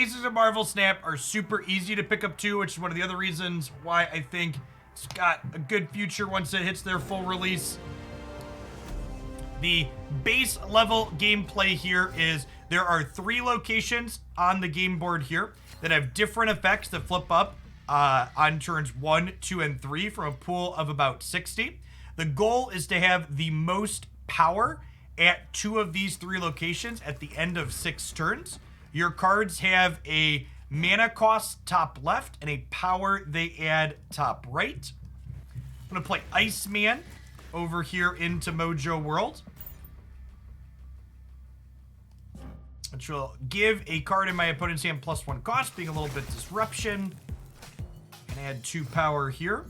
Faces of Marvel Snap are super easy to pick up too, which is one of the other reasons why I think it's got a good future once it hits their full release. The base level gameplay here is there are 3 locations on the game board here that have different effects that flip up on turns 1, 2, and 3 from a pool of about 60. The goal is to have the most power at 2 of these 3 locations at the end of 6 turns. Your cards have a mana cost top left and a power they add top right. I'm going to play Iceman over here into Mojo World, which will give a card in my opponent's hand +1 cost, being a little bit disruption. And add 2 power here.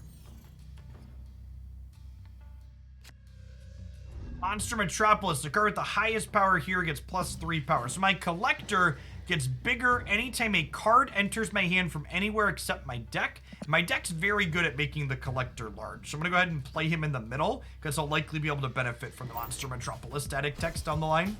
Monster Metropolis, the card with the highest power here gets +3 power. So my collector gets bigger anytime a card enters my hand from anywhere except my deck. My deck's very good at making the collector large. So I'm going to go ahead and play him in the middle because I'll likely be able to benefit from the Monster Metropolis static text down the line.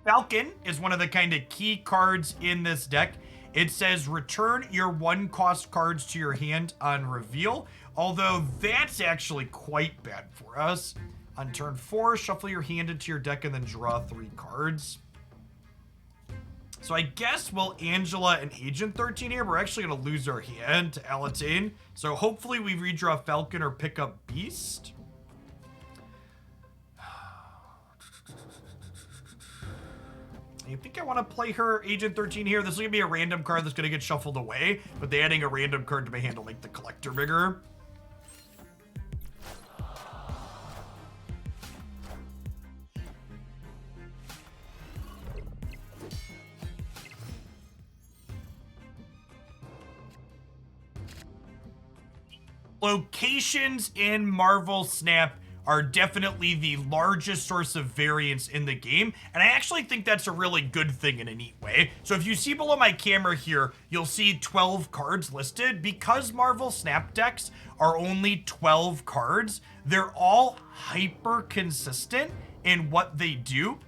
Falcon is one of the kind of key cards in this deck. It says return your 1-cost cards to your hand on reveal, although that's actually quite bad for us. On turn 4, shuffle your hand into your deck and then draw 3 cards. So I guess we'll Angela and Agent 13 here. We're actually going to lose our hand to Alatane. So hopefully we redraw Falcon or pick up Beast. I think I want to play her Agent 13 here. This is going to be a random card that's going to get shuffled away, but they adding a random card to my hand will make the collector bigger. Locations in Marvel Snap are definitely the largest source of variance in the game, and I actually think that's a really good thing in a neat way. So if you see below my camera here, you'll see 12 cards listed. Because Marvel Snap decks are only 12 cards, they're all hyper consistent in what they do.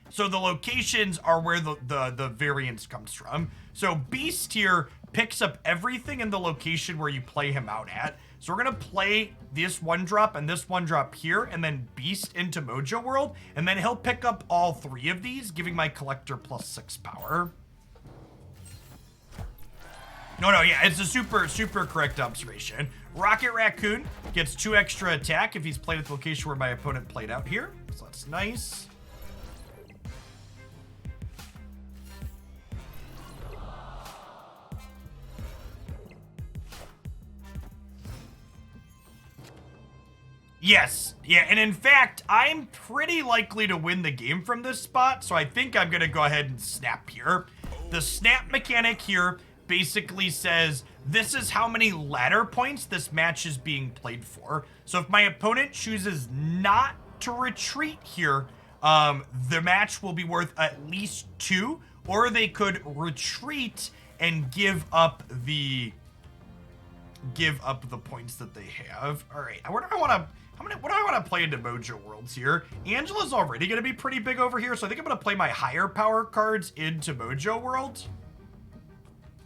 So the locations are where the variance comes from. So Beast here picks up everything in the location where you play him out at. So we're going to play this 1-drop and this 1-drop here, and then Beast into Mojo World, and then he'll pick up all 3 of these, giving my collector +6 power. No, yeah, it's a super correct observation. Rocket Raccoon gets 2 extra attack if he's played at the location where my opponent played out here, so that's nice. Yes, yeah, and in fact, I'm pretty likely to win the game from this spot, so I think I'm gonna go ahead and snap here. The snap mechanic here basically says this is how many ladder points this match is being played for. So if my opponent chooses not to retreat here, the match will be worth at least 2, or they could retreat and give up the points that they have. All right, what do I want to play into Mojo Worlds here? Angela's already going to be pretty big over here, so I think I'm going to play my higher power cards into Mojo World.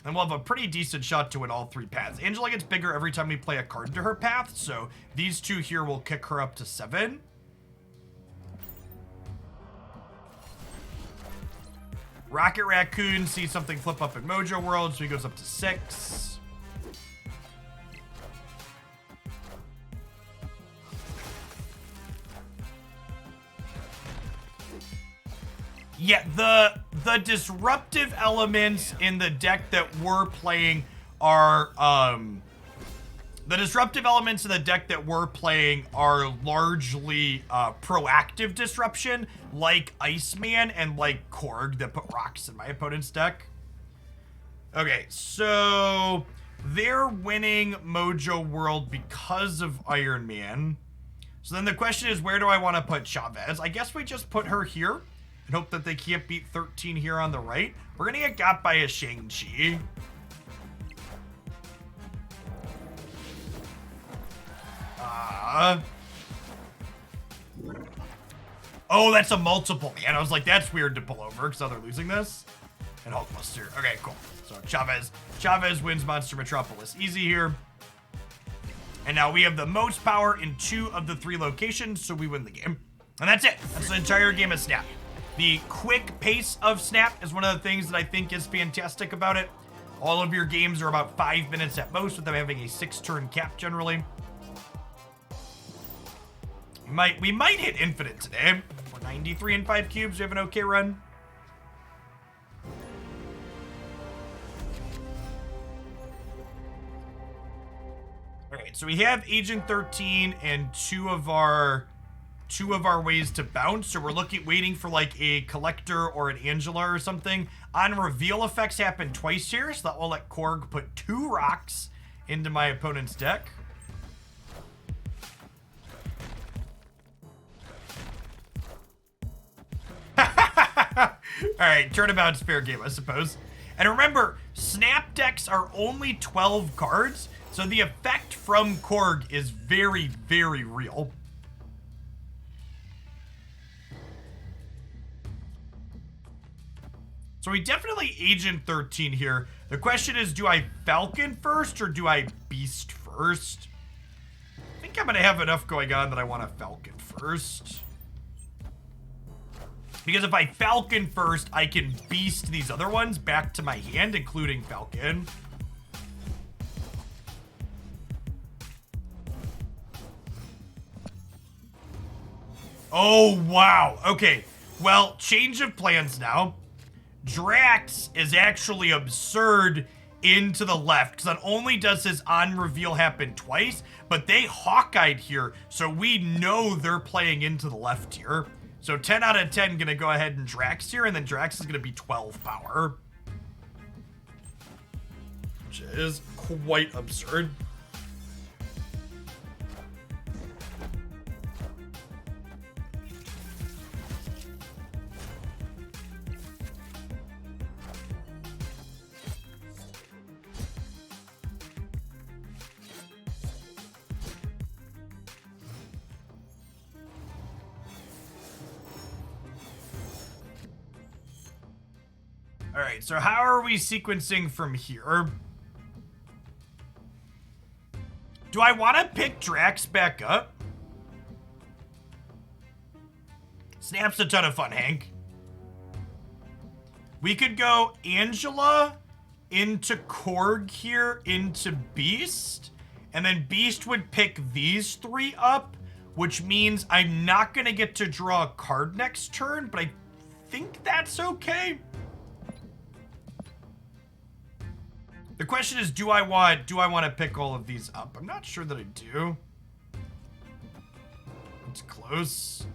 And we'll have a pretty decent shot to win all 3 paths. Angela gets bigger every time we play a card to her path, so these 2 here will kick her up to 7. Rocket Raccoon sees something flip up in Mojo World, so he goes up to 6. Yeah, the disruptive elements in the deck that we're playing are largely proactive disruption, like Iceman and like Korg that put rocks in my opponent's deck. Okay, so they're winning Mojo World because of Iron Man. So then the question is, where do I want to put Chavez? I guess we just put her here and hope that they can't beat 13 here on the right. We're gonna get got by a Shang-Chi. Oh, that's a multiple. Man, I was like, that's weird to pull over because now they're losing this. And Hulkbuster. Okay, cool. So Chavez wins Monster Metropolis easy here. And now we have the most power in 2 of the 3 locations, so we win the game. And that's it. That's the entire game of Snap. The quick pace of Snap is one of the things that I think is fantastic about it. All of your games are about 5 minutes at most, with them having a 6-turn cap generally. We might hit infinite today. We're 93 and 5 cubes. We have an okay run. All right, so we have Agent 13 and two of our ways to bounce. So we're waiting for like a Collector or an Angela or something. On reveal, effects happen twice here, so that will let Korg put 2 rocks into my opponent's deck. All right, turnabout's fair game, I suppose. And remember, Snap decks are only 12 cards, so the effect from Korg is very, very real. So we definitely Agent 13 here. The question is, do I Falcon first or do I Beast first? I think I'm going to have enough going on that I want to Falcon first. Because if I Falcon first, I can Beast these other ones back to my hand, including Falcon. Oh, wow. Okay. Well, change of plans now. Drax is actually absurd into the left, because not only does his on reveal happen twice, but they Hawkeyed here, so we know they're playing into the left here. So 10 out of 10 gonna go ahead and Drax here, and then Drax is gonna be 12 power. Which is quite absurd. All right, so how are we sequencing from here? Do I want to pick Drax back up? Snap's a ton of fun, Hank. We could go Angela into Korg here into Beast, and then Beast would pick these 3 up, which means I'm not going to get to draw a card next turn, but I think that's okay. The question is, do I want to pick all of these up? I'm not sure that I do. It's close.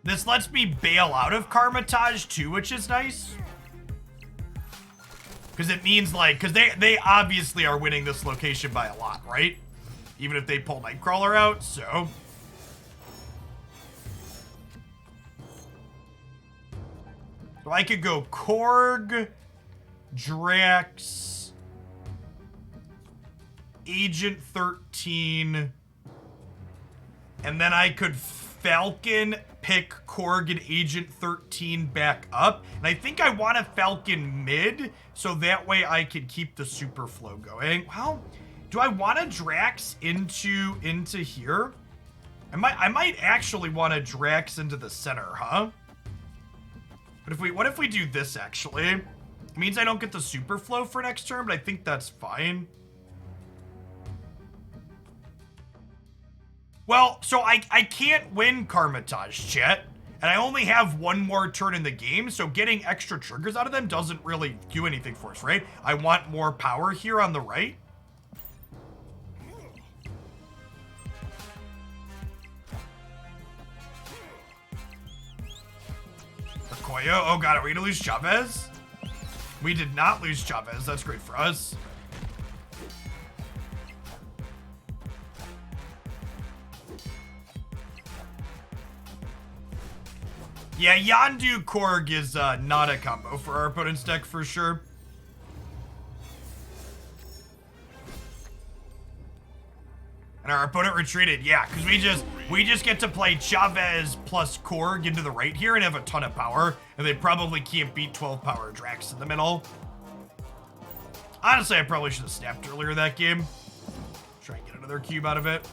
This lets me bail out of Karmatage too, which is nice. Because it means, like, because they obviously are winning this location by a lot, right? Even if they pull Nightcrawler out, so. So I could go Korg, Drax, Agent 13, and then I could Falcon, pick Korg and Agent 13 back up. And I think I want to Falcon mid, so that way I can keep the super flow going. Well, do I want to Drax into here? I might actually want to Drax into the center, huh? But what if we do this, actually? It means I don't get the super flow for next turn, but I think that's fine. Well, so I can't win Karmatage, chat, and I only have 1 more turn in the game, so getting extra triggers out of them doesn't really do anything for us, right? I want more power here on the right. Okoye, oh god, are we gonna lose Chavez? We did not lose Chavez, that's great for us. Yeah, Yondu Korg is not a combo for our opponent's deck for sure. And our opponent retreated, yeah, because we just get to play Chavez plus Korg into the right here and have a ton of power, and they probably can't beat 12 power Drax in the middle. Honestly, I probably should have snapped earlier that game. Try and get another cube out of it.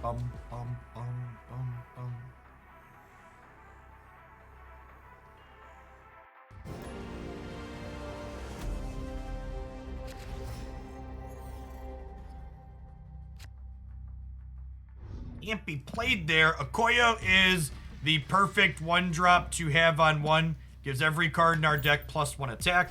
Bum, bum, bum, bum, bum. Can't be played there. Okoyo is the perfect 1-drop to have on 1. Gives every card in our deck +1 attack.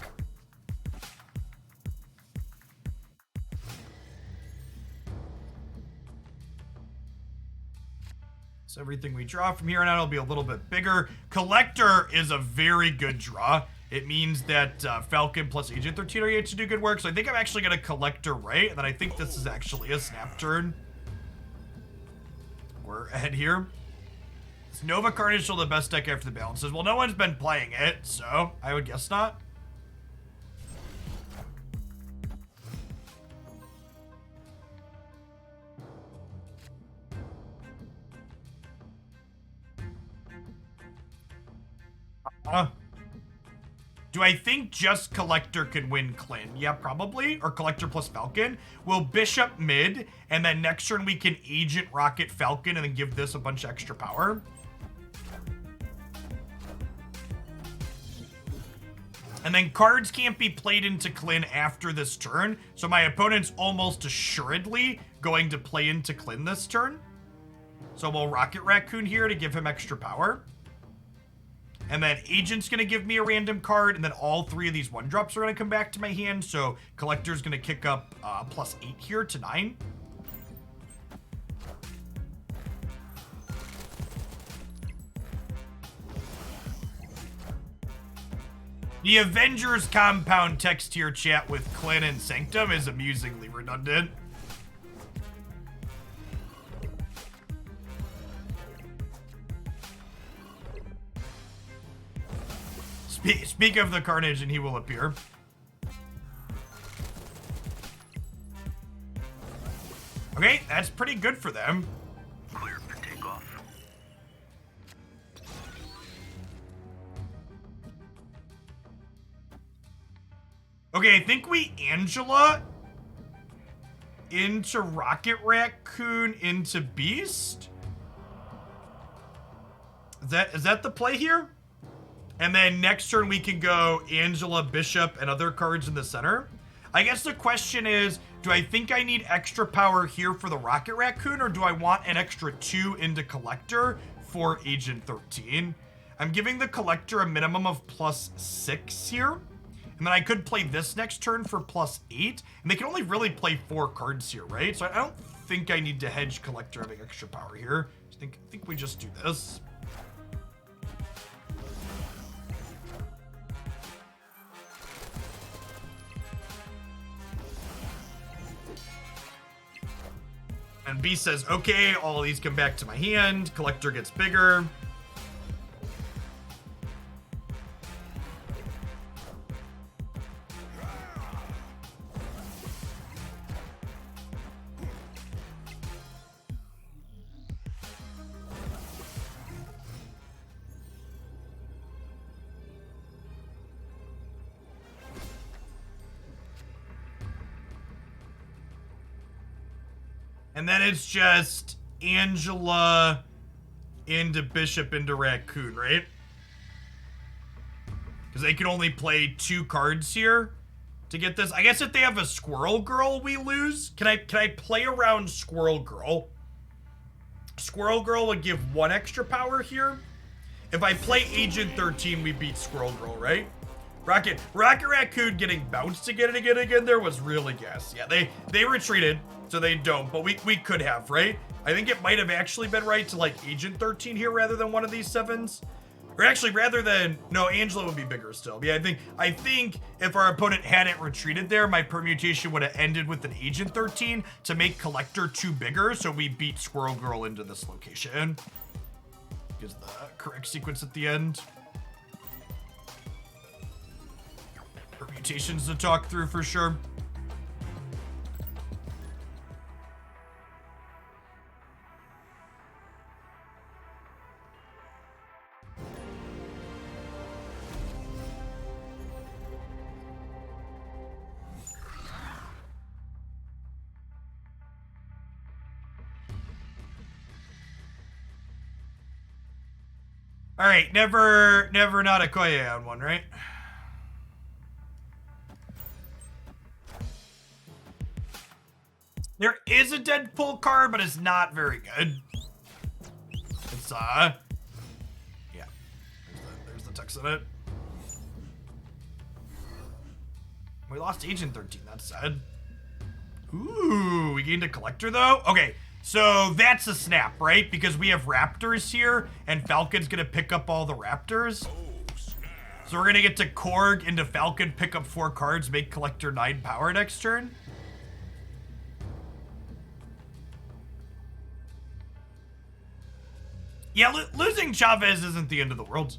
So everything we draw from here on out will be a little bit bigger. Collector is a very good draw. It means that Falcon plus Agent 13 are yet to do good work. So I think I'm actually going to Collector right. And then I think this is actually a snap turn. We're ahead here. Is Nova Carnage still the best deck after the balances? Well, no one's been playing it, so I would guess not. Do I think just Collector can win Clin? Yeah, probably. Or Collector plus Falcon. We'll Bishop mid, and then next turn we can Agent Rocket Falcon and then give this a bunch of extra power. And then cards can't be played into Clin after this turn, so my opponent's almost assuredly going to play into Clin this turn. So we'll Rocket Raccoon here to give him extra power. And then Agent's going to give me a random card, and then all 3 of these 1-drops are going to come back to my hand, so Collector's going to kick up +8 here to 9. The Avengers compound text tier chat with Clin and Sanctum is amusingly redundant. Speak of the Carnage and he will appear. Okay, that's pretty good for them. Clear for takeoff. Okay, I think we Angela into Rocket Raccoon into Beast. Is that the play here? And then next turn we can go Angela, Bishop, and other cards in the center. I guess the question is, do I think I need extra power here for the Rocket Raccoon, or do I want an extra 2 into Collector for Agent 13? I'm giving the Collector a minimum of +6 here. And then I could play this next turn for +8. And they can only really play 4 cards here, right? So I don't think I need to hedge Collector having extra power here. I think we just do this. And B says, okay, all of these come back to my hand. Collector gets bigger. And then it's just Angela into Bishop into Raccoon, right? Because they can only play 2 cards here to get this. I guess if they have a Squirrel Girl, we lose. Can I play around Squirrel Girl? Squirrel Girl would give 1 extra power here. If I play Agent 13, we beat Squirrel Girl, right? Rocket Raccoon getting bounced again and again there was really gas. Yeah, they retreated, so they don't, but we could have, right? I think it might have actually been right to like Agent 13 here rather than one of these 7s. Or actually, rather than, no, Angela would be bigger still. Yeah, I think if our opponent hadn't retreated there, my permutation would have ended with an Agent 13 to make Collector 2 bigger, so we beat Squirrel Girl into this location. Gives the correct sequence at the end. Permutations to talk through for sure. All right, never not a Koye on one, right? There is a Deadpool card, but it's not very good. It's, yeah. There's the text in it. We lost Agent 13, that's sad. Ooh, we gained a Collector, though? Okay, so that's a snap, right? Because we have Raptors here, and Falcon's gonna pick up all the Raptors. So we're gonna get to Korg into Falcon, pick up 4 cards, make Collector 9 power next turn. Yeah, losing Chavez isn't the end of the world.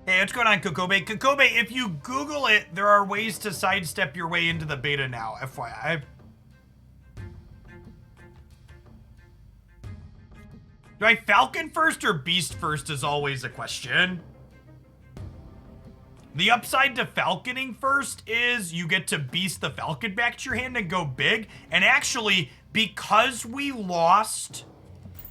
Hey, what's going on, Kokobe? Kokobe, if you Google it, there are ways to sidestep your way into the beta now, FYI. Do I Falcon first or Beast first is always a question. The upside to Falconing first is you get to Beast the Falcon back to your hand and go big. And actually, because we lost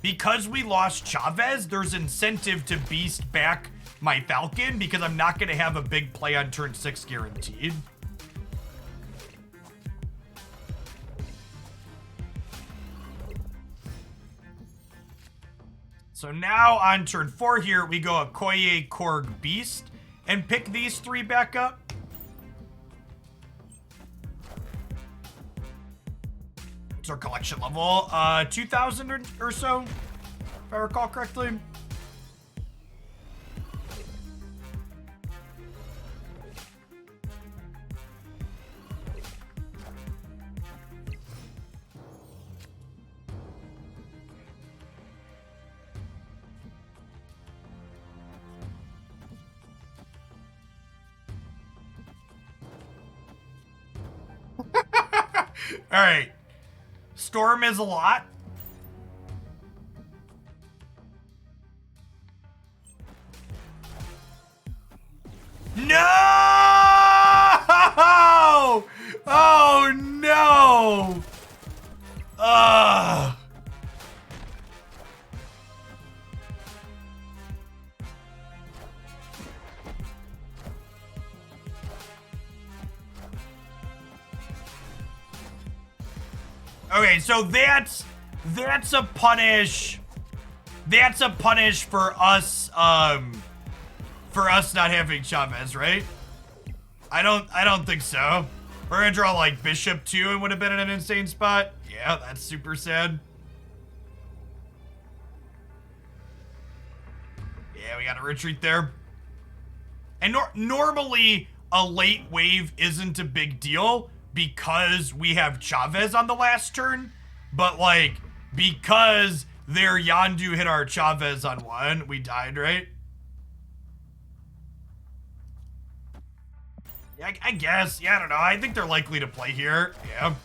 Chavez, there's incentive to Beast back my Falcon because I'm not going to have a big play on turn 6 guaranteed. So now on turn 4 here, we go Okoye, Korg, Beast, and pick these 3 back up. What's our collection level? 2,000 or so, if I recall correctly. All right. Storm is a lot. No! Oh no! Ugh. Okay, so that's a punish. That's a punish for us not having Chavez, right? I don't think so. We're gonna draw like Bishop 2 and would have been in an insane spot. Yeah, that's super sad. Yeah, we gotta retreat there. And normally a late wave isn't a big deal because we have Chavez on the last turn, but like because their Yondu hit our Chavez on 1, we died, right? Yeah, I guess. Yeah, I don't know. I think they're likely to play here. Yeah.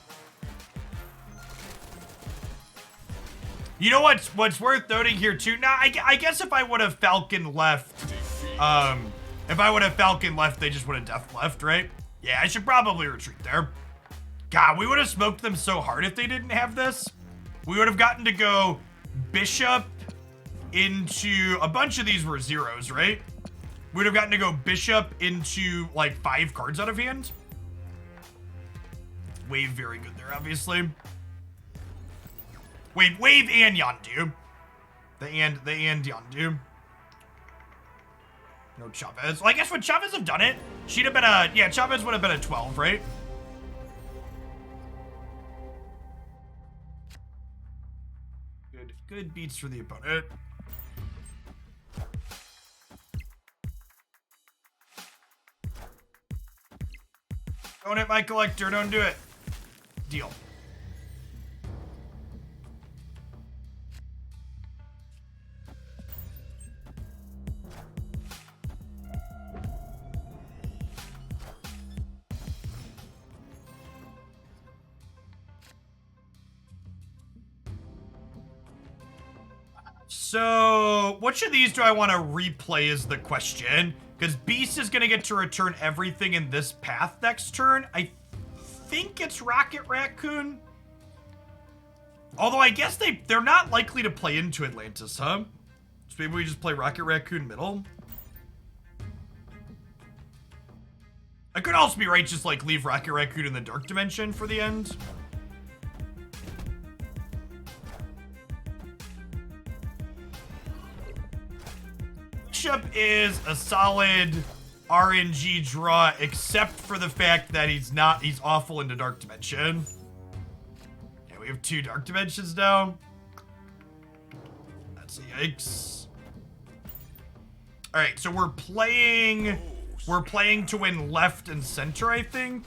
You know what's worth noting here too? Now, I guess if I would have Falcon left, they just would have Death left, right? Yeah, I should probably retreat there. God, we would have smoked them so hard if they didn't have this. We would have gotten to go Bishop into a bunch of these were zeros, right? We would have gotten to go Bishop into like 5 cards out of hand. Wave very good there, obviously. Wait, Wave and Yondu. The and Yondu. No Chavez. Well, I guess would Chavez have done it? She'd have been a, yeah, Chavez would have been a 12, right? Good beats for the opponent. Don't hit my collector, don't do it. Deal. So, which of these do I want to replay is the question. Because Beast is going to get to return everything in this path next turn. I think it's Rocket Raccoon. Although I guess they're not likely to play into Atlantis, huh? So maybe we just play Rocket Raccoon middle. I could also be right, just like leave Rocket Raccoon in the Dark Dimension for the end. Bishop is a solid RNG draw, except for the fact that he's awful into Dark Dimension. Yeah, we have 2 Dark Dimensions now. That's a yikes. Alright, so we're playing to win left and center, I think.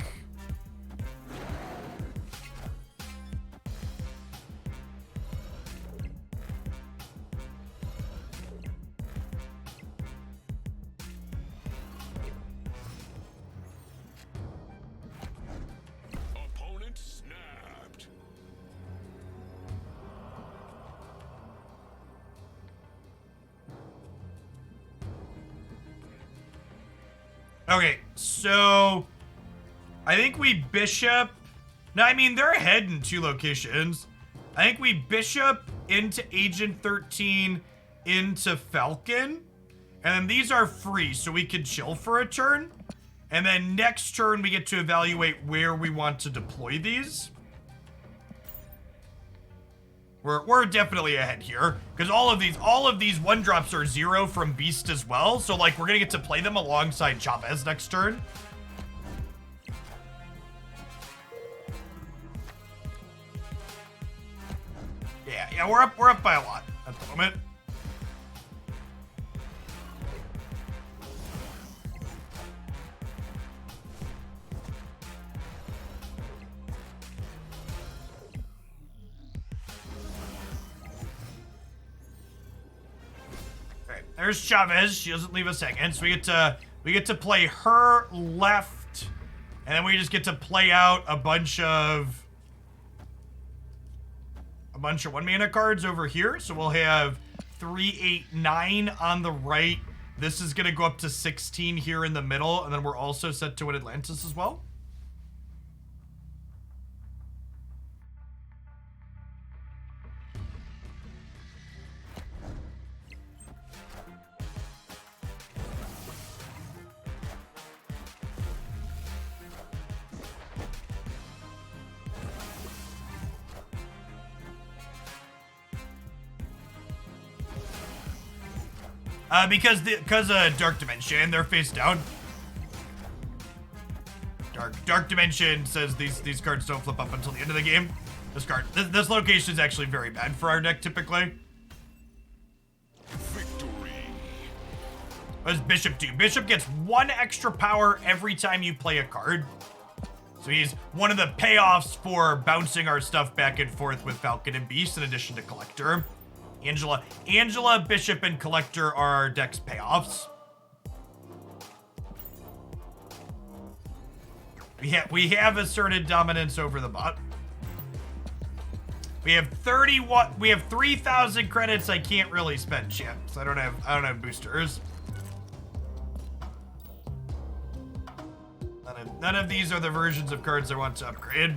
Okay, so I think we bishop. No, I mean, they're ahead in 2 locations. I think we bishop into Agent 13 into Falcon. And then these are free, so we can chill for a turn. And then next turn, we get to evaluate where we want to deploy these. We're definitely ahead here, because all of these 1-drops are 0 from Beast as well, so like we're gonna get to play them alongside Chavez next turn. Yeah, we're up by a lot at the moment. There's Chavez. She doesn't leave us hanging, so we get to play her left, and then we just get to play out a bunch of 1-mana cards over here. So we'll have 3, 8, 9 on the right. This is gonna go up to 16 here in the middle, and then we're also set to win Atlantis as well. Because Dark Dimension, they're face down. Dark Dimension says these cards don't flip up until the end of the game. This location is actually very bad for our deck typically. Victory. What does Bishop do? Bishop gets 1 extra power every time you play a card. So he's one of the payoffs for bouncing our stuff back and forth with Falcon and Beast in addition to Collector. Angela, Bishop, and Collector are our deck's payoffs. We have asserted dominance over the bot. We have 3,000 credits I can't really spend, champs. I don't have boosters. None of these are the versions of cards I want to upgrade.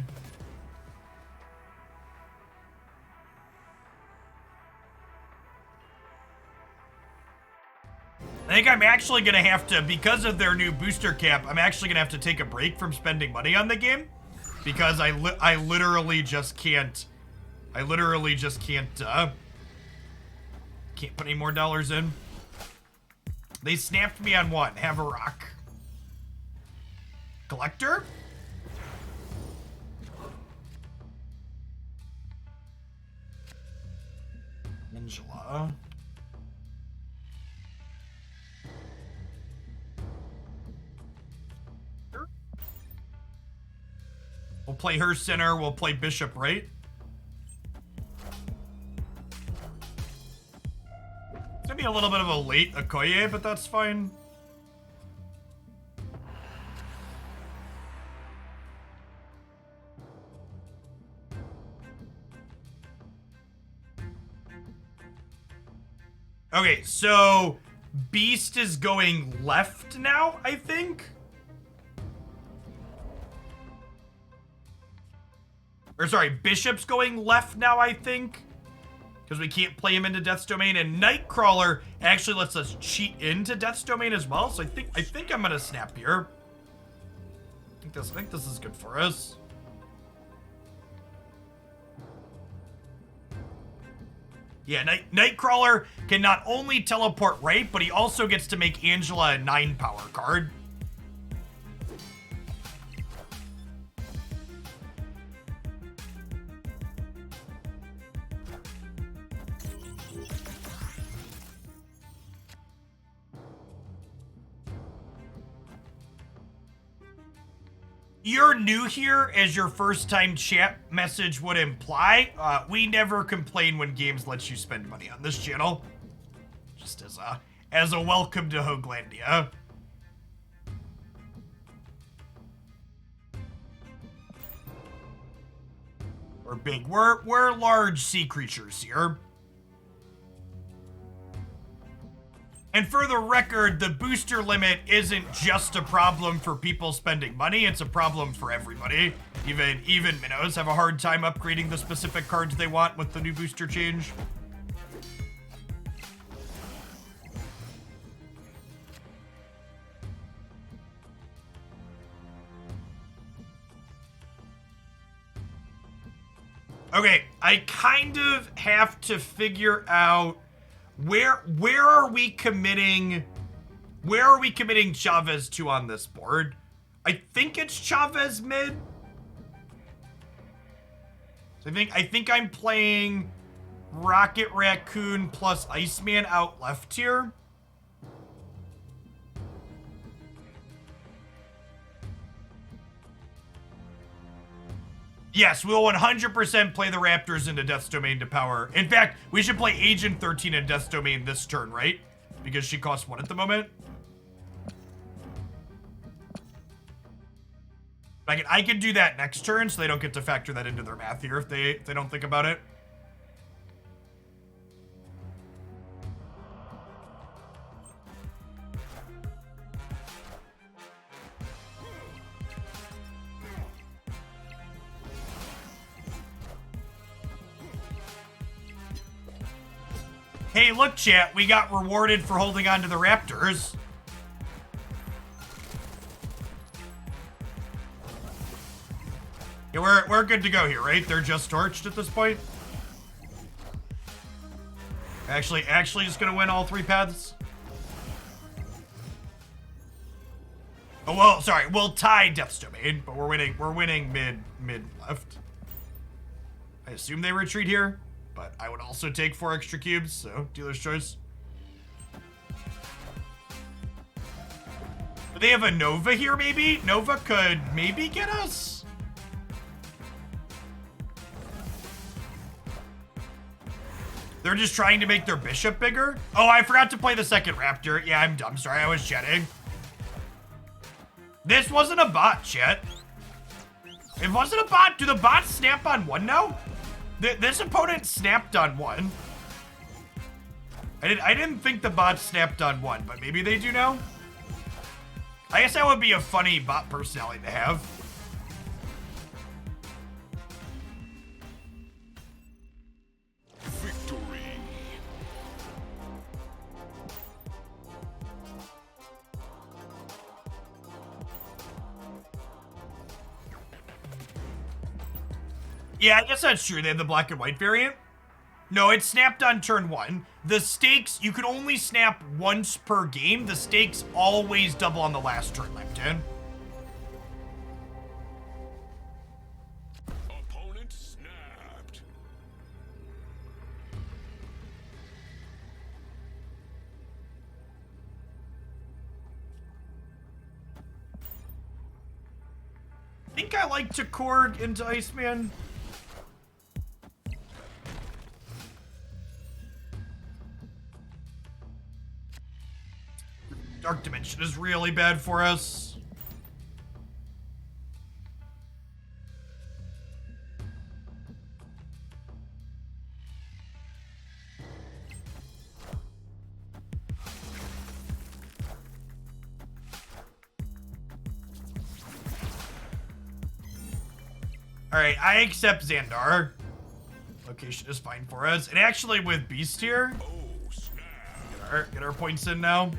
I think I'm actually going to have to, because of their new booster cap, I'm actually going to have to take a break from spending money on the game. Because I literally just can't I literally just can't put any more dollars in. They snapped me on one. Have a rock. Collector? Angela. We'll play her center. We'll play bishop, right? It's gonna be a little bit of a late Okoye, but that's fine. Okay, so Beast is going left now, I think. Or sorry, Bishop's going left now, I think. Because we can't play him into Death's Domain. And Nightcrawler actually lets us cheat into Death's Domain as well. So I think I'm gonna snap here. I think this is good for us. Yeah, Nightcrawler can not only teleport right, but he also gets to make Angela a 9 power card. You're new here, as your first time chat message would imply. We never complain when games let you spend money on this channel. Just as a welcome to Hoaglandia. We're big. We're large sea creatures here. And for the record, the booster limit isn't just a problem for people spending money, it's a problem for everybody. Even minnows have a hard time upgrading the specific cards they want with the new booster change. Okay, I kind of have to figure out where are we committing Chavez to on this board? I think it's Chavez mid. So I think I'm playing Rocket Raccoon plus Iceman out left here. Yes, we'll 100% play the Raptors into Death's Domain to power. In fact, we should play Agent 13 in Death's Domain this turn, right? Because she costs 1 at the moment. I can do that next turn, so they don't get to factor that into their math here if they don't think about it. Hey, look, chat, we got rewarded for holding on to the Raptors. Yeah, we're good to go here, right? They're just torched at this point. Actually just gonna win all 3 paths. Oh, well, sorry, we'll tie Death's Domain, but we're winning mid left. I assume they retreat here. But I would also take 4 extra cubes, so dealer's choice. Do they have a Nova here, maybe? Nova could maybe get us? They're just trying to make their bishop bigger? Oh, I forgot to play the second Raptor. Yeah, I'm dumb. Sorry, I was chatting. This wasn't a bot, chat. It wasn't a bot. Do the bots snap on 1 now? This opponent snapped on 1. I didn't think the bots snapped on 1, but maybe they do now? I guess that would be a funny bot personality to have. Victory. Yeah, I guess that's true. They have the black and white variant. No, it snapped on turn 1. The stakes, you can only snap once per game. The stakes always double on the last turn, Lambton. Opponent snapped. I think I like to Korg into Iceman. Dark Dimension is really bad for us. Alright, I accept Xandar. Location is fine for us. And actually with Beast here, Oh, snap. get our points in now.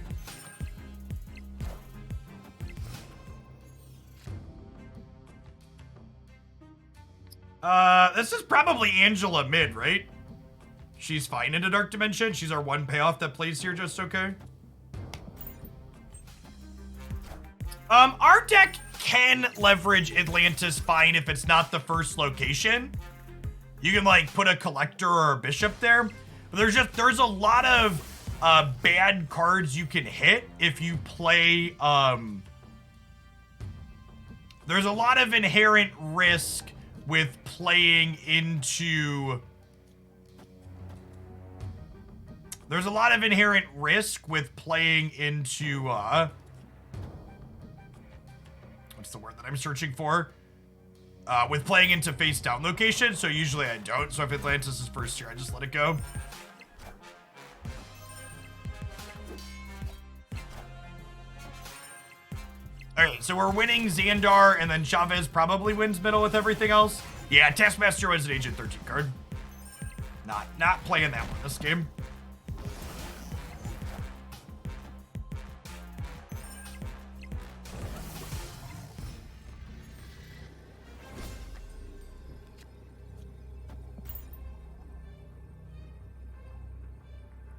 This is probably Angela mid, right? She's fine into Dark Dimension. She's our one payoff that plays here just okay. Our deck can leverage Atlantis fine if it's not the first location. You can like put a collector or a bishop there. But there's a lot of bad cards you can hit if you play there's a lot of inherent risk with playing into what's the word that I'm searching for? With playing into face down location, so usually I don't. So if Atlantis is first here, I just let it go. Alright, so we're winning Xandar, and then Chavez probably wins middle with everything else. Yeah, Taskmaster was an Agent 13 card. Not playing that one this game.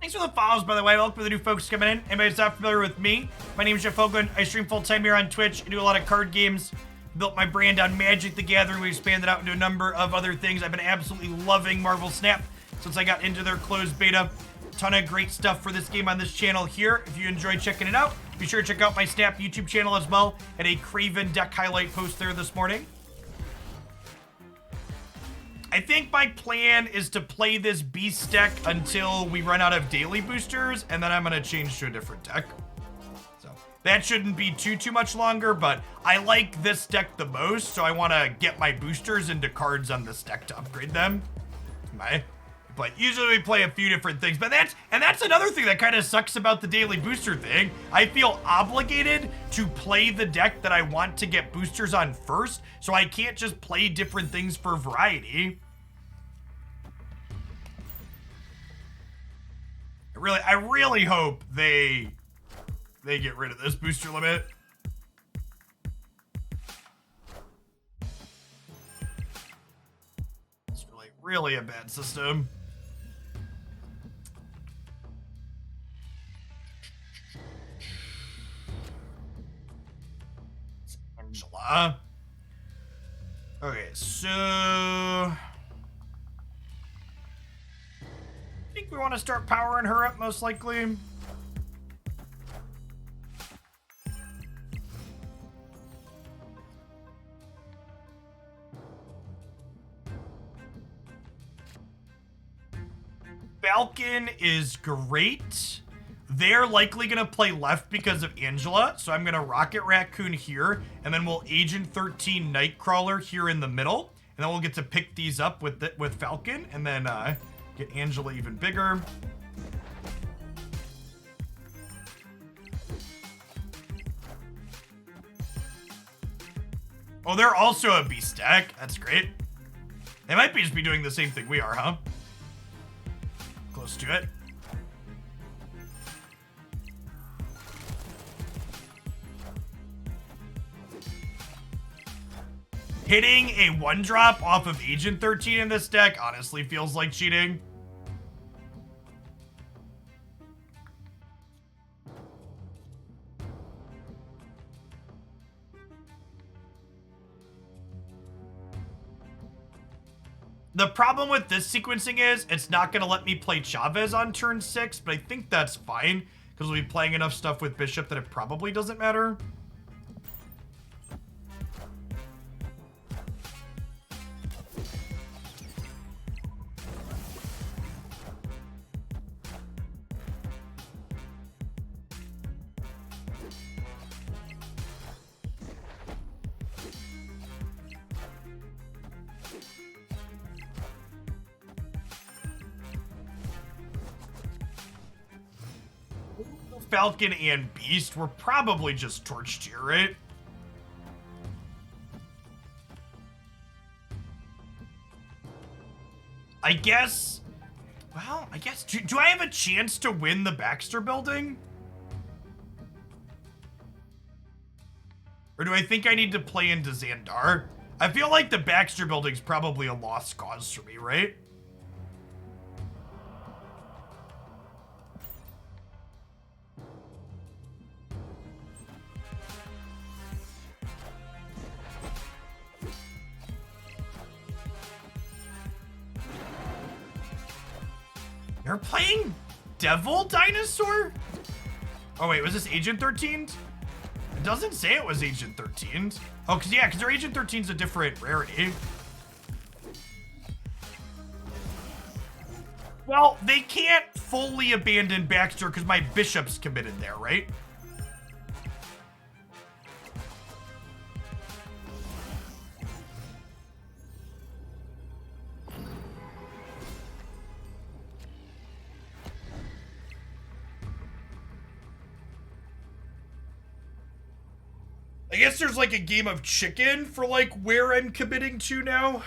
Thanks for the follows, by the way. Welcome to the new folks coming in. Anybody that's not familiar with me, my name is Jeff Hoagland. I stream full-time here on Twitch. I do a lot of card games. Built my brand on Magic the Gathering. We expanded out into a number of other things. I've been absolutely loving Marvel Snap since I got into their closed beta. Ton of great stuff for this game on this channel here. If you enjoy checking it out, be sure to check out my Snap YouTube channel as well. Had a Craven deck highlight post there this morning. I think my plan is to play this beast deck until we run out of daily boosters, and then I'm going to change to a different deck. So that shouldn't be too much longer, but I like this deck the most, so I want to get my boosters into cards on this deck to upgrade them. But usually we play a few different things, but that's another thing that kind of sucks about the daily booster thing. I feel obligated to play the deck that I want to get boosters on first, so I can't just play different things for variety. I really hope they get rid of this booster limit. It's really a bad system. Angela. Okay, so I think we want to start powering her up, most likely. Falcon is great. They're likely going to play left because of Angela, so I'm going to Rocket Raccoon here, and then we'll Agent 13 Nightcrawler here in the middle, and then we'll get to pick these up with Falcon, and then get Angela even bigger. Oh, they're also a beast deck. That's great. They might just be doing the same thing we are, huh? Close to it. hitting a 1-drop off of Agent 13 in this deck honestly feels like cheating. The problem with this sequencing is it's not going to let me play Chavez on turn 6, but I think that's fine because we'll be playing enough stuff with Bishop that it probably doesn't matter. Falcon and Beast were probably just torched here, right? I guess, well, do I have a chance to win the Baxter building? Or do I think I need to play into Xandar? I feel like the Baxter building's probably a lost cause for me, right? They're playing Devil Dinosaur? Oh wait, was this Agent 13? It doesn't say it was Agent 13. Oh, cause their Agent 13's a different rarity. Well, they can't fully abandon Baxter because my Bishop's committed there, right? I guess there's like a game of chicken for like where I'm committing to now.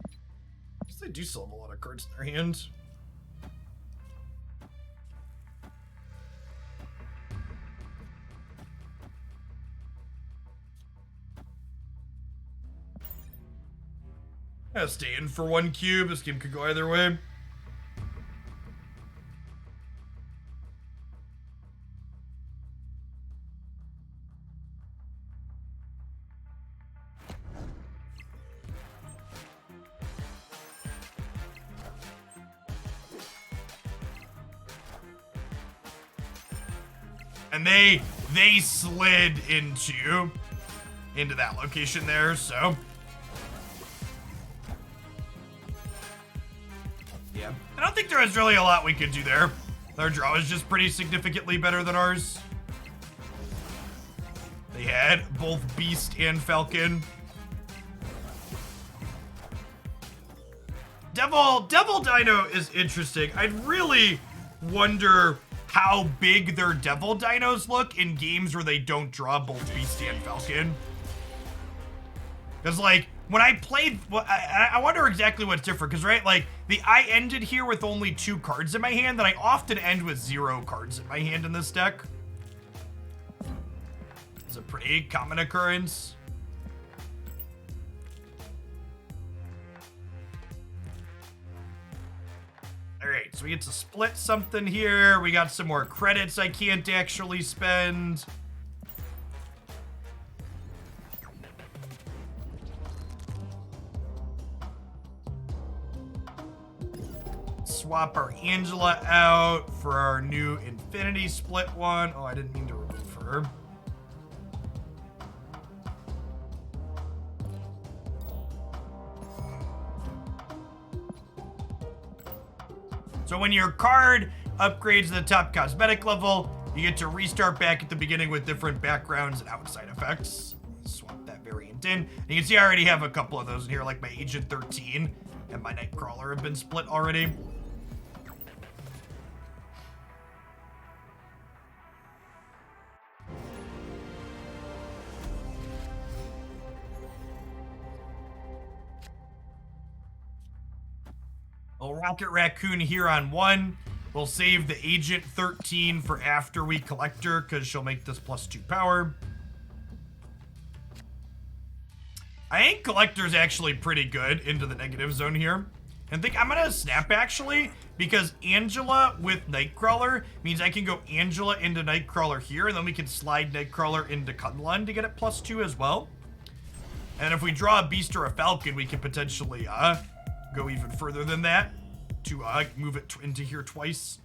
I guess they do still have a lot of cards in their hands. I'll stay in for 1 cube. This game could go either way. And they slid into that location there, so yeah. I don't think there was really a lot we could do there. Their draw is just pretty significantly better than ours. They had both Beast and Falcon. Devil Dino is interesting. I'd really wonder how big their Devil Dinos look in games where they don't draw both Beast and Falcon. Because, like, when I played, well, I wonder exactly what's different. Because, right, like, I ended here with only 2 cards in my hand, and I often end with 0 cards in my hand in this deck. It's a pretty common occurrence. All right, so we get to split something here. We got some more credits I can't actually spend. Swap our Angela out for our new Infinity split one. Oh, I didn't mean to remove her. So when your card upgrades to the top cosmetic level, you get to restart back at the beginning with different backgrounds and outside effects. Swap that variant in. And you can see I already have a couple of those in here, like my Agent 13 and my Nightcrawler have been split already. Rocket Raccoon here on 1. We'll save the Agent 13 for after we collect her, because she'll make this +2 power. I think Collector's actually pretty good into the negative zone here. And think I'm gonna snap actually, because Angela with Nightcrawler means I can go Angela into Nightcrawler here, and then we can slide Nightcrawler into Kunlun to get it +2 as well. And if we draw a Beast or a Falcon, we can potentially go even further than that to move it into here twice.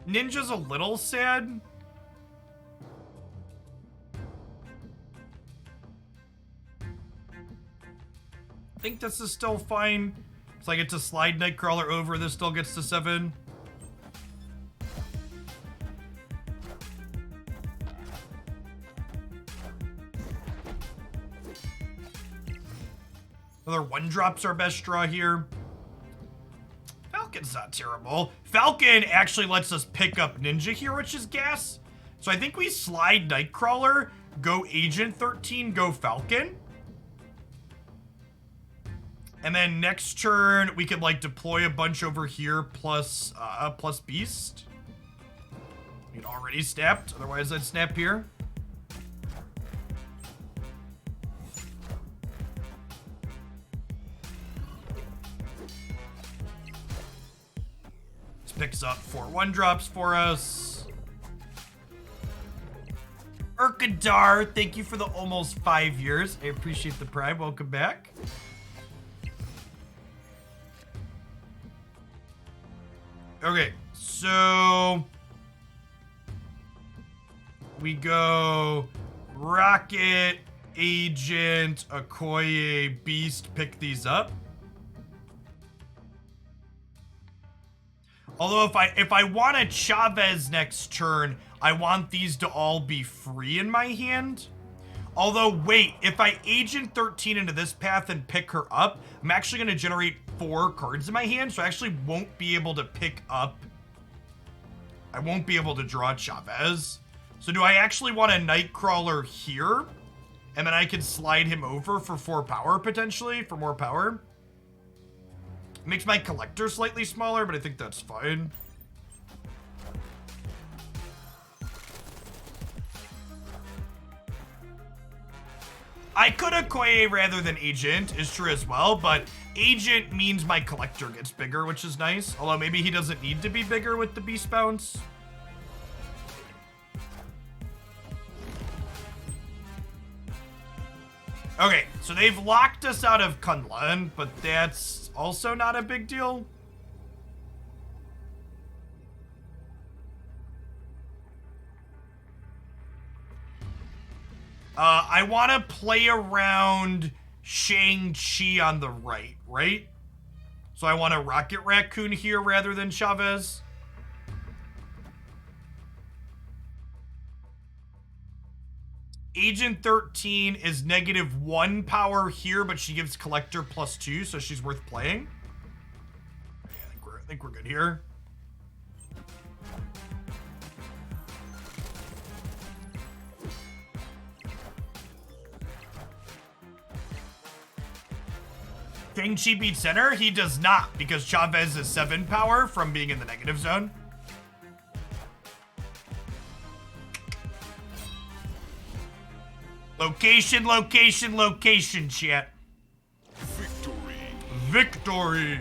Ninja's a little sad. I think this is still fine. So I get to slide Nightcrawler over, this still gets to 7. Another 1-drop's our best draw here. Falcon's not terrible. Falcon actually lets us pick up Ninja here, which is gas. So I think we slide Nightcrawler, go Agent 13, go Falcon. And then next turn, we could like deploy a bunch over here plus Beast. It already snapped, otherwise I'd snap here. This picks up 4 1-drops for us. Urkadar, thank you for the almost 5 years. I appreciate the pride. Welcome back. Okay, so we go Rocket, Agent, Okoye, Beast, pick these up. Although if I want a Chavez next turn, I want these to all be free in my hand. Although, wait, if I Agent 13 into this path and pick her up, I'm actually going to generate 4 cards in my hand, so I actually won't be able to pick up. I won't be able to draw Chavez. So do I actually want a Nightcrawler here? And then I can slide him over for 4 power, potentially, for more power. It makes my collector slightly smaller, but I think that's fine. I could Okoye rather than Agent, is true as well, but Agent means my collector gets bigger, which is nice. Although maybe he doesn't need to be bigger with the Beast Bounce. Okay, so they've locked us out of Kunlun, but that's also not a big deal. I want to play around Shang-Chi on the right? So I want a Rocket Raccoon here rather than Chavez. Agent 13 is -1 power here, but she gives Collector +2, so she's worth playing. Yeah, I think we're good here. Shang-Chi beats center? He does not, because Chavez is 7 power from being in the negative zone. Location, location, location, chat. Victory. Victory.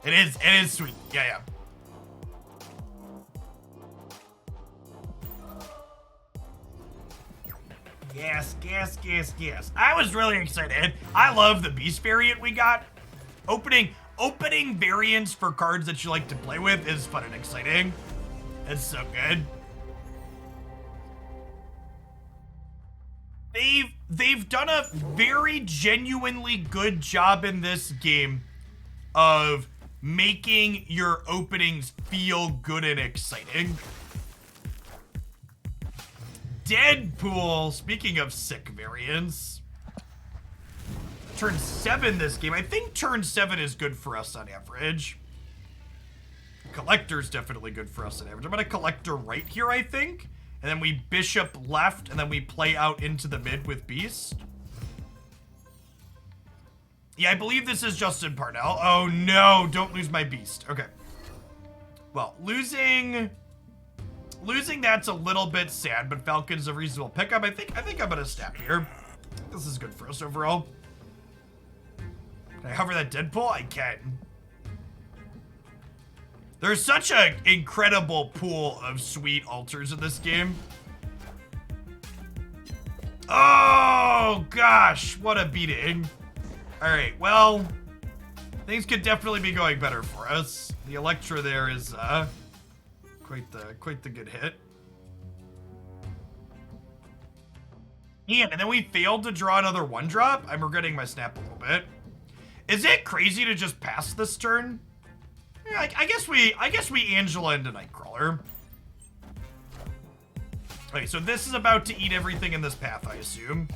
It is sweet. Yeah. Yes. I was really excited. I love the Beast variant we got. Opening variants for cards that you like to play with is fun and exciting. It's so good. They've done a very genuinely good job in this game of making your openings feel good and exciting. Deadpool, speaking of sick variants. Turn 7 this game. I think turn 7 is good for us on average. Collector's definitely good for us at average. I'm gonna Collector right here, I think. And then we Bishop left, and then we play out into the mid with Beast. Yeah, I believe this is Justin Parnell. Oh no, don't lose my Beast. Okay. Well, losing that's a little bit sad, but Falcon's a reasonable pickup. I think I'm gonna snap here. This is good for us overall. Can I hover that Deadpool? I can. There's such an incredible pool of sweet altars in this game. Oh gosh, what a beating. All right, well, things could definitely be going better for us. The Electra there is quite the good hit. And then we failed to draw another 1-drop. I'm regretting my snap a little bit. Is it crazy to just pass this turn? Yeah, I guess we Angela into Nightcrawler. Okay, so this is about to eat everything in this path, I assume.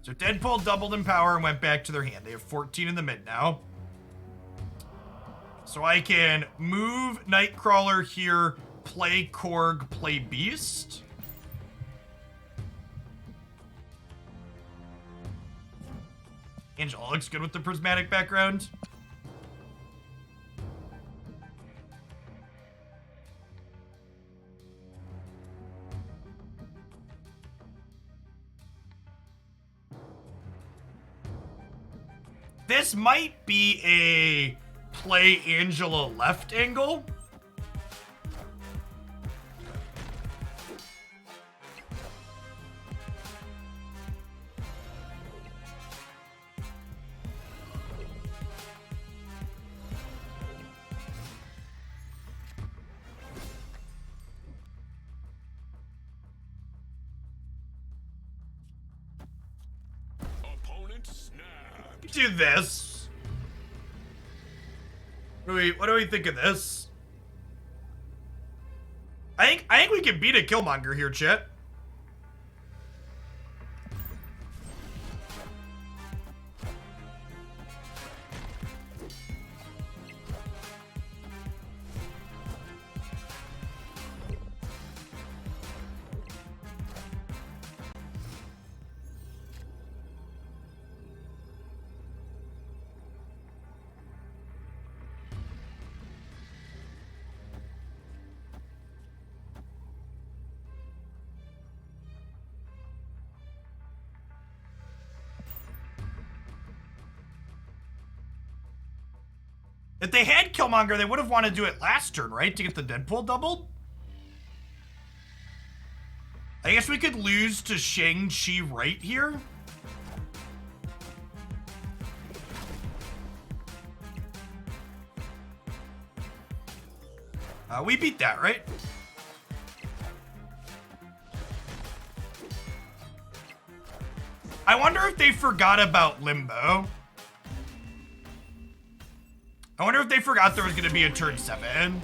So Deadpool doubled in power and went back to their hand. They have 14 in the mid now. So I can move Nightcrawler here, play Korg, play Beast. Angela looks good with the prismatic background. This might be a play Angela left angle. Opponent snap. Do this. What do we think of this? I think we can beat a Killmonger here, chat. If they had Killmonger, they would have wanted to do it last turn, right? To get the Deadpool doubled? I guess we could lose to Shang-Chi right here. We beat that, right? I wonder if they forgot about Limbo. I wonder if they forgot there was going to be a turn 7.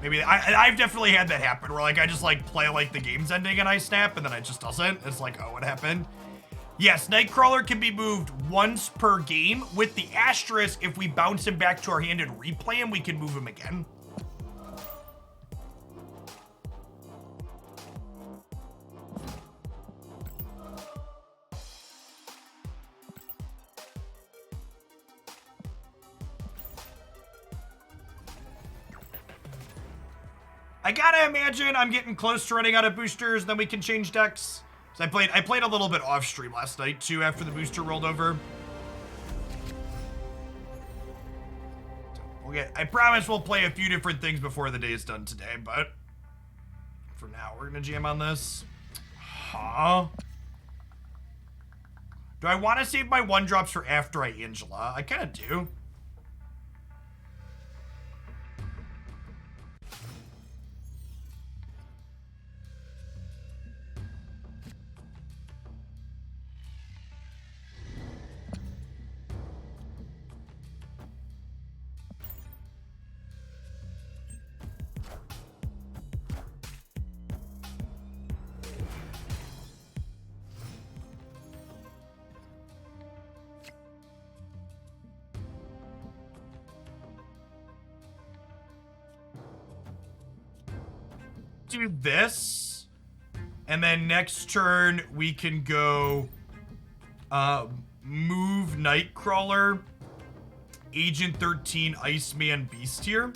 Maybe I've definitely had that happen where like I just like play like the game's ending and I snap and then it just doesn't. It's like, oh, what happened? Yes, Nightcrawler can be moved once per game with the asterisk. If we bounce him back to our hand and replay him, we can move him again. I gotta imagine I'm getting close to running out of boosters, then we can change decks. So I played a little bit off stream last night too after the booster rolled over. I promise we'll play a few different things before the day is done today, but for now we're gonna jam on this. Huh? Do I want to save my 1-drops for after I Angela? I kind of do. do this. And then next turn, we can go move Nightcrawler, Agent 13, Iceman, Beast here.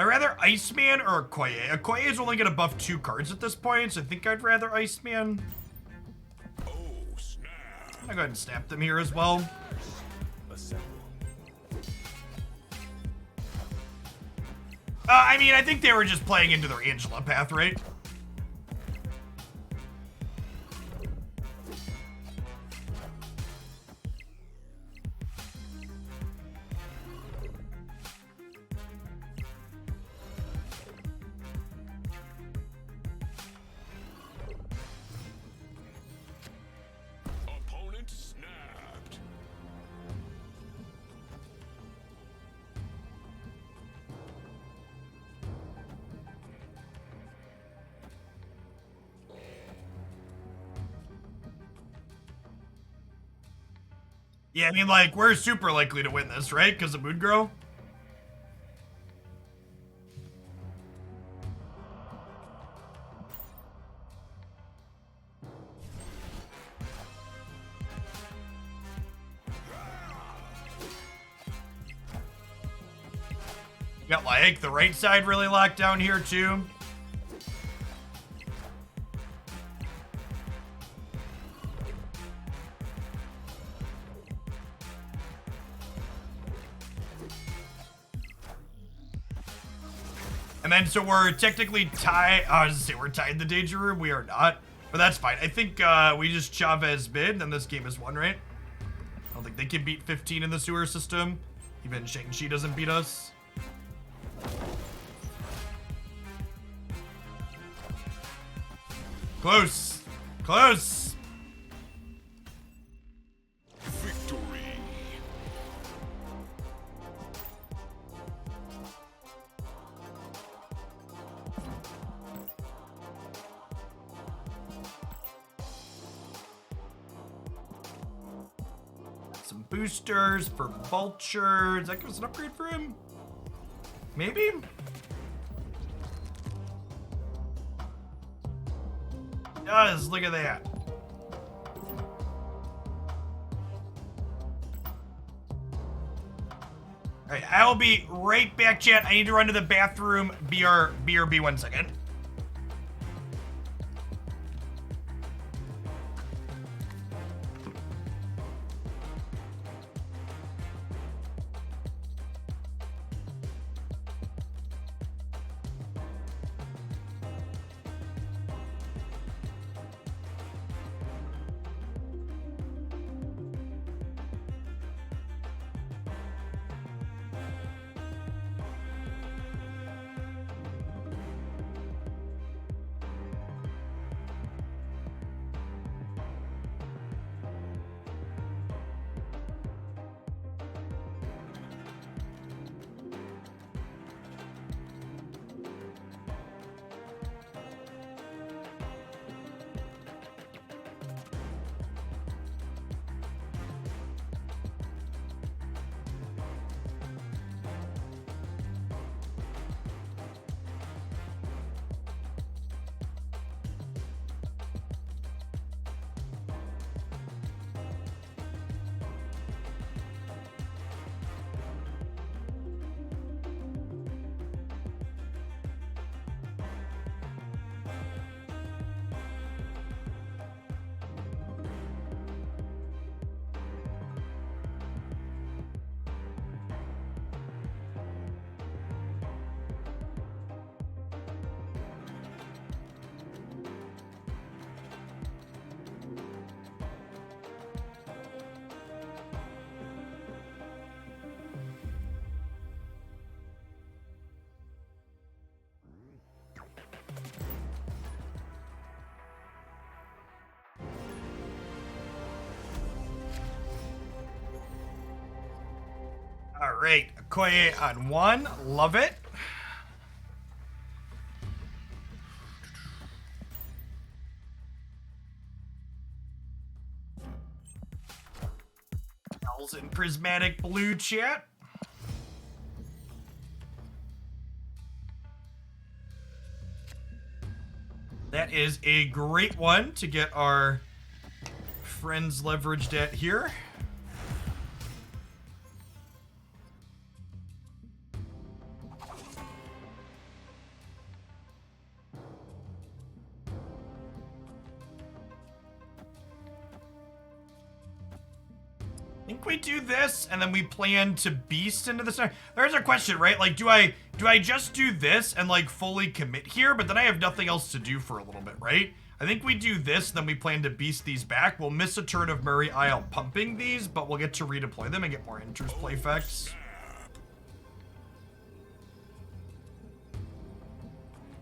I'd rather Iceman or Okoye. Okoye is only going to buff 2 cards at this point, so I think I'd rather Iceman. Oh, snap. I'll go ahead and snap them here as well. I mean, I think they were just playing into their Angela path, right? Opponent snapped. Yeah, I mean, like, we're super likely to win this, right? Because of Moon Girl. Got, like, the right side really locked down here, too. And then, so we're technically tied. I was gonna say we're tied in the danger room. We are not, but that's fine. I think we just Chavez mid, then this game is won, right? I don't think they can beat 15 in the sewer system. Even Shang-Chi doesn't beat us. Close. Close. Victory. Some boosters for Vulture. Does that give us an upgrade for him? Maybe? Does. Look at that. Alright, I'll be right back, chat. I need to run to the bathroom. BRB 1 second. All right, Okoye on 1. Love it. 1000 prismatic blue, chat. That is a great one to get our friends leveraged at here. I think we do this, and then we plan to beast into the center. There's a question, right? Like, do I just do this and, like, fully commit here? But then I have nothing else to do for a little bit, right? I think we do this, then we plan to beast these back. We'll miss a turn of Murray Isle pumping these, but we'll get to redeploy them and get more interplay effects.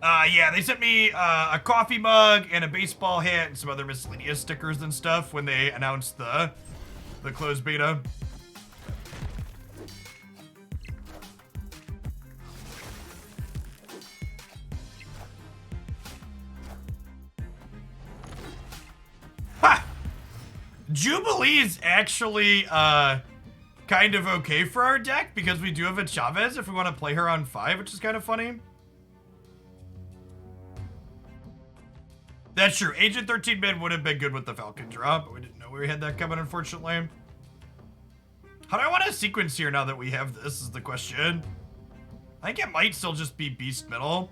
Yeah, they sent me a coffee mug and a baseball hat and some other miscellaneous stickers and stuff when they announced the closed beta. Ha! Jubilee is actually kind of okay for our deck because we do have a Chavez if we want to play her on 5, which is kind of funny. That's true. Agent 13 mid would have been good with the Falcon draw, but we didn't know we had that coming, unfortunately. How do I want to sequence here now that we have this is the question. I think it might still just be Beast middle.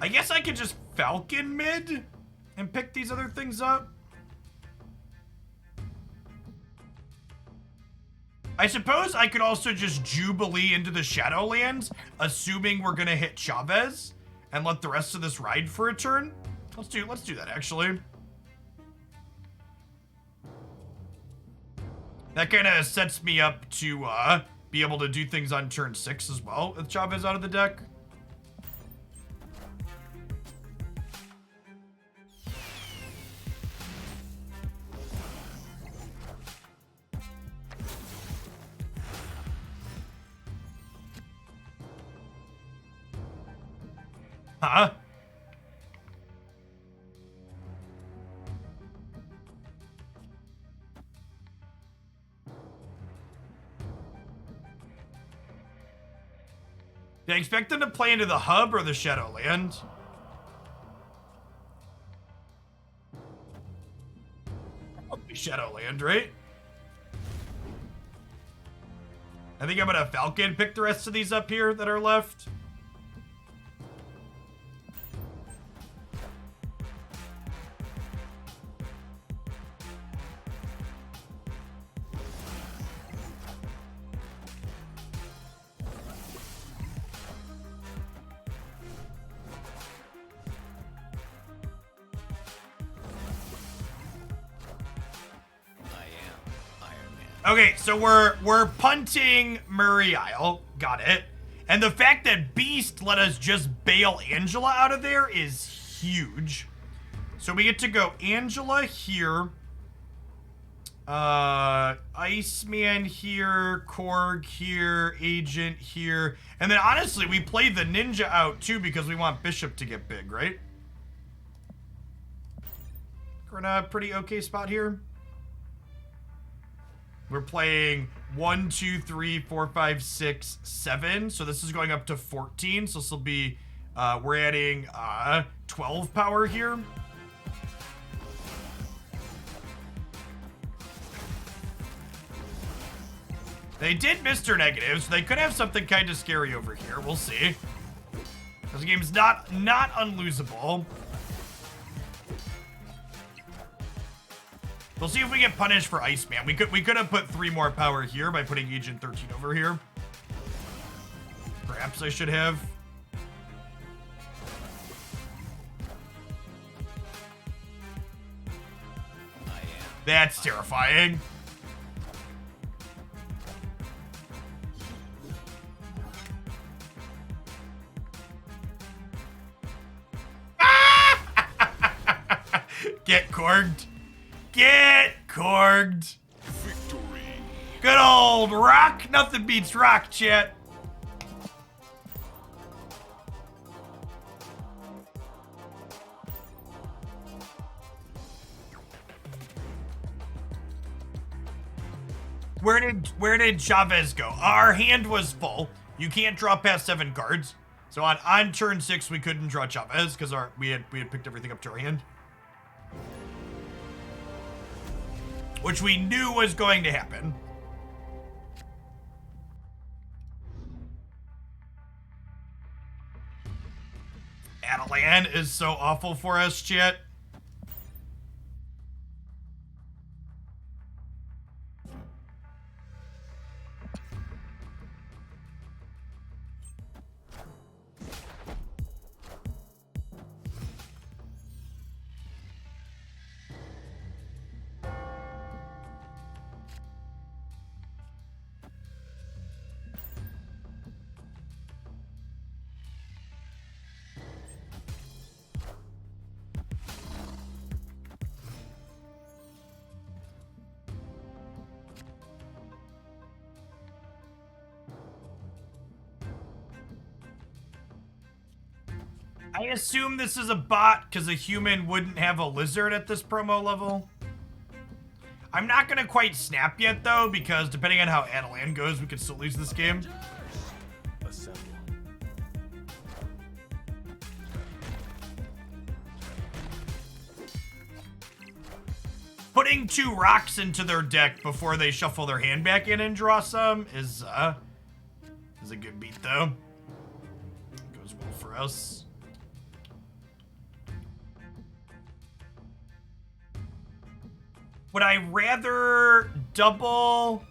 I guess I could just Falcon mid and pick these other things up. I suppose I could also just Jubilee into the Shadowlands, assuming we're gonna hit Chavez, and let the rest of this ride for a turn. Let's do that actually. That kind of sets me up to be able to do things on turn 6 as well with Chavez out of the deck. Huh? Did I expect them to play into the hub or the Shadowland? Probably Shadowland, right? I think I'm gonna Falcon pick the rest of these up here that are left. Okay, so we're punting Murray Isle. Got it. And the fact that Beast let us just bail Angela out of there is huge. So we get to go Angela here. Iceman here, Korg here, Agent here. And then honestly, we play the Ninja out too because we want Bishop to get big, right? We're in a pretty okay spot here. We're playing 1, 2, 3, 4, 5, 6, 7. So this is going up to 14. So this will be, we're adding 12 power here. They did Mr. Negative, so they could have something kind of scary over here. We'll see. This game's not unlosable. We'll see if we get punished for Iceman. We could have put 3 more power here by putting Agent 13 over here. Perhaps I should have. That's terrifying. Get corged. Get corged. Victory. Good old rock. Nothing beats rock, chat. where did Chavez go? Our hand was full. You can't draw past 7 cards. So on turn 6 we couldn't draw Chavez because we had picked everything up to our hand. Which we knew was going to happen. Adelan is so awful for us, chat. I assume this is a bot because a human wouldn't have a lizard at this promo level. I'm not gonna quite snap yet though, because depending on how Adelan goes, we could still lose this game. Assemble. Putting 2 rocks into their deck before they shuffle their hand back in and draw some is a good beat though. Goes well for us. Would I rather double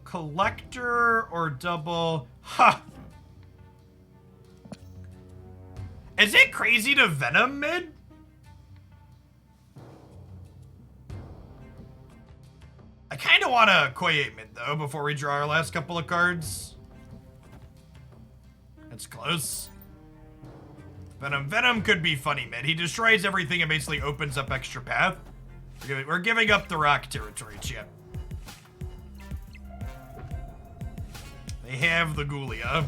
collector or double... Ha! Is it crazy to Venom mid? I kind of want to Koye mid though before we draw our last couple of cards. That's close. Venom could be funny mid. He destroys everything and basically opens up extra path. We're giving up the rock territory, chat. They have the Ghoulia.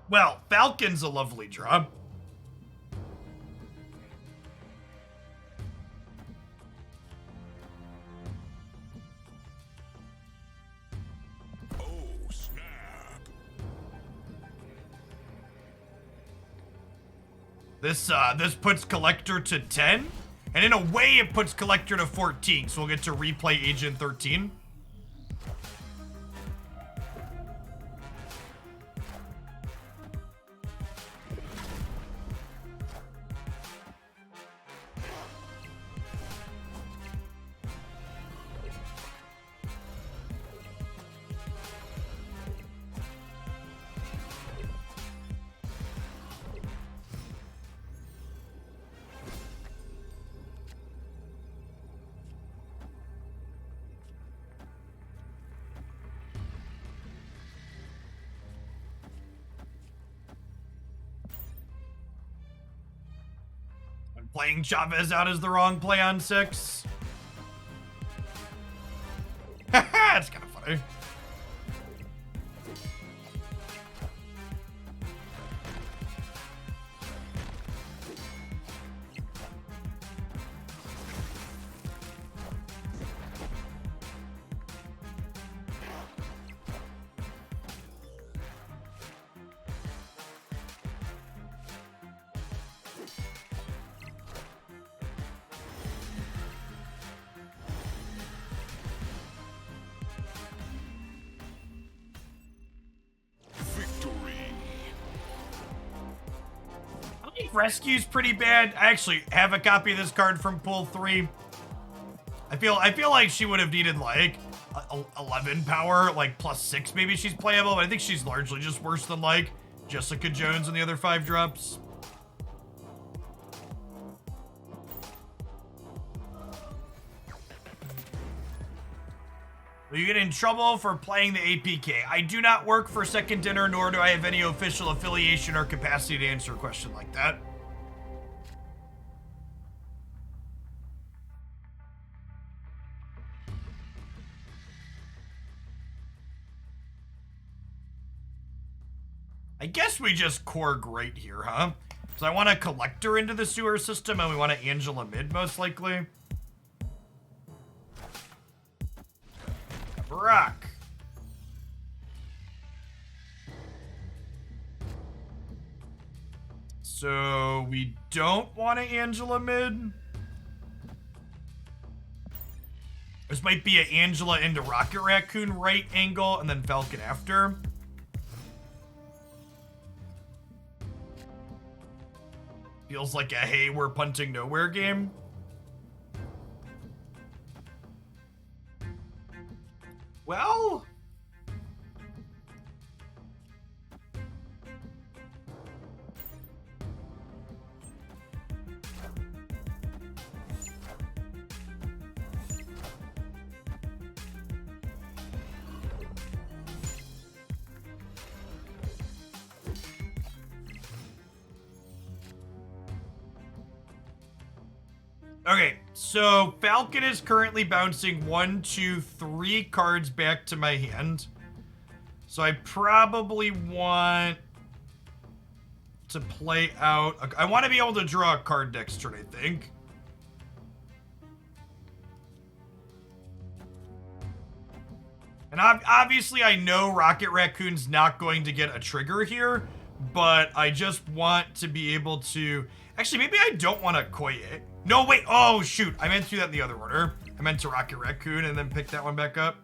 Well, Falcon's a lovely draw. This puts Collector to 10, and in a way it puts Collector to 14, so we'll get to replay Agent 13. Playing Chavez out is the wrong play on 6. Haha, it's kind of funny. Rescue's pretty bad. I actually have a copy of this card from pool 3. I feel like she would have needed like 11 power, like +6 maybe she's playable, but I think she's largely just worse than like Jessica Jones and the other 5 drops. Will you get in trouble for playing the APK? I do not work for Second Dinner, nor do I have any official affiliation or capacity to answer a question like that. I guess we just core great here, huh? So I want a collector into the sewer system, and we want an Angela mid, most likely. Rock. So we don't want an Angela mid. This might be an Angela into Rocket Raccoon right angle, and then Falcon after. Feels like a hey, we're punting nowhere game. Well, okay, so Falcon is currently bouncing 1, 2, 3 cards back to my hand. So I probably want to play out... I want to be able to draw a card next turn, I think. And obviously I know Rocket Raccoon's not going to get a trigger here, but I just want to be able to... Actually, maybe I don't want to Koi it. No, wait. Oh, shoot. I meant to do that in the other order. I meant to Rocket Raccoon and then pick that one back up.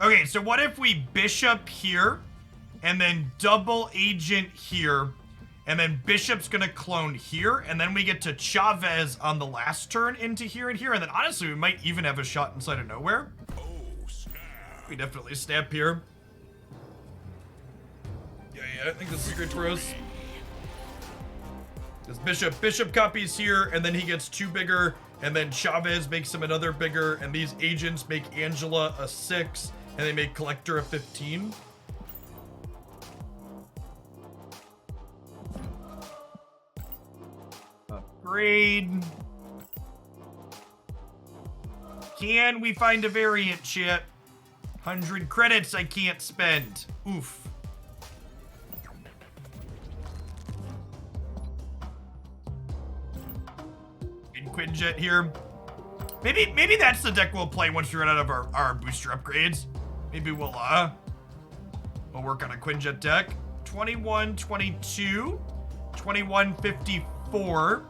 Okay, so what if we Bishop here, and then double Agent here, and then Bishop's gonna clone here, and then we get to Chavez on the last turn into here and here, and then honestly, we might even have a shot inside of nowhere. Oh, snap. We definitely snap here. Yeah, I think this is good for us. This Bishop copies here, and then he gets 2 bigger, and then Chavez makes him another bigger, and these agents make Angela a 6, and they make Collector a 15. Upgrade. Can we find a variant, chat? 100 credits I can't spend. Oof. Quinjet here. Maybe that's the deck we'll play once we run out of our booster upgrades. Maybe we'll work on a Quinjet deck. 21, 22, 21, 54.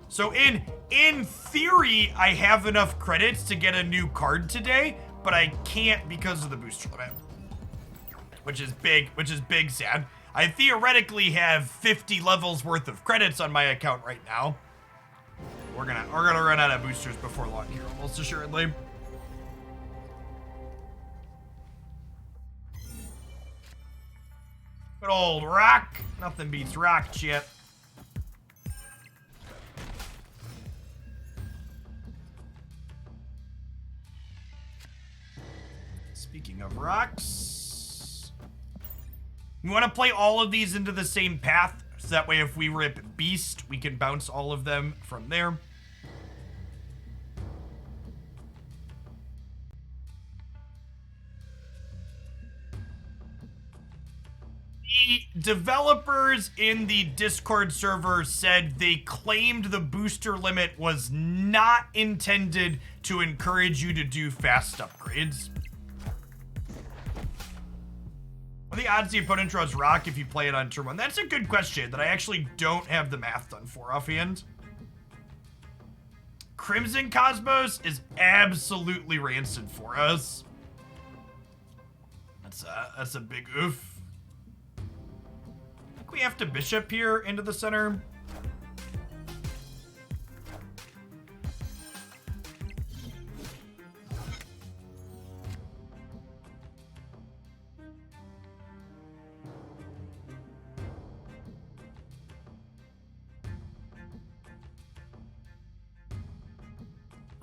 So in theory, I have enough credits to get a new card today, but I can't because of the booster limit. Which is big sad. I theoretically have 50 levels worth of credits on my account right now. We're gonna run out of boosters before long here, almost assuredly. Good old Rock. Nothing beats Rock, chip. Speaking of rocks, we want to play all of these into the same path. So that way if we rip Beast, we can bounce all of them from there. The developers in the Discord server said they claimed the booster limit was not intended to encourage you to do fast upgrades. What are the odds the opponent draws Rock if you play it on turn 1? That's a good question that I actually don't have the math done for offhand. Crimson Cosmos is absolutely rancid for us. That's a big oof. I think we have to Bishop here into the center.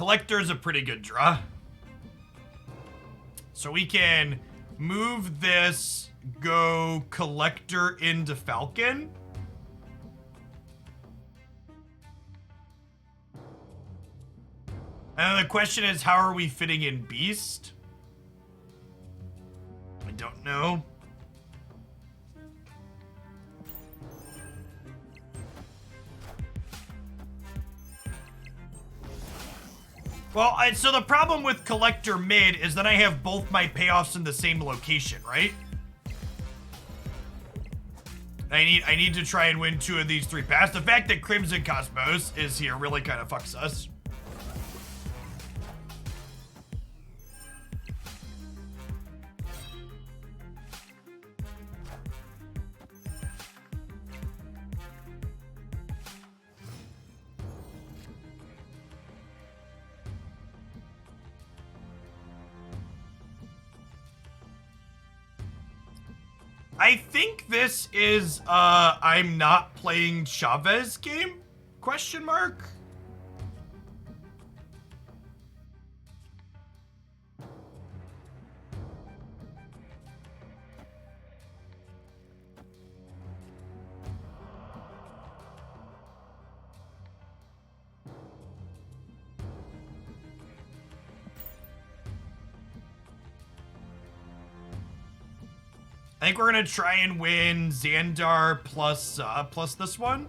Collector is a pretty good draw. So we can move this, go Collector into Falcon. And then the question is, how are we fitting in Beast? I don't know. Well, so the problem with Collector mid is that I have both my payoffs in the same location, right? I need to try and win 2 of these 3 paths. The fact that Crimson Cosmos is here really kind of fucks us. I think this is I'm not playing Chavez game? Question mark? I think we're gonna try and win Xandar plus this one.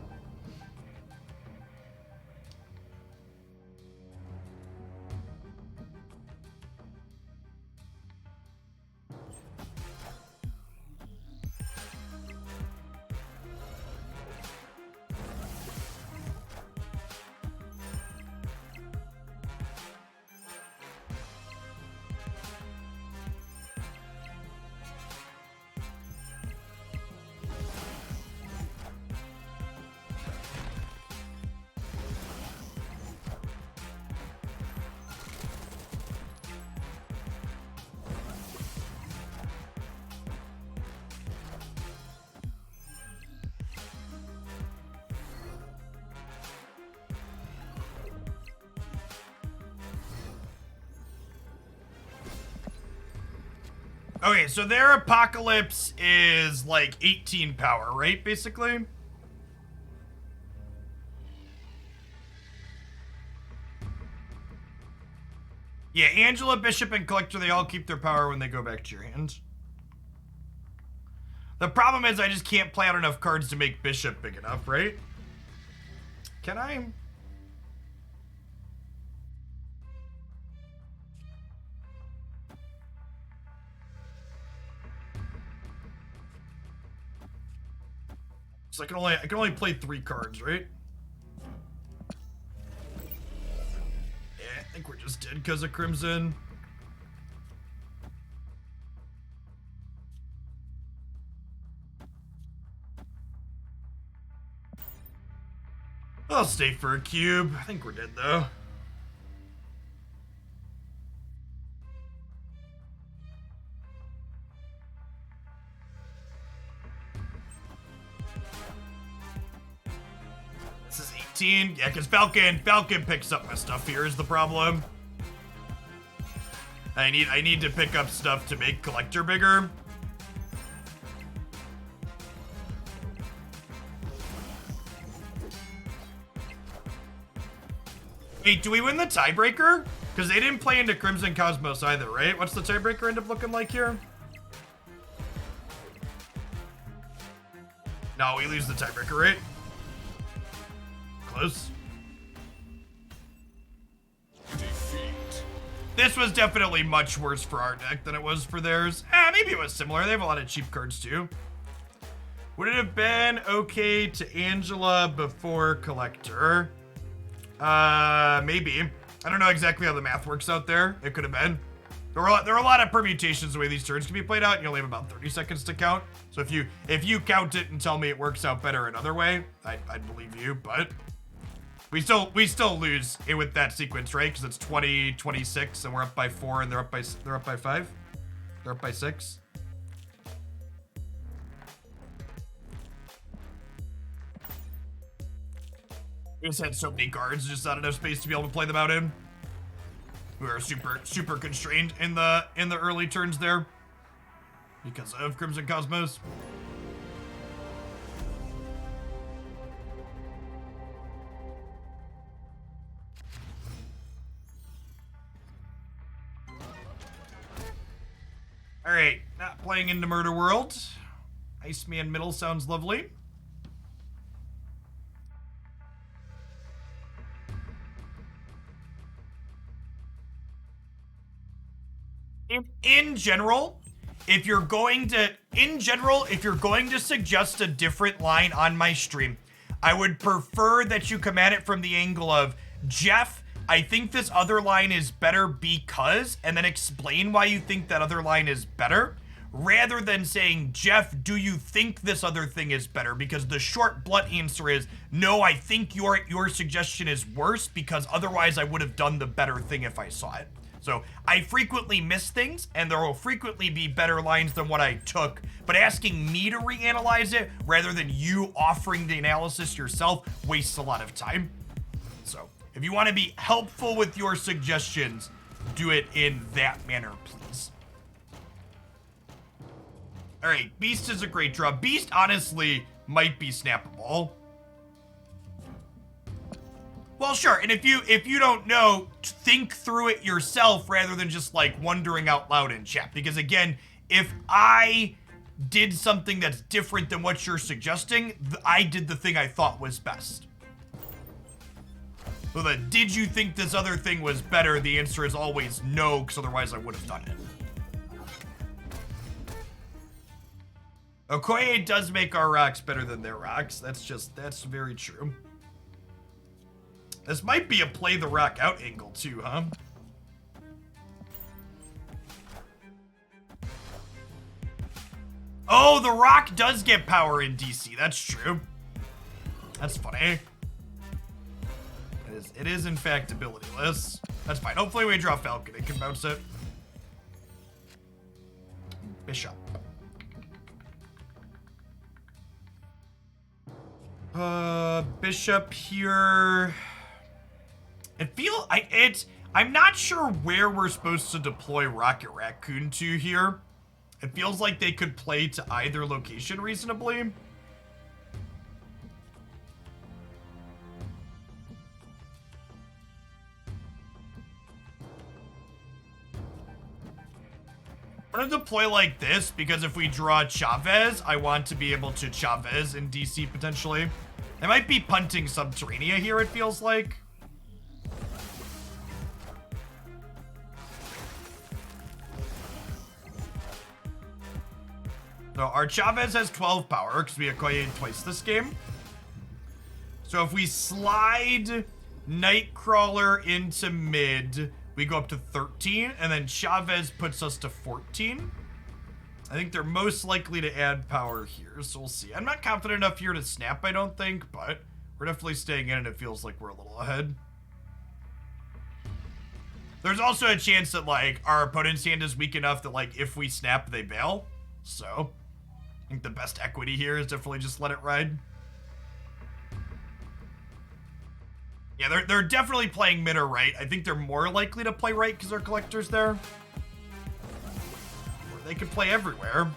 Okay, so their Apocalypse is like 18 power, right, basically? Yeah, Angela, Bishop, and Collector, they all keep their power when they go back to your hand. The problem is I just can't play out enough cards to make Bishop big enough, right? Can I? So I can only play 3 cards, right? Yeah, I think we're just dead because of Crimson. I'll stay for a cube. I think we're dead though. This is 18. Yeah, because Falcon picks up my stuff here is the problem. I need to pick up stuff to make Collector bigger. Wait, do we win the tiebreaker? Because they didn't play into Crimson Cosmos either, right? What's the tiebreaker end up looking like here? No, we lose the tiebreaker, right? Close. Defeat. This was definitely much worse for our deck than it was for theirs. Maybe it was similar. They have a lot of cheap cards too. Would it have been okay to Angela before Collector? Maybe. I don't know exactly how the math works out there. It could have been. There are a lot of permutations the way these turns can be played out, and you only have about 30 seconds to count. So if you count it and tell me it works out better another way, I'd believe you, but we still lose it with that sequence, right? Because it's 20, 26, and we're up by 4, and they're up by 5. They're up by 6. We just had so many cards, just not enough space to be able to play them out in. We are super constrained in the early turns there because of Crimson Cosmos. All right, not playing into Murder World. Iceman middle sounds lovely. In general, if you're going to suggest a different line on my stream, I would prefer that you come at it from the angle of, Jeff, I think this other line is better because, and then explain why you think that other line is better, rather than saying, Jeff, do you think this other thing is better? Because the short, blunt answer is, no, I think your suggestion is worse because otherwise I would have done the better thing if I saw it. So I frequently miss things, and there will frequently be better lines than what I took, but asking me to reanalyze it rather than you offering the analysis yourself wastes a lot of time. So if you want to be helpful with your suggestions, do it in that manner, please. All right, Beast is a great draw. Beast honestly might be snappable. Well, sure, and if you don't know, think through it yourself rather than just like wondering out loud in chat. Because again, if I did something that's different than what you're suggesting, I did the thing I thought was best. So the did you think this other thing was better, the answer is always no, because otherwise I would have done it. Okoye does make our rocks better than their rocks. That's very true. This might be a play the rock out angle too, huh? Oh, the rock does get power in DC. That's true. That's funny. It is in fact abilityless. That's fine. Hopefully we draw Falcon. It can bounce it. Bishop. Bishop here. I'm not sure where we're supposed to deploy Rocket Raccoon to here. It feels like they could play to either location reasonably. I'm gonna deploy like this because if we draw Chavez, I want to be able to Chavez in DC potentially. They might be punting Subterranea here, it feels like. So our Chavez has 12 power because we acquired twice this game. So if we slide Nightcrawler into mid, we go up to 13, and then Chavez puts us to 14. I think they're most likely to add power here, so we'll see. I'm not confident enough here to snap, I don't think, but we're definitely staying in, and it feels like we're a little ahead. There's also a chance that, like, our opponent's hand is weak enough that, like, if we snap, they bail. So, I think the best equity here is definitely just let it ride. Yeah, they're definitely playing mid or right. I think they're more likely to play right because their collector's there. Or they could play everywhere.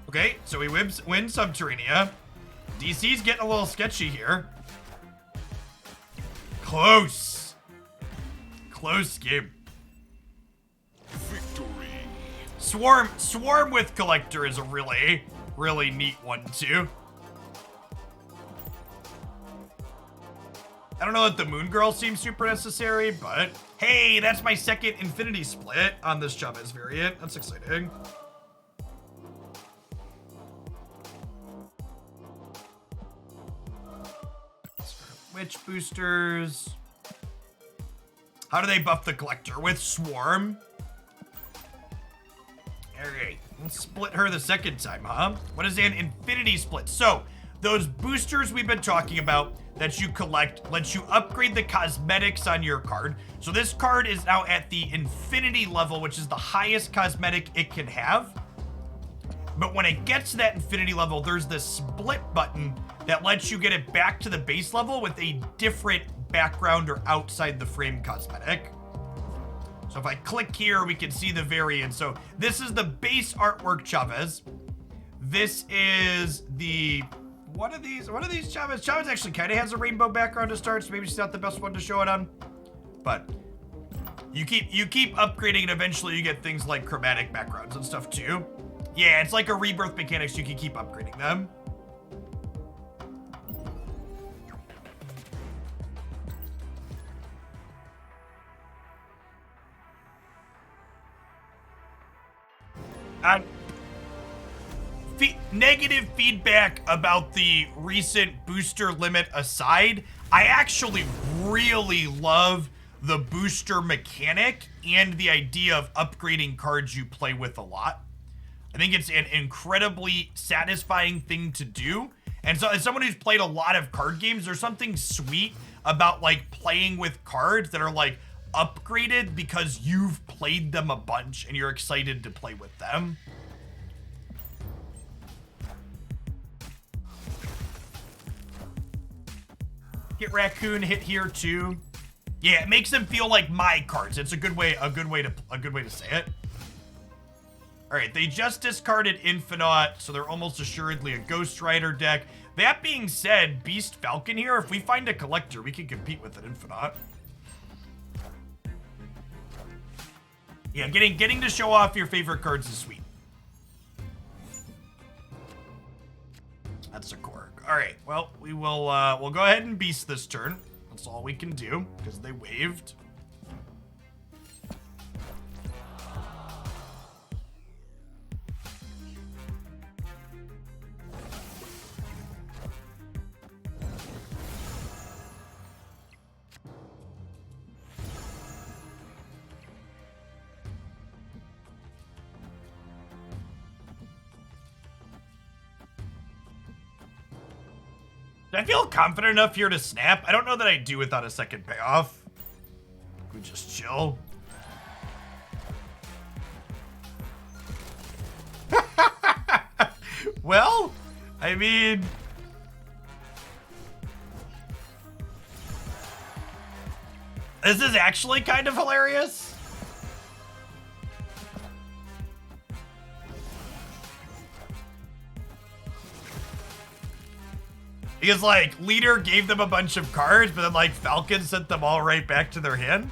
Okay, so we win Subterranea. DC's getting a little sketchy here. Close. Close game. Victory. Swarm with Collector is a really neat one too. I don't know that the Moon Girl seems super necessary, but hey, that's my second Infinity Split on this Chavez variant. That's exciting. Witch boosters. How do they buff the Collector? With Swarm? Alright, let's split her the second time, huh? What is an Infinity Split? So, those boosters we've been talking about that you collect lets you upgrade the cosmetics on your card. So this card is now at the Infinity level, which is the highest cosmetic it can have. But when it gets to that infinity level, there's this split button that lets you get it back to the base level with a different background or outside the frame cosmetic. So if I click here, we can see the variance. So this is the base artwork Chavez. This is the, what are these Chavez? Chavez actually kind of has a rainbow background to start, so maybe she's not the best one to show it on. But you keep upgrading and eventually you get things like chromatic backgrounds and stuff too. Yeah, it's like a rebirth mechanics, you can keep upgrading them. Negative feedback about the recent booster limit aside, I actually really love the booster mechanic and the idea of upgrading cards you play with a lot. I think it's an incredibly satisfying thing to do. And so as someone who's played a lot of card games, there's something sweet about like playing with cards that are like upgraded because you've played them a bunch and you're excited to play with them. Get Raccoon hit here too. Yeah, it makes them feel like my cards. It's a good way to say it. All right, they just discarded Infinite, so they're almost assuredly a Ghost Rider deck. That being said, Beast Falcon here, if we find a collector, we can compete with an Infinite. Yeah, getting to show off your favorite cards is sweet. That's a Korg. All right, well, we'll go ahead and beast this turn. That's all we can do because they waived. I feel confident enough here to snap. I don't know that I do without a second payoff. We just chill. Well, I mean, this is actually kind of hilarious. Because, like, Leader gave them a bunch of cards, but then, like, Falcon sent them all right back to their hand.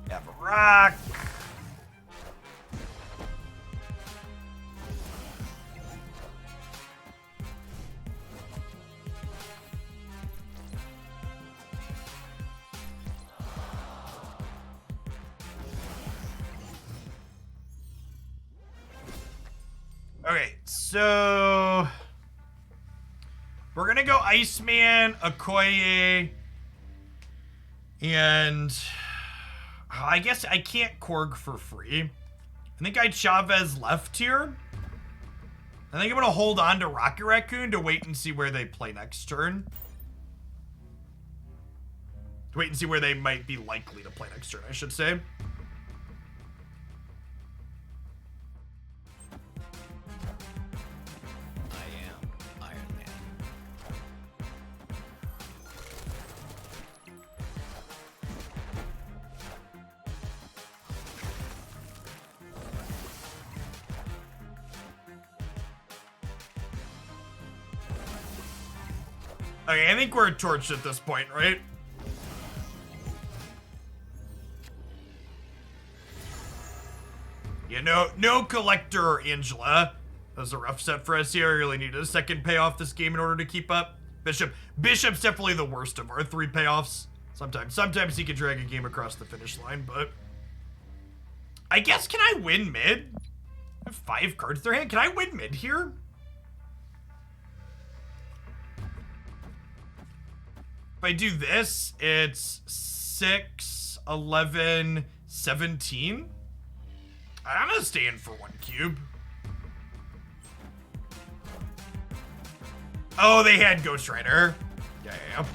Have a rock. Okay, so we're gonna go Iceman, Okoye, and I guess I can't Korg for free. I think I had Chavez left here. I think I'm gonna hold on to Rocket Raccoon to wait and see where they play next turn. To wait and see where they might be likely to play next turn, I should say. Okay, I think we're torched at this point, right? Yeah, no collector, Angela. That was a rough set for us here. I really needed a second payoff this game in order to keep up. Bishop's definitely the worst of our three payoffs. Sometimes he can drag a game across the finish line, but I guess, can I win mid? I have 5 cards in their hand. Can I win mid here? If I do this, it's 6, 11, 17. I'm gonna stay in for 1 cube. Oh, they had Ghost Rider. Yeah.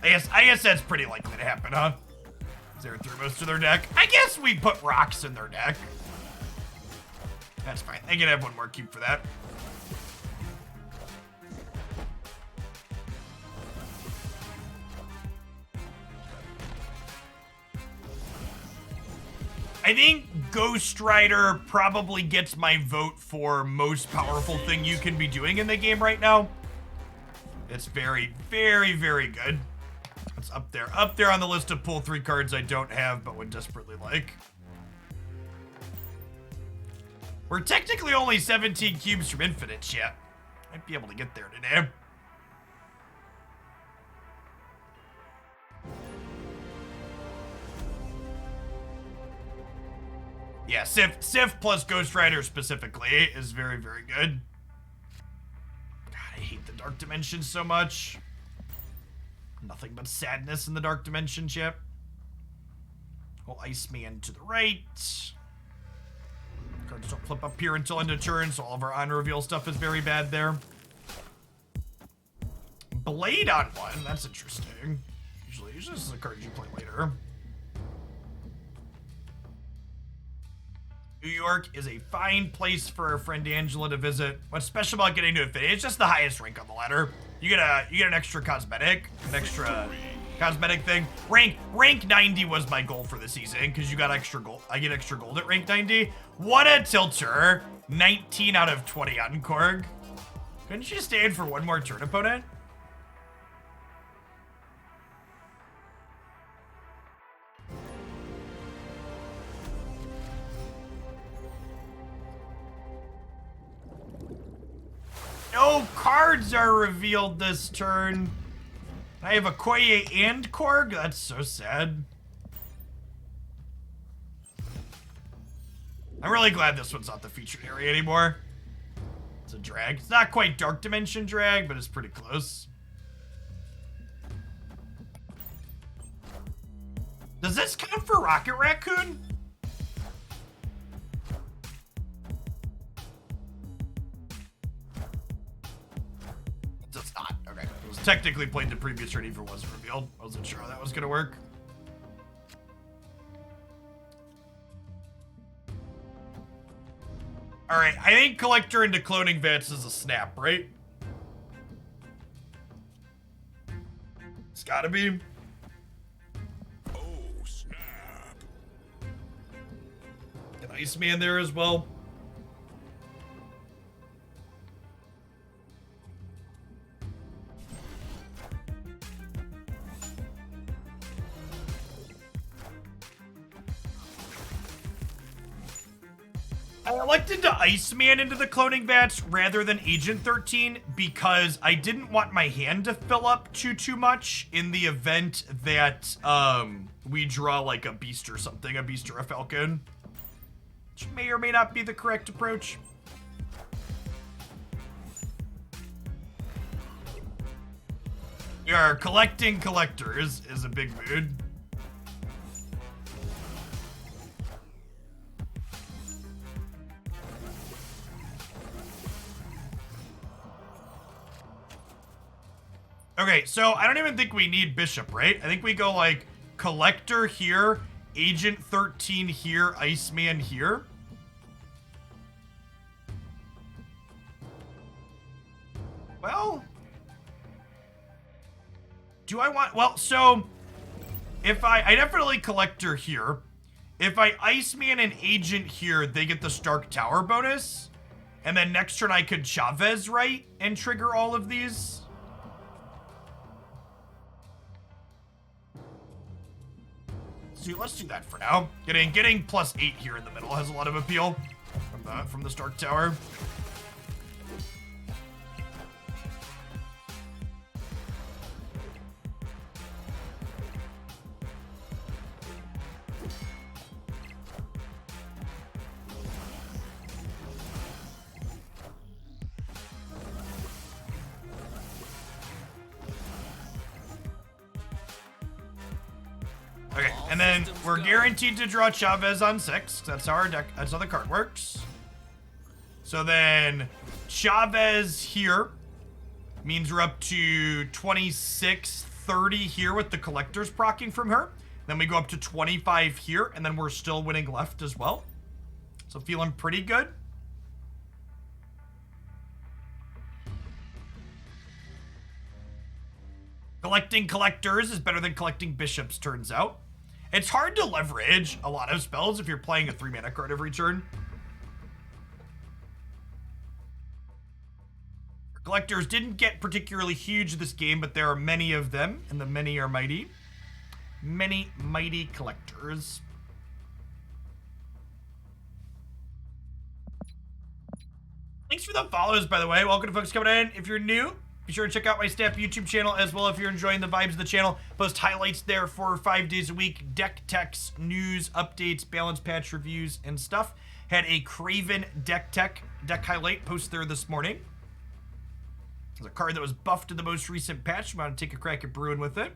I guess that's pretty likely to happen, huh? They're through most of their deck. I guess we put rocks in their deck. That's fine. They can have one more cube for that. I think Ghost Rider probably gets my vote for most powerful thing you can be doing in the game right now. It's very, very, very good. It's up there on the list of pull 3 cards I don't have but would desperately like. We're technically only 17 cubes from infinite yet. Might be able to get there today. Yeah, Sif plus Ghost Rider specifically is very, very good. God, I hate the Dark Dimension so much. Nothing but sadness in the Dark Dimension chip. Well, Iceman to the right. Cards don't flip up here until end of turn, so all of our on-reveal stuff is very bad there. Blade on 1, that's interesting. Usually this is a card you play later. New York is a fine place for our friend Angela to visit. What's special about getting to Infinity? It's just the highest rank on the ladder. You get an extra cosmetic, cosmetic thing. Rank 90 was my goal for the season because you got extra gold. I get extra gold at rank 90. What a tilter! 19 out of 20 on Korg. Couldn't you stay in for one more turn, opponent? No cards are revealed this turn. I have a Koye and Korg? That's so sad. I'm really glad this one's not the featured area anymore. It's a drag. It's not quite Dark Dimension drag, but it's pretty close. Does this count for Rocket Raccoon? It's not. Okay. It was technically played the previous turn even wasn't revealed. I wasn't sure how that was gonna work. Alright, I think Collector into Cloning Vats is a snap, right? It's gotta be. Oh, snap. An Iceman there as well. I elected to Iceman into the Cloning Vats rather than Agent 13 because I didn't want my hand to fill up too much in the event that we draw like a beast or something, a beast or a falcon. Which may or may not be the correct approach. We are collecting collectors is a big mood. Okay, so I don't even think we need Bishop, right? I think we go like Collector here, Agent 13 here, Iceman here. Well, do I want, well, so if I definitely Collector here. If I Iceman and Agent here, they get the Stark Tower bonus. And then next turn I could Chavez, right? And trigger all of these. So let's do that for now. Getting +8 here in the middle has a lot of appeal from the Stark Tower. Okay, and then we're guaranteed to draw Chavez on 6. That's how our deck. That's how the card works. So then Chavez here means we're up to 26-30 here with the collectors proccing from her. Then we go up to 25 here, and then we're still winning left as well. So feeling pretty good. Collecting collectors is better than collecting bishops, turns out. It's hard to leverage a lot of spells if you're playing a 3-mana card every turn. Collectors didn't get particularly huge this game, but there are many of them, and the many are mighty. Many mighty collectors. Thanks for the follows, by the way. Welcome to folks coming in. If you're new, be sure to check out my Snap YouTube channel as well if you're enjoying the vibes of the channel. Post highlights there for 5 days a week. Deck techs, news, updates, balance patch reviews, and stuff. Had a Craven deck highlight post there this morning. There's a card that was buffed in the most recent patch. I'm going to take a crack at brewing with it.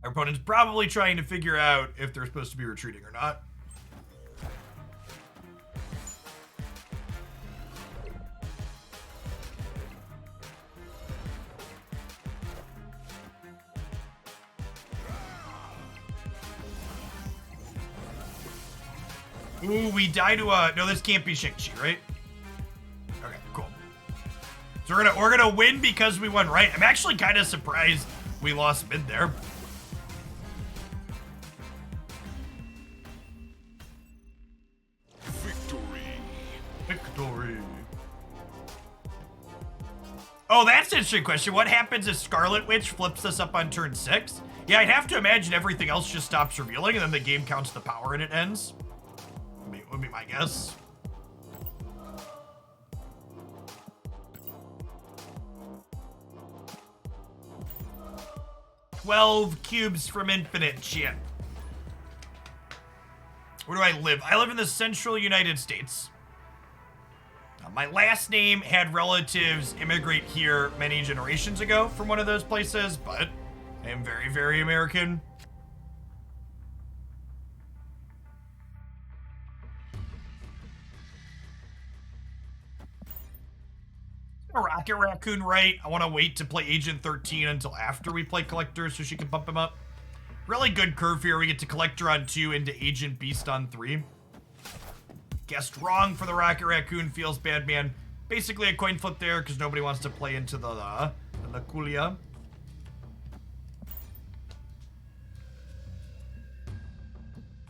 Our opponent's probably trying to figure out if they're supposed to be retreating or not. Ooh, we die to a... No, this can't be Shang-Chi, right? Okay, cool. So we're gonna win because we won right. I'm actually kind of surprised we lost mid there. Victory. Oh, that's an interesting question. What happens if Scarlet Witch flips us up on turn 6? Yeah, I'd have to imagine everything else just stops revealing and then the game counts the power and it ends. Would be my guess. "12 cubes from infinite shit." Where do I live? I live in the central United States. My last name had relatives immigrate here many generations ago from one of those places, but I am very, very American. A Rocket Raccoon, right? I want to wait to play Agent 13 until after we play Collector so she can bump him up. Really good curve here. We get to Collector on 2 into Agent Beast on 3. Guessed wrong for the Rocket Raccoon. Feels bad, man. Basically a coin flip there because nobody wants to play into the Laculia.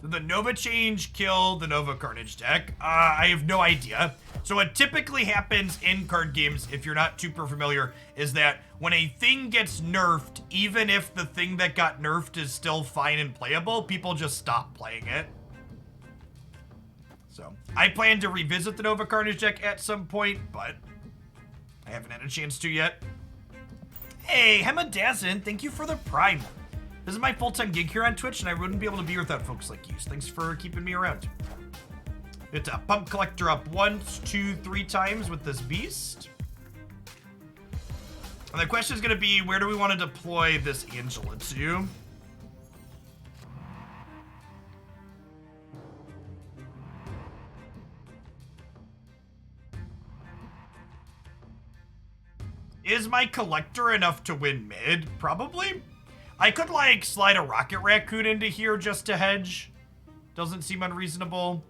Did the Nova change kill the Nova Carnage deck? I have no idea. So what typically happens in card games, if you're not super familiar, is that when a thing gets nerfed, even if the thing that got nerfed is still fine and playable, people just stop playing it. So I plan to revisit the Nova Carnage deck at some point, but I haven't had a chance to yet. Hey, Hemadazin, thank you for the Prime. This is my full-time gig here on Twitch, and I wouldn't be able to be without folks like you. So thanks for keeping me around. It's a Pump Collector up 1, 2, 3 times with this beast. And the question is going to be, where do we want to deploy this Angela to? Is my Collector enough to win mid? Probably. I could, like, slide a Rocket Raccoon into here just to hedge. Doesn't seem unreasonable.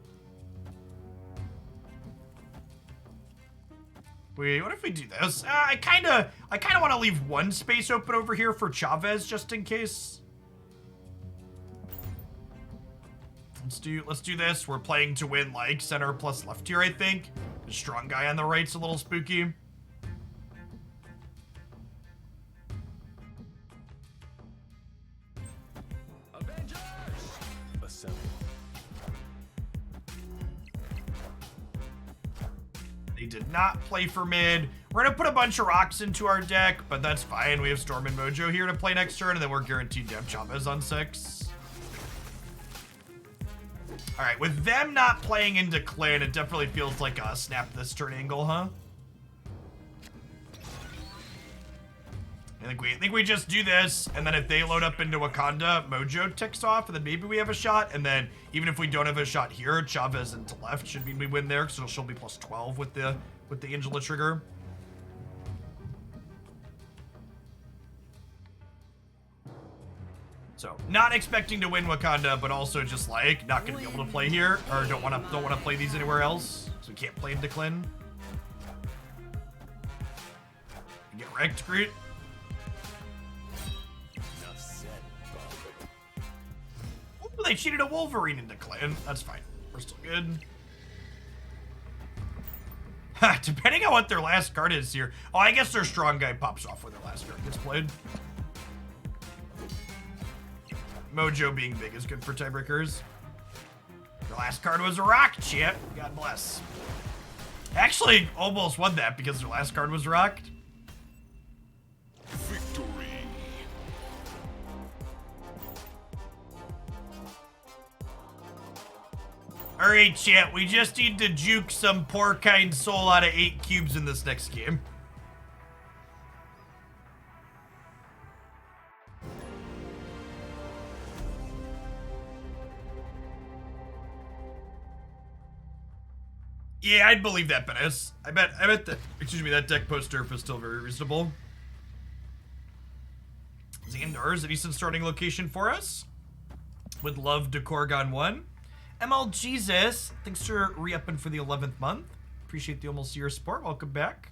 Wait, what if we do this? I kind of want to leave one space open over here for Chavez just in case. Let's do this. We're playing to win, like, center plus left here, I think. The strong guy on the right's a little spooky. They did not play for mid. We're gonna put a bunch of rocks into our deck, but that's fine. We have Storm and Mojo here to play next turn, and then we're guaranteed to have Chavez on 6. All right, with them not playing into Clan, it definitely feels like a snap this turn angle, huh? I think we just do this, and then if they load up into Wakanda, Mojo ticks off, and then maybe we have a shot, and then even if we don't have a shot here, Chavez into left should mean we win there, so she'll be plus 12 with the Angela trigger. So not expecting to win Wakanda, but also just like not gonna be able to play here, or don't want to play these anywhere else, so we can't play into Clin. Get wrecked, Groot. Ooh, they cheated a Wolverine into Clin. That's fine. We're still good. Depending on what their last card is here. Oh, I guess their strong guy pops off when their last card gets played. Mojo being big is good for tiebreakers. The last card was a rock, chat. God bless. Actually, almost won that because their last card was rocked. Victory. Alright, chat. We just need to juke some poor kind soul out of 8 cubes in this next game. Yeah, I'd believe that, Benes. I bet that, that deck post-derp is still very reasonable. Xandar is a decent starting location for us. Would love to Korgon 1. ML Jesus, thanks for re-upping for the 11th month. Appreciate the almost year support. Welcome back.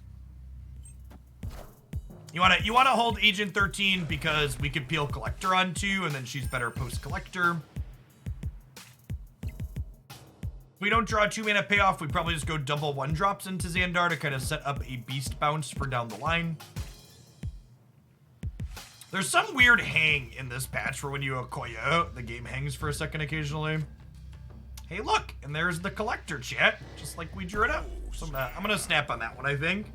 You wanna hold Agent 13 because we could peel Collector on 2, and then she's better post-Collector. If we don't draw 2 mana payoff, we probably just go double 1-drops into Xandar to kind of set up a beast bounce for down the line. There's some weird hang in this patch for when you Okoya, the game hangs for a second occasionally. Hey, look, and there's the Collector, chat, just like we drew it up. So I'm gonna snap on that one, I think.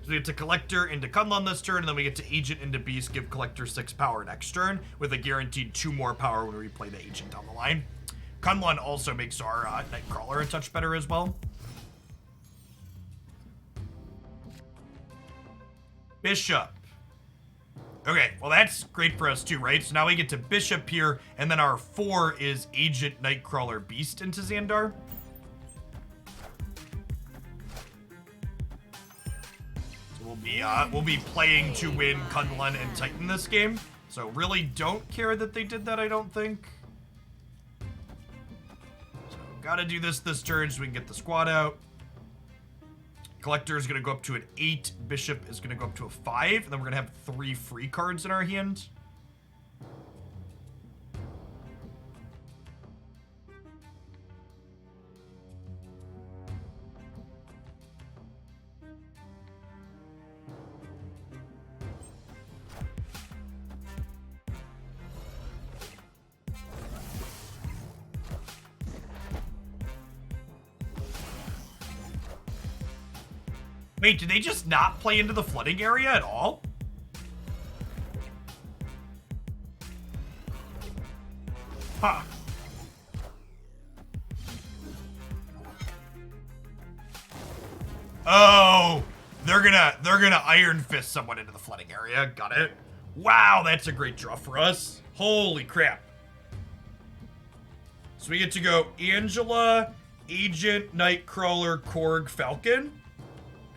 So we get to Collector into Kunlun this turn, and then we get to Agent into Beast, give Collector 6 power next turn, with a guaranteed 2 more power when we play the Agent down the line. Kunlun also makes our Nightcrawler a touch better as well. Bishop. Okay, well that's great for us too, right? So now we get to Bishop here, and then our 4 is Agent Nightcrawler Beast into Xandar. So we'll be playing to win Kunlun and Titan this game. So really don't care that they did that, I don't think. So gotta do this turn so we can get the squad out. Collector is going to go up to an 8. Bishop is going to go up to a 5. And then we're going to have 3 free cards in our hand. Wait, did they just not play into the flooding area at all? Huh. Oh, they're gonna Iron Fist someone into the flooding area. Got it. Wow, that's a great draw for us. Holy crap. So we get to go Angela, Agent, Nightcrawler, Korg, Falcon.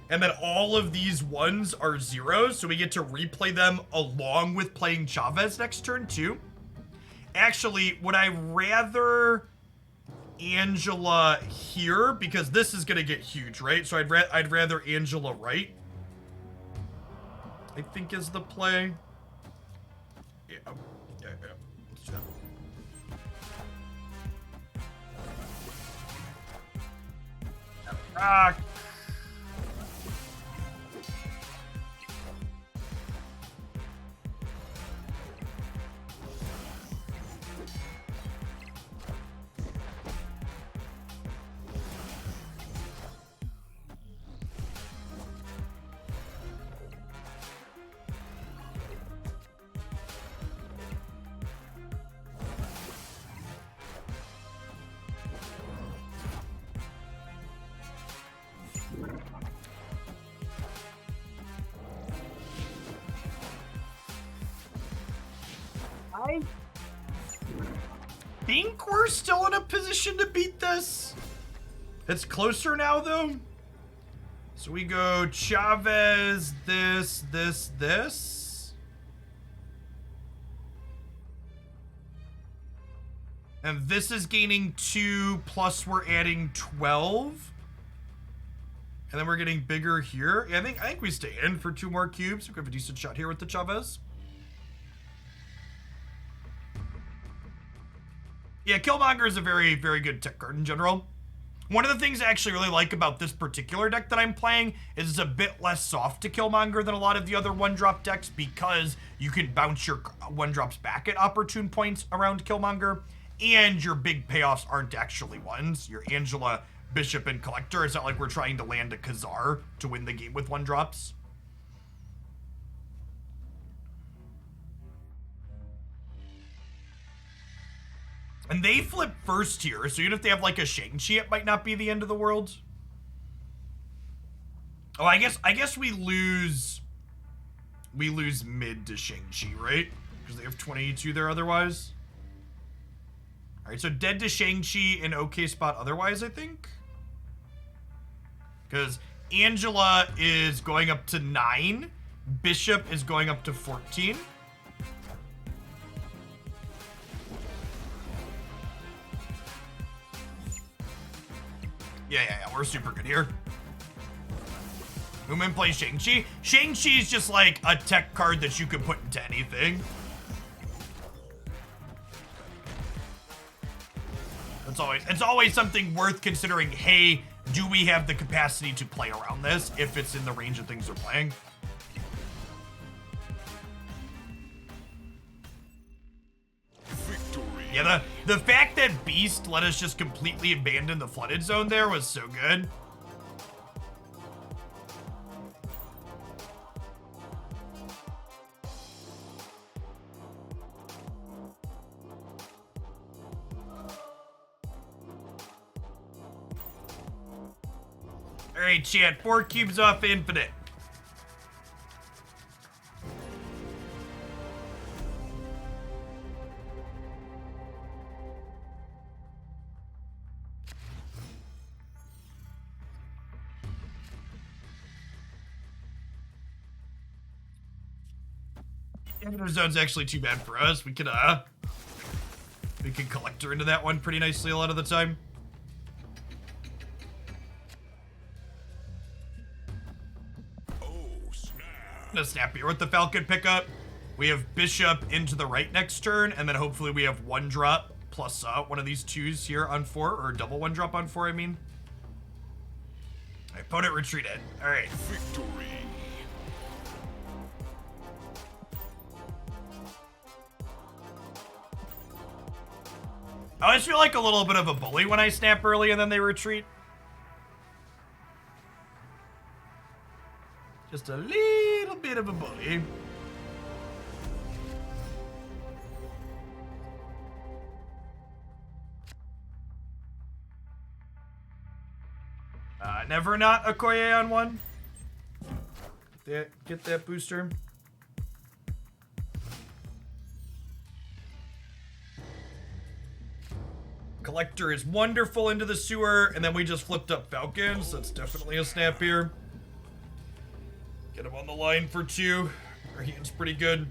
And then all of these ones are zeros, so we get to replay them along with playing Chavez next turn too. Actually, would I rather Angela here? Because this is gonna get huge, right? So I'd rather Angela right, I think is the play. Yeah. Let's do that. Rock. I think we're still in a position to beat this. It's closer now, though. So we go Chavez, this. And this is gaining 2, plus we're adding 12. And then we're getting bigger here. Yeah, I think we stay in for 2 more cubes. We have a decent shot here with the Chavez. Yeah, Killmonger is a very, very good tech card in general. One of the things I actually really like about this particular deck that I'm playing is it's a bit less soft to Killmonger than a lot of the other 1-drop decks because you can bounce your 1-drops back at opportune points around Killmonger, and your big payoffs aren't actually ones. Your Angela, Bishop, and Collector. It's not like we're trying to land a Khazar to win the game with 1-drops. And they flip first here, so even if they have like a Shang-Chi, it might not be the end of the world. Oh, I guess we lose mid to Shang-Chi, right? Because they have 22 there otherwise. All right, so dead to Shang-Chi, an okay spot otherwise, I think. Because Angela is going up to 9. Bishop is going up to 14. Yeah, we're super good here. Moomin plays Shang-Chi. Shang-Chi is just like a tech card that you can put into anything. It's always something worth considering. Hey, do we have the capacity to play around this if it's in the range of things we're playing? Victory. Yeah, the fact that Beast let us just completely abandon the flooded zone there was so good. All right, chat, 4 cubes off infinite. Infinite zone's actually too bad for us. We can Collector into that one pretty nicely a lot of the time. Gonna snap here with the Falcon pickup. We have Bishop into the right next turn, and then hopefully we have 1-drop plus one of these 2s here on 4, or double 1-drop on 4, I mean. Opponent retreated. All right. Victory. I always feel like a little bit of a bully when I snap early and then they retreat. Just a little bit of a bully. Never not Okoye on 1. Get that booster. Collector is wonderful into the sewer, and then we just flipped up Falcon, so that's definitely a snap here. Get him on the line for 2. Our hand's pretty good.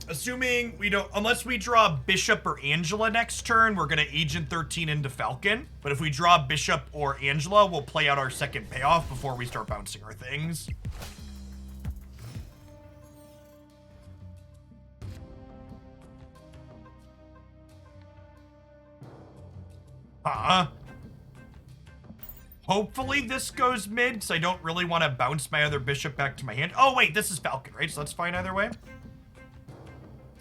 Assuming we don't, unless we draw Bishop or Angela next turn, we're gonna Agent 13 into Falcon. But if we draw Bishop or Angela, we'll play out our second payoff before we start bouncing our things. Hopefully this goes mid, because I don't really want to bounce my other Bishop back to my hand. Oh wait, this is Falcon, right? So that's fine either way.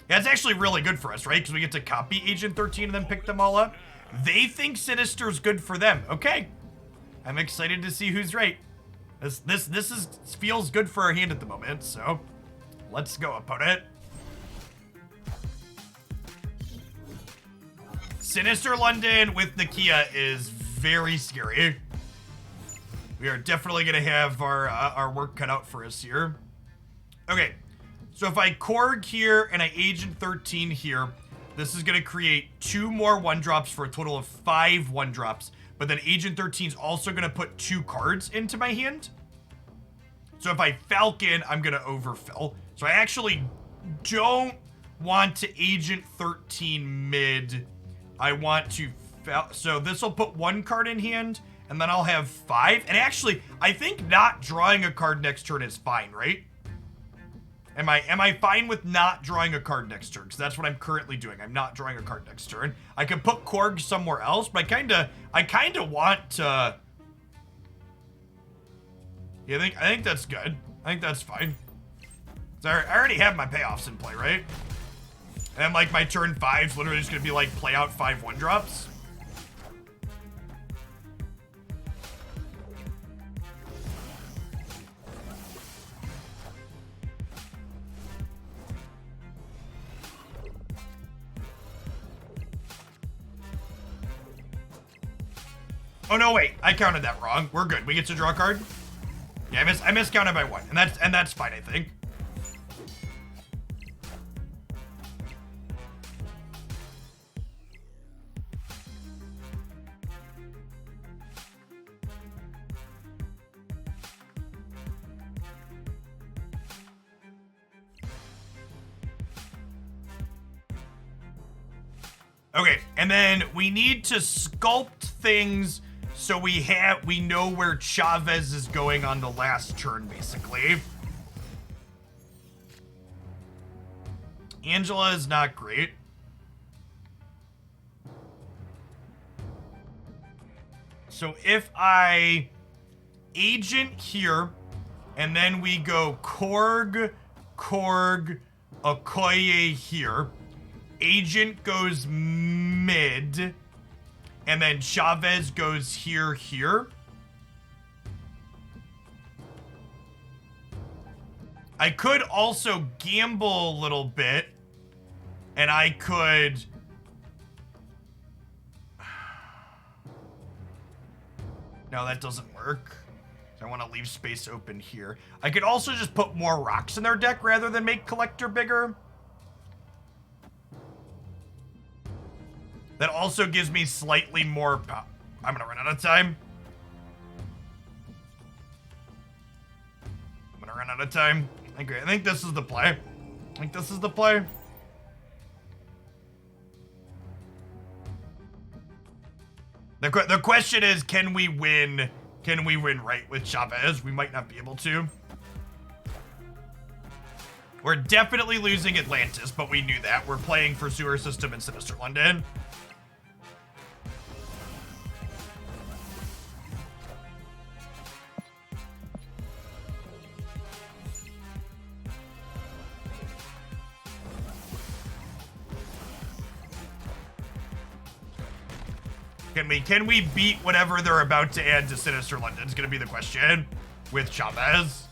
Yeah, it's actually really good for us, right? Because we get to copy Agent 13 and then pick them all up. They think Sinister's good for them. Okay. I'm excited to see who's right. This feels good for our hand at the moment, so let's go, opponent. Sinister London with Nakia is very scary. We are definitely gonna have our work cut out for us here. Okay, So if I Korg here and I Agent 13 here, this is going to create 2 more 1-drops for a total of 5 1-drops. But then Agent 13 is also going to put 2 cards into my hand. So if I Falcon, I'm going to overfill. So I actually don't want to Agent 13 mid. I want to... So this will put 1 card in hand, and then I'll have 5. And actually, I think not drawing a card next turn is fine, right? Am I fine with not drawing a card next turn? Because that's what I'm currently doing. I'm not drawing a card next turn. I could put Korg somewhere else, but I kinda want to... Yeah, I think that's good. I think that's fine. So I already have my payoffs in play, right? And like my turn 5 is literally just gonna be like play out 5 1-drops. Oh no, wait, I counted that wrong. We're good. We get to draw a card. Yeah, I miscounted by 1, and that's fine, I think. Okay, and then we need to sculpt things so we know where Chavez is going on the last turn, basically. Angela is not great. So if I Agent here, and then we go Korg, Okoye here. Agent goes mid, and then Chavez goes here. I could also gamble a little bit, and I could... No, that doesn't work. I want to leave space open here. I could also just put more rocks in their deck rather than make Collector bigger. That also gives me slightly more power. I'm gonna run out of time. Okay, I think this is the play. The question is, can we win? Can we win right with Chavez? We might not be able to. We're definitely losing Atlantis, but we knew that. We're playing for Sewer System in Sinister London. Can we beat whatever they're about to add to Sinister London? Is gonna be the question with Chavez.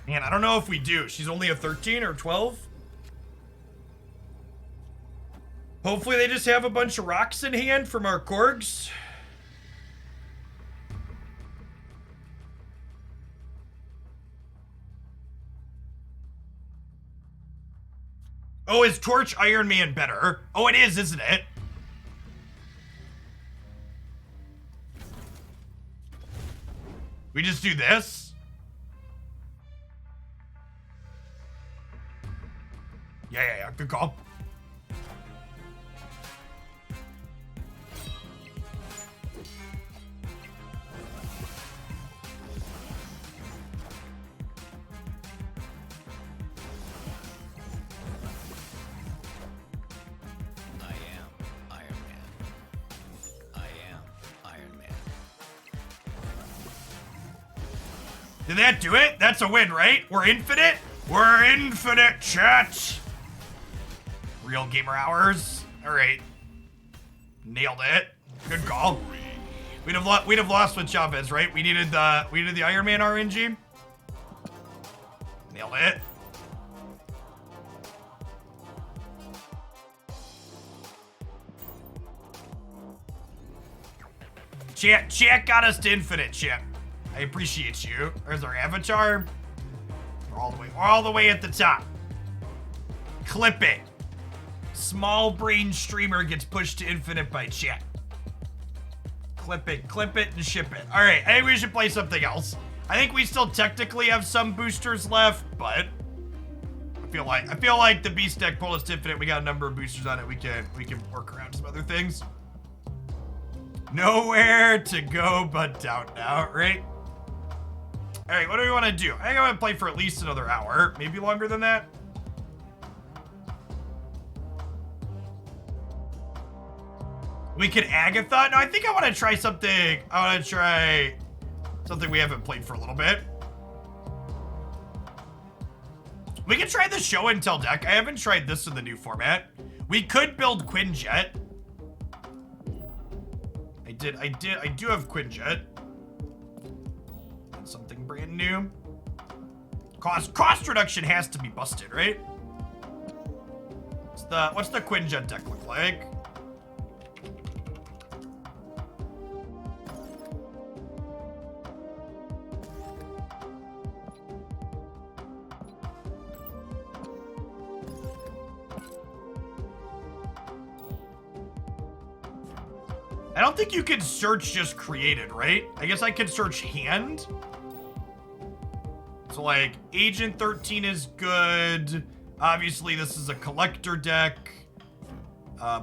Man, I don't know if we do. She's only a 13 or 12. Hopefully they just have a bunch of rocks in hand from our Korgs. Oh, is Torch Iron Man better? Oh, it is, isn't it? We just do this? Yeah, good call. Did that do it? That's a win, right? We're infinite? We're infinite, chat! Real gamer hours. All right. Nailed it. Good call. We'd have lost with Chavez, right? We needed the Iron Man RNG. Nailed it. Chat got us to infinite, chat. I appreciate you. There's our avatar. We're all the way at the top. Clip it. Small brain streamer gets pushed to infinite by chat. Clip it, and ship it. All right, I think we should play something else. I think we still technically have some boosters left, but I feel like the beast deck pulled us to infinite. We got a number of boosters on it. We can work around some other things. Nowhere to go but down now, right? All right, what do we want to do? I think I want to play for at least another hour, maybe longer than that. We could Agatha. No, I think I want to try something. I want to try something we haven't played for a little bit. We can try the show and tell deck. I haven't tried this in the new format. We could build Quinjet. I do have Quinjet. That's something brand new. Cost reduction has to be busted, right? What's the Quinjet deck look like? I don't think you can search just created, right? I guess I can search hand. So like Agent 13 is good. Obviously this is a collector deck.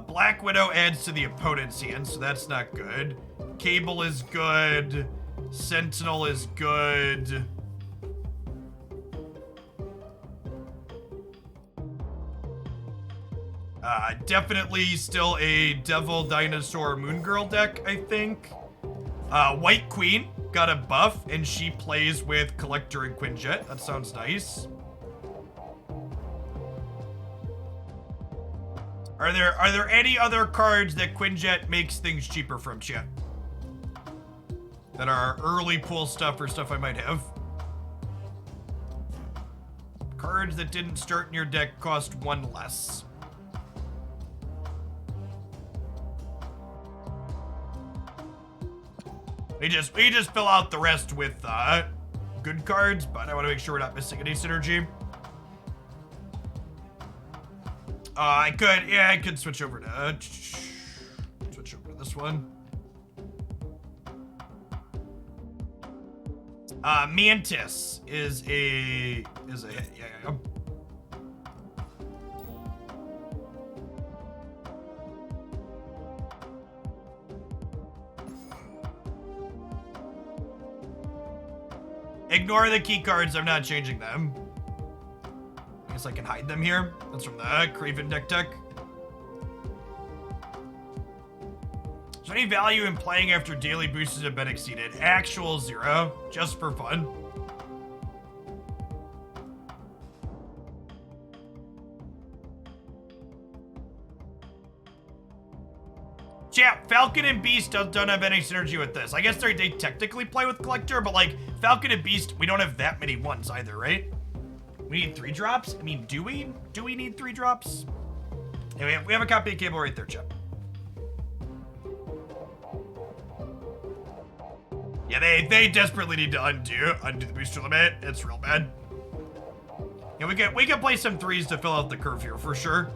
Black Widow adds to the opponent's hand, so that's not good. Cable is good. Sentinel is good. Definitely still a Devil Dinosaur Moon Girl deck, I think. White Queen got a buff, and she plays with Collector and Quinjet. That sounds nice. Are there any other cards that Quinjet makes things cheaper from, chat? That are early pool stuff or stuff I might have? Cards that didn't start in your deck cost 1 less. We just fill out the rest with good cards, but I want to make sure we're not missing any synergy. I could switch over to this one. Mantis is a yeah. Ignore the key cards, I'm not changing them. I guess I can hide them here. That's from the Craven deck. Is there any value in playing after daily boosters have been exceeded? Actual 0, just for fun. Chat, Falcon and Beast don't have any synergy with this. I guess they technically play with Collector, but like Falcon and Beast, we don't have that many ones either, right? We need 3 drops? I mean, do we? Do we need 3 drops? Yeah, we have a copy of Cable right there, chat. Yeah, they desperately need to undo the booster limit. It's real bad. Yeah, we can play some 3s to fill out the curve here for sure.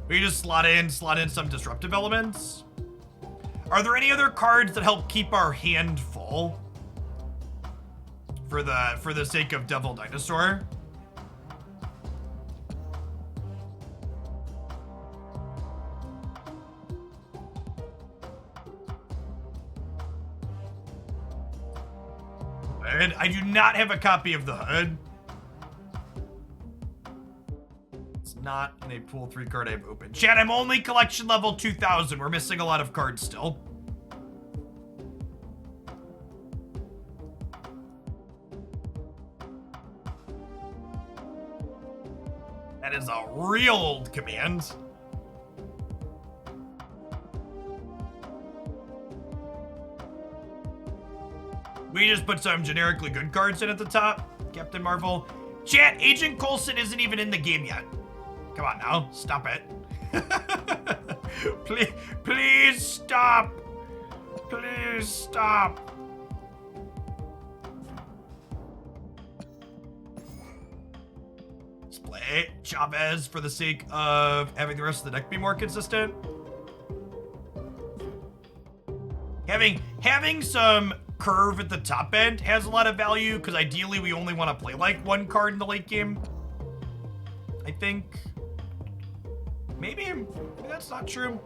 We just slot in some disruptive elements. Are there any other cards that help keep our hand full? For the sake of Devil Dinosaur? And I do not have a copy of the HUD. Not in a pool 3 card I have open. Chat, I'm only collection level 2000. We're missing a lot of cards still. That is a real old command. We just put some generically good cards in at the top. Captain Marvel. Chat, Agent Coulson isn't even in the game yet. Come on now, stop it. Please stop. Please stop. Let's play Chavez for the sake of having the rest of the deck be more consistent. Having some curve at the top end has a lot of value because ideally we only want to play like one card in the late game. I think. Maybe that's not true.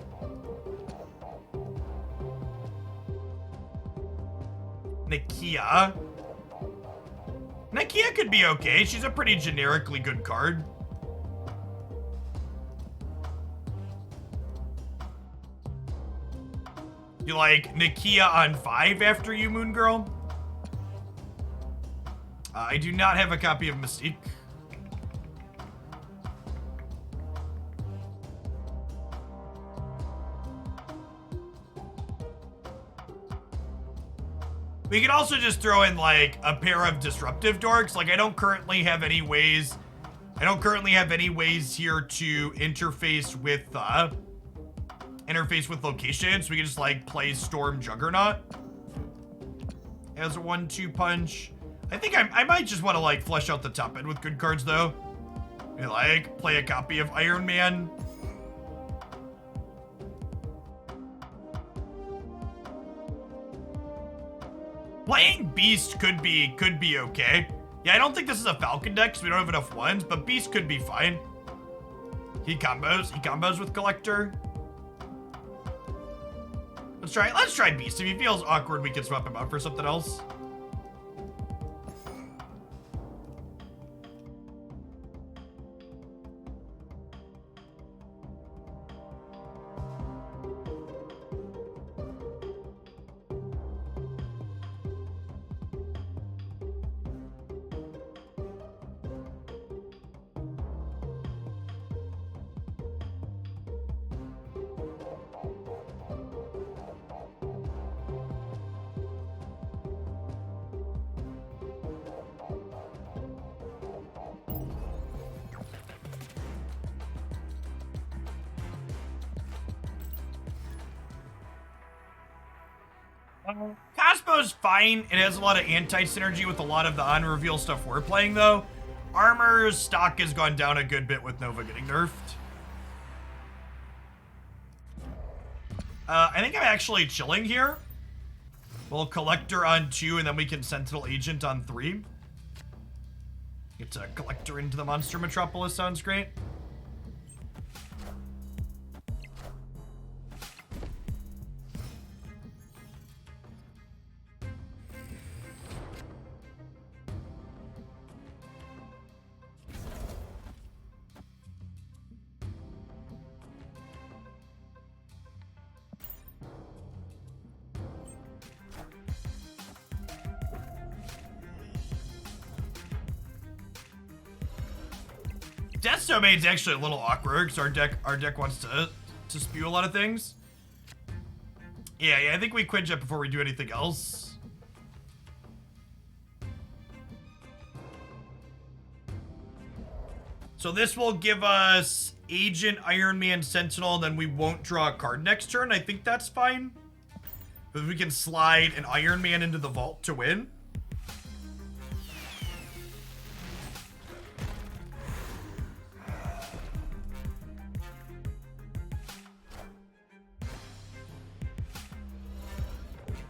Nakia. Nakia could be okay. She's a pretty generically good card. You like Nakia on 5 after you, Moon Girl? I do not have a copy of Mystique. We could also just throw in like a pair of disruptive dorks. Like I don't currently have any ways here to interface with location, so we can just like play Storm Juggernaut as a 1-2 punch. I think I might just want to like flesh out the top end with good cards though. Maybe, like play a copy of Iron Man. Playing Beast could be okay. Yeah, I don't think this is a Falcon deck because we don't have enough ones, but Beast could be fine. He combos with Collector. Let's try Beast. If he feels awkward, we can swap him out for something else. Cosmo's fine. It has a lot of anti-synergy with a lot of the on-reveal stuff we're playing, though. Armor's stock has gone down a good bit with Nova getting nerfed. I think I'm actually chilling here. We'll Collector on 2, and then we can Sentinel Agent on 3. Get a Collector into the Monster Metropolis sounds great. Death Domain's actually a little awkward because our deck wants to spew a lot of things. Yeah, I think we Quinjet before we do anything else. So this will give us Agent, Iron Man, Sentinel, and then we won't draw a card next turn. I think that's fine. But we can slide an Iron Man into the vault to win.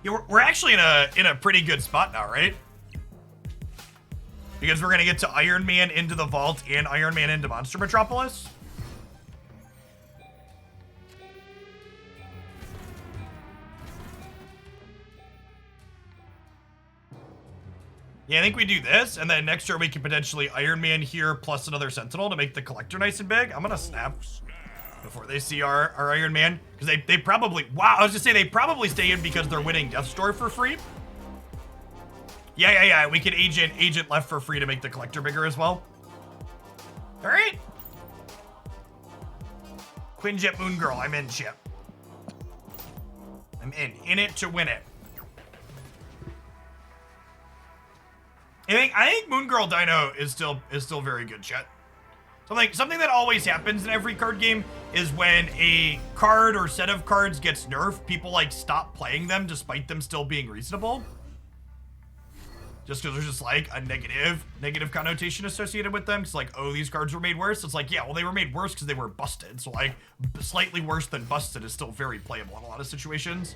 Yeah, we're actually in a pretty good spot now, right? Because we're gonna get to Iron Man into the vault and Iron Man into Monster Metropolis. Yeah, I think we do this, and then next turn we can potentially Iron Man here plus another Sentinel to make the Collector nice and big. I'm gonna snap before they see our Iron Man, because they probably, wow, I was gonna say they probably stay in because they're winning Death Store for free. Yeah, we can agent left for free to make the Collector bigger as well. All right. Quinjet Moon Girl, I'm in, chip. I'm in it to win it. I think Moon Girl Dino is still very good, chat. Something that always happens in every card game is when a card or set of cards gets nerfed, people like stop playing them despite them still being reasonable. Just because there's just like a negative connotation associated with them. It's like, oh, these cards were made worse. It's like, yeah, well, they were made worse because they were busted. So like, slightly worse than busted is still very playable in a lot of situations.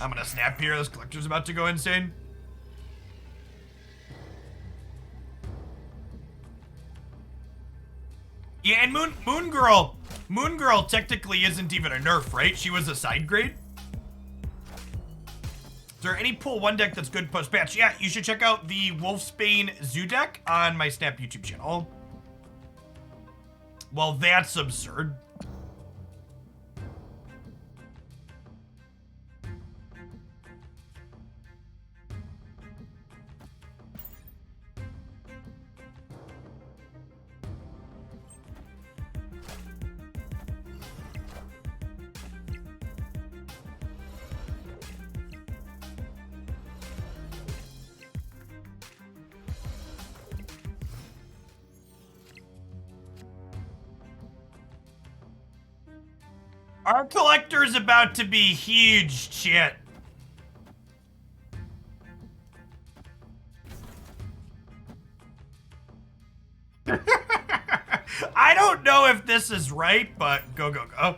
I'm gonna snap here. This collector's about to go insane. Yeah, and Moon Girl technically isn't even a nerf, right? She was a side grade. Is there any pool 1 deck that's good post-patch? Yeah, you should check out the Wolfsbane Zoo deck on my Snap YouTube channel. Well, that's absurd. Our collector's about to be huge, shit. I don't know if this is right, but go, go, go.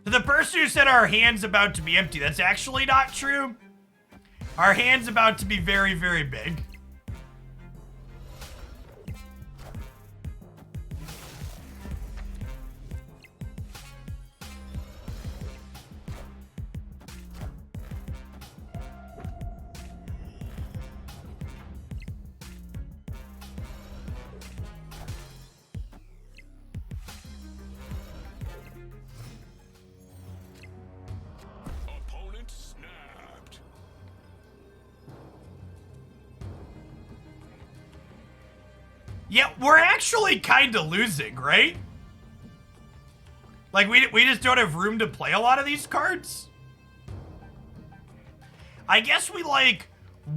The person who said our hand's about to be empty, that's actually not true. Our hand's about to be very, very big. Yeah, we're actually kind of losing, right? Like, we just don't have room to play a lot of these cards. I guess we like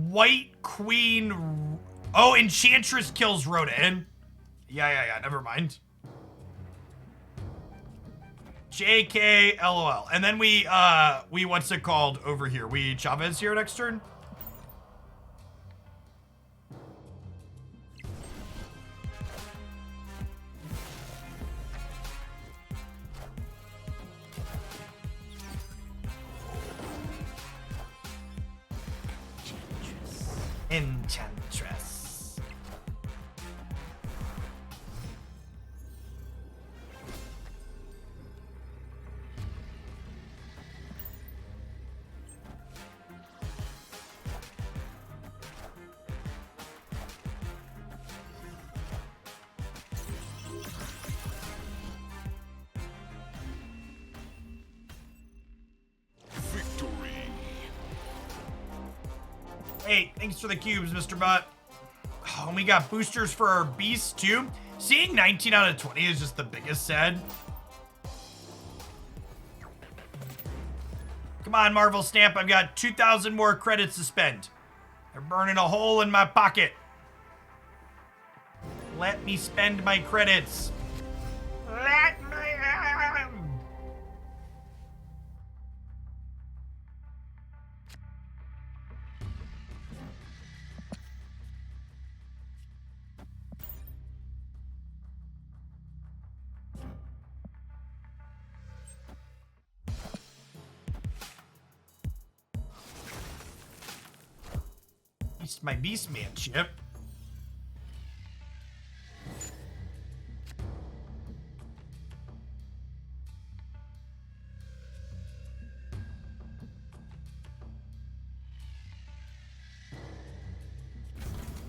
White Queen. Oh, Enchantress kills Rodan. Yeah, never mind. JK, LOL. And then we what's it called over here? We Chavez here next turn? Enchantress. Hey, thanks for the cubes, Mr. Butt. Oh, and we got boosters for our beasts, too. Seeing 19 out of 20 is just the biggest sad. Come on, Marvel Stamp. I've got 2,000 more credits to spend. They're burning a hole in my pocket. Let me spend my credits. Let me... My Beastman chip.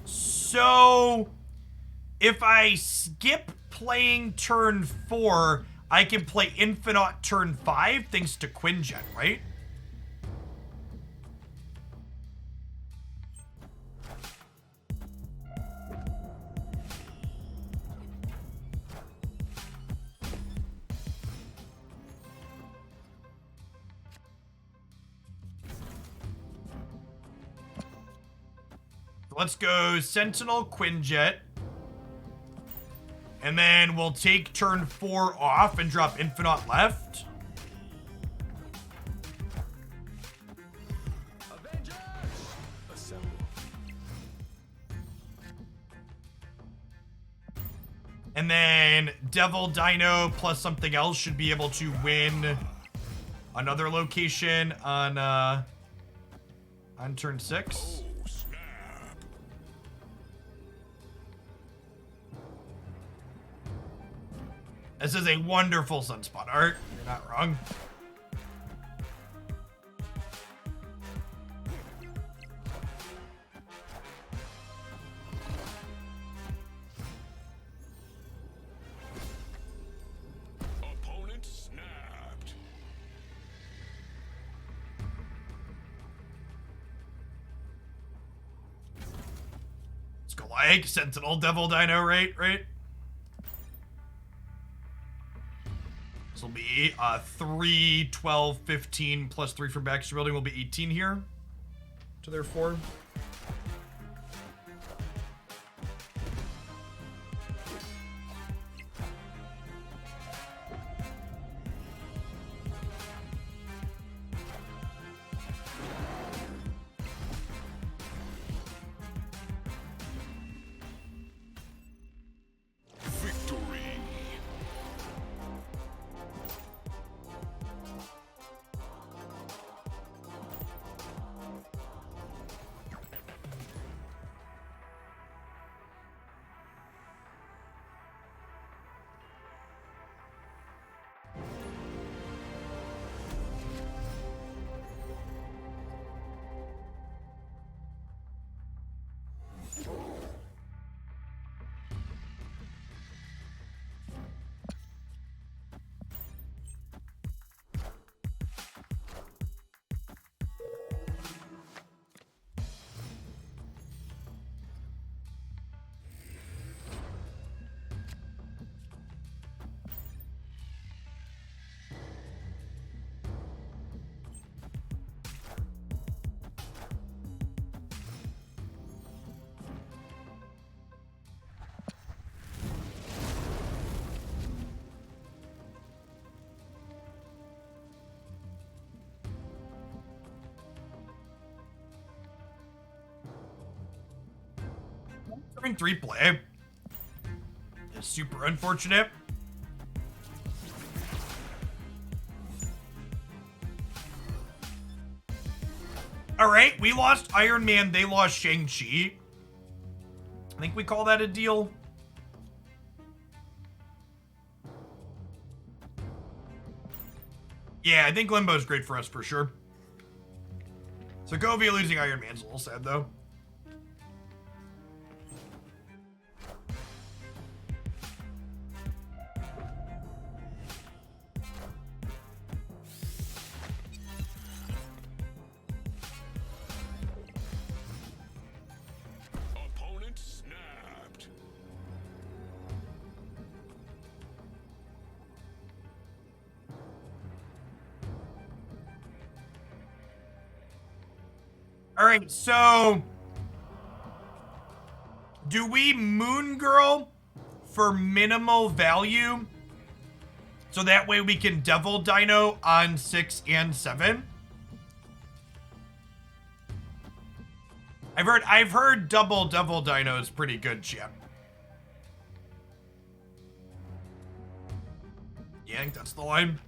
So, if I skip playing turn 4, I can play Infinite turn 5 thanks to Quinjet, right? let's go Sentinel Quinjet. And then we'll take turn 4 off and drop Infinite left. Avengers! Assemble. And then Devil Dino plus something else should be able to win another location on turn 6. Oh, snap. This is a wonderful Sunspot art. You're not wrong. Opponent snapped. Let's go like Sentinel Devil Dino, right? This will be 3, 12, 15 plus 3 from Baxter Building will be 18 here to their 4. Victory. Turn 3 play. It's super unfortunate. Alright, we lost Iron Man, they lost Shang-Chi. I think we call that a deal. Yeah, I think Limbo's great for us for sure. Sokovia losing Iron Man's a little sad though. Opponent snapped. All right, so do we Moon Girl for minimal value? So that way we can Devil Dino on 6 and 7? I've heard double Devil Dino is pretty good, Jim. Yeah, I think that's the line.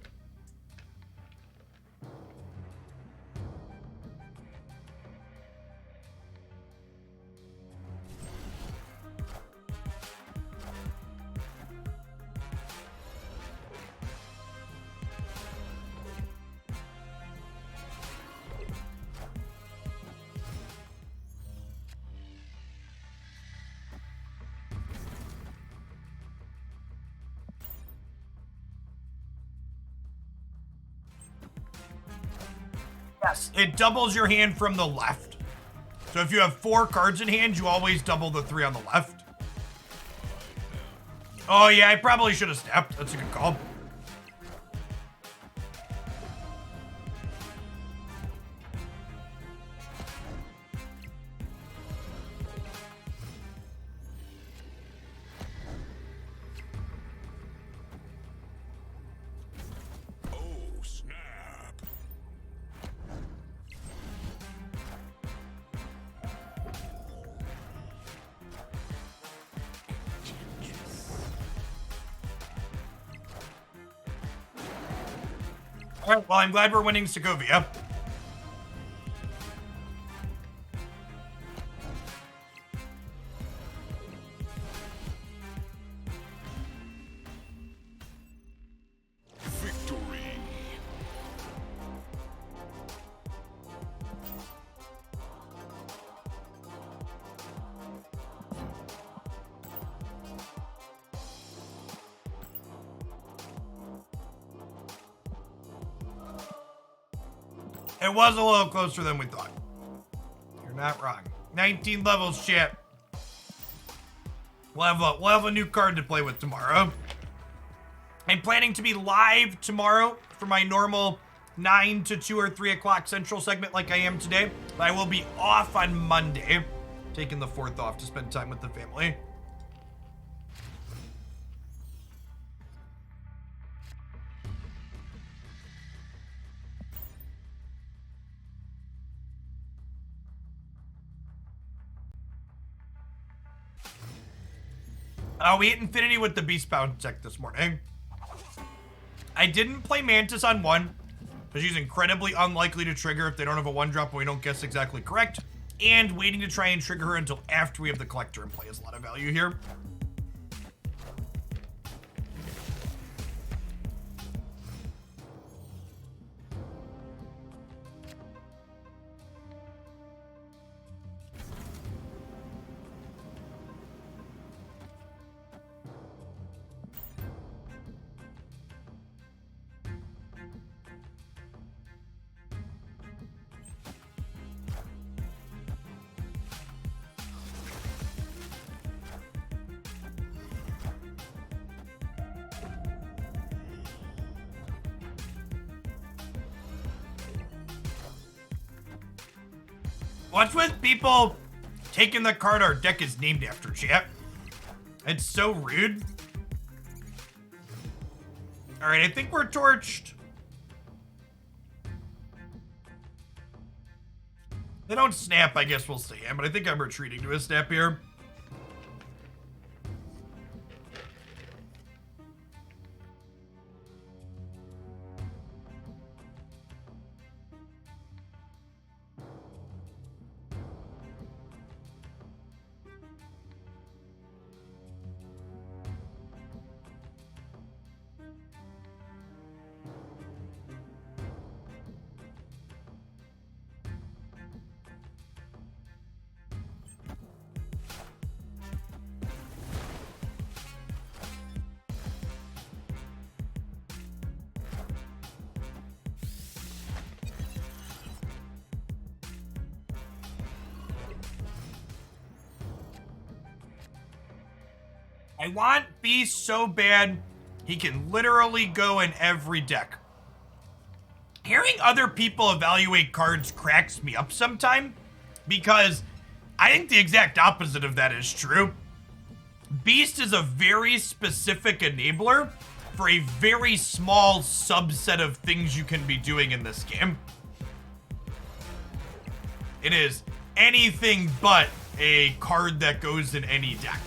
Yes, it doubles your hand from the left. So if you have 4 cards in hand, you always double the 3 on the left. Oh yeah, I probably should have snapped. That's a good call. All right, well, I'm glad we're winning Sokovia. Victory. It was a little closer than we thought. You're not wrong. 19 levels, chat. We'll have a new card to play with tomorrow. I'm planning to be live tomorrow for my normal 9 to 2 or 3 o'clock central segment like I am today. But I will be off on Monday, taking the 4th off to spend time with the family. We hit Infinity with the Beast Pound tech this morning. I didn't play Mantis on 1, because she's incredibly unlikely to trigger if they don't have a 1-drop and we don't guess exactly correct. And waiting to try and trigger her until after we have the Collector in play is a lot of value here. What's with people taking the card our deck is named after, chat? It's so rude. All right, I think we're torched. They don't snap, I guess we'll see him, but I think I'm retreating to a snap here. I want Beast so bad, he can literally go in every deck. Hearing other people evaluate cards cracks me up sometime, because I think the exact opposite of that is true. Beast is a very specific enabler for a very small subset of things you can be doing in this game. It is anything but a card that goes in any deck.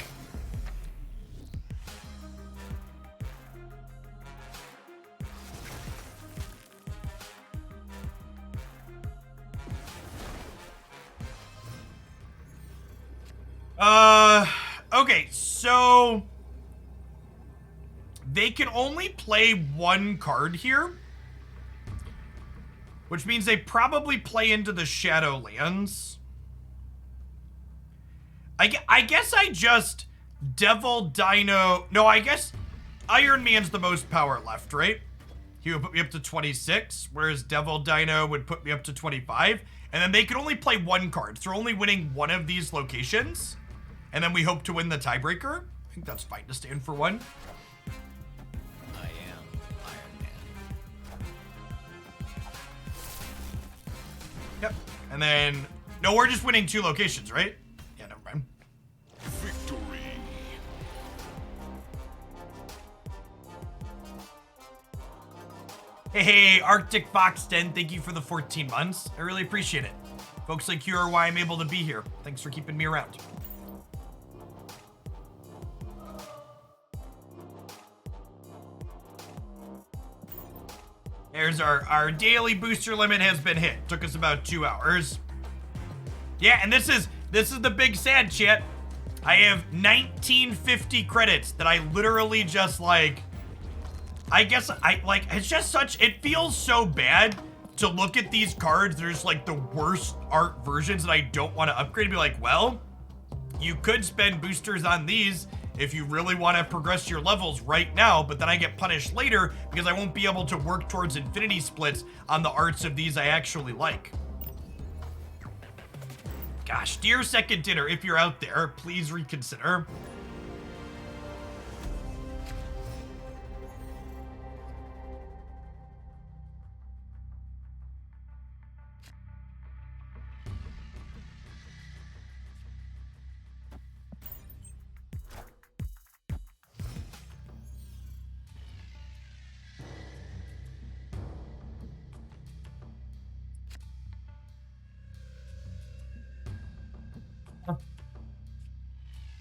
Okay, so they can only play 1 card here, which means they probably play into the Shadowlands. I guess I just Devil Dino. No, I guess Iron Man's the most power left, right? He would put me up to 26, whereas Devil Dino would put me up to 25. And then they can only play 1 card, so they're only winning 1 of these locations. And then we hope to win the tiebreaker. I think that's fine to stand for 1. I am Iron Man. Yep. And then, no, we're just winning 2 locations, right? Yeah, never mind. Victory. Hey, Arctic Fox 10, thank you for the 14 months. I really appreciate it. Folks like you are why I'm able to be here. Thanks for keeping me around. There's our daily booster limit has been hit. Took us about 2 hours. Yeah, and this is the big sad shit. I have 1950 credits that I literally just like, I guess I like, it's just such, it feels so bad to look at these cards. There's like the worst art versions that I don't want to upgrade and be like, well, you could spend boosters on these if you really want to progress your levels right now, but then I get punished later because I won't be able to work towards infinity splits on the arts of these I actually like. Gosh, dear Second Dinner, if you're out there, please reconsider.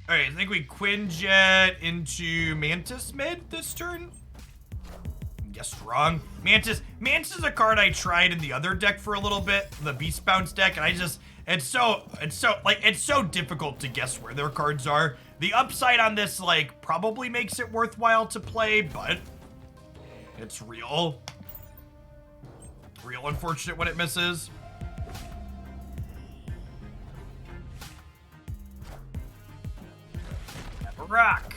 Alright, I think we Quinjet into Mantis mid this turn. Guess wrong. Mantis is a card I tried in the other deck for a little bit, the Beast Bounce deck, and I just, it's so difficult to guess where their cards are. The upside on this, like, probably makes it worthwhile to play, but it's real unfortunate when it misses. Rock.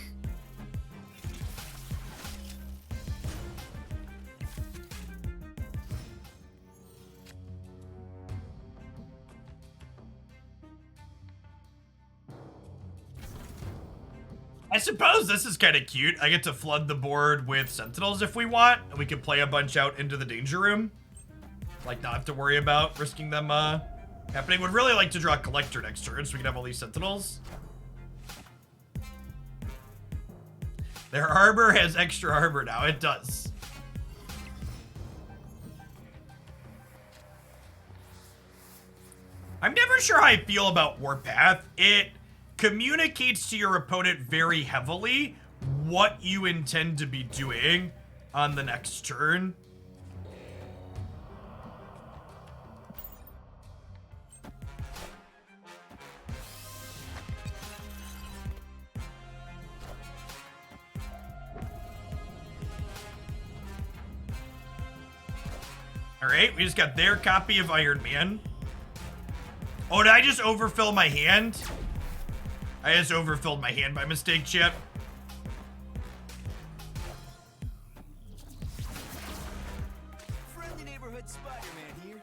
I suppose this is kind of cute. I get to flood the board with Sentinels if we want, and we can play a bunch out into the danger room. Like, not have to worry about risking them happening. Would really like to draw a Collector next turn so we can have all these Sentinels. Their harbor has extra harbor now. It does. I'm never sure how I feel about Warpath. It communicates to your opponent very heavily what you intend to be doing on the next turn. All right, we just got their copy of Iron Man. Oh, did I just overfill my hand? I just overfilled my hand by mistake, chat. Friendly neighborhood Spider-Man here.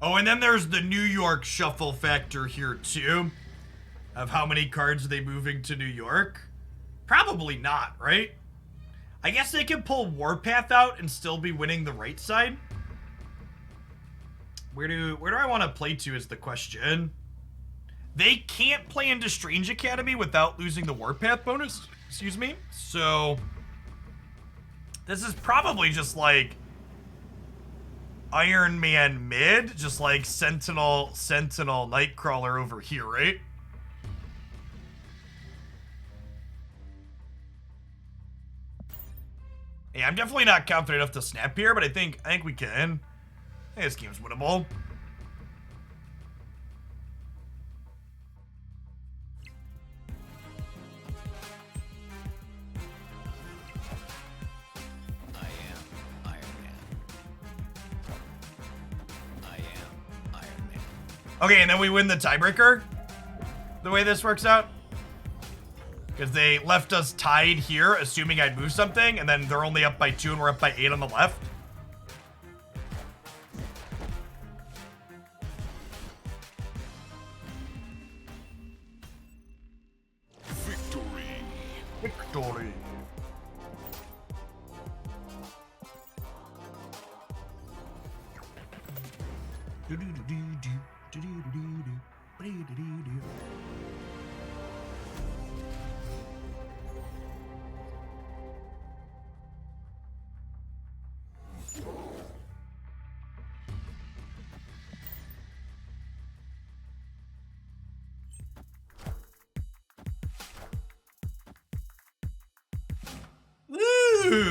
Oh, and then there's the New York shuffle factor here, too. Of how many cards are they moving to New York? Probably not, right? I guess they can pull Warpath out and still be winning the right side. Where do I want to play to is the question. They can't play into Strange Academy without losing the Warpath bonus. Excuse me. So this is probably just like Iron Man mid, just like Sentinel Nightcrawler over here, right? Yeah, I'm definitely not confident enough to snap here, but I think we can. I think this game's winnable. Okay, and then we win the tiebreaker? The way this works out? Because they left us tied here, assuming I'd move something, and then they're only up by 2 and we're up by 8 on the left. Victory. Victory. Ooh,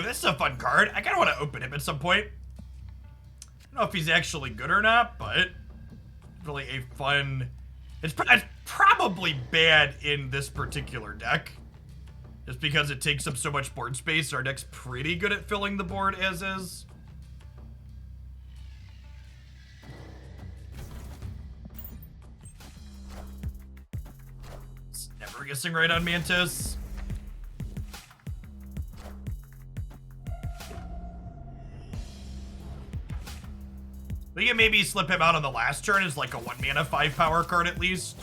this is a fun card. I kind of want to open him at some point. I don't know if he's actually good or not, but really a fun... It's probably bad in this particular deck. Just because it takes up so much board space. Our deck's pretty good at filling the board as is. It's never guessing right on Mantis. We can maybe slip him out on the last turn as like a 1 mana 5 power card at least.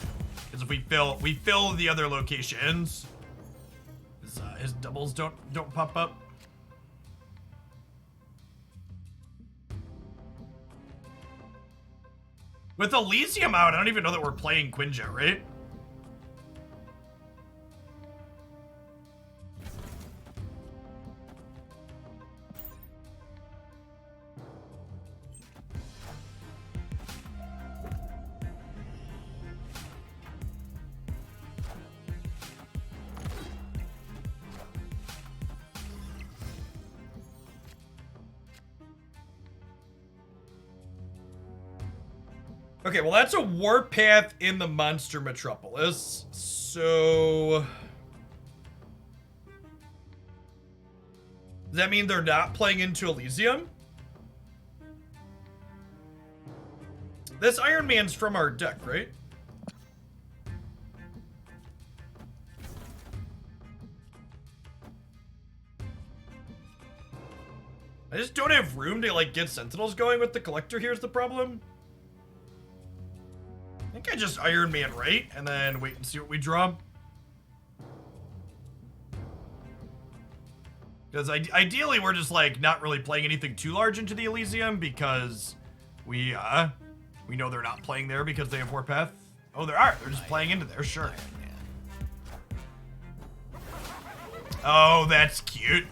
Because if we fill the other locations, his doubles don't pop up. With Elysium out, I don't even know that we're playing Quinjet, right? Okay, well that's a Warpath in the Monster Metropolis, so... Does that mean they're not playing into Elysium? This Iron Man's from our deck, right? I just don't have room to, like, get Sentinels going with the Collector. Here's the problem. I think I just Iron Man right, and then wait and see what we draw. Because ideally, we're just, like, not really playing anything too large into the Elysium, because we know they're not playing there because they have Warpath. Oh, they are. They're just playing into there, sure. Oh, that's cute.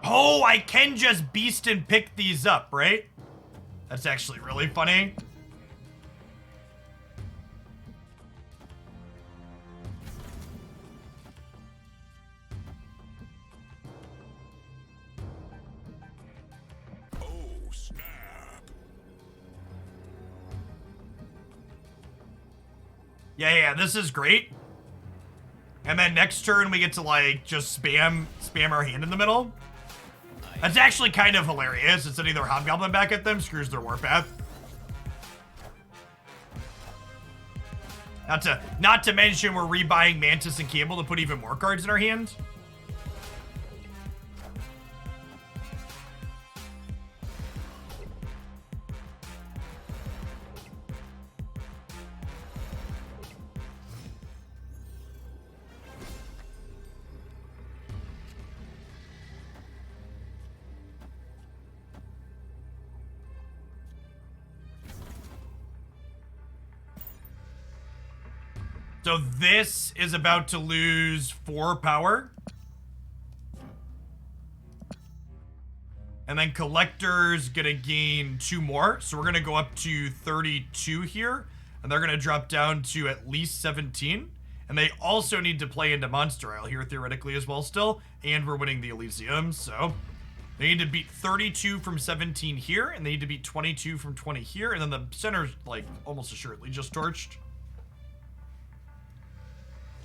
Oh, I can just beast and pick these up, right? That's actually really funny. Oh, snap. Yeah, this is great. And then next turn we get to like just spam our hand in the middle. That's actually kind of hilarious. It's sending their Hobgoblin back at them, screws their Warpath. Not to mention we're rebuying Mantis and Campbell to put even more cards in our hand. So this is about to lose 4 power. And then Collector's gonna gain 2 more. So we're gonna go up to 32 here. And they're gonna drop down to at least 17. And they also need to play into Monster Isle here theoretically as well still. And we're winning the Elysium, so... They need to beat 32 from 17 here. And they need to beat 22 from 20 here. And then the center's like almost assuredly just torched.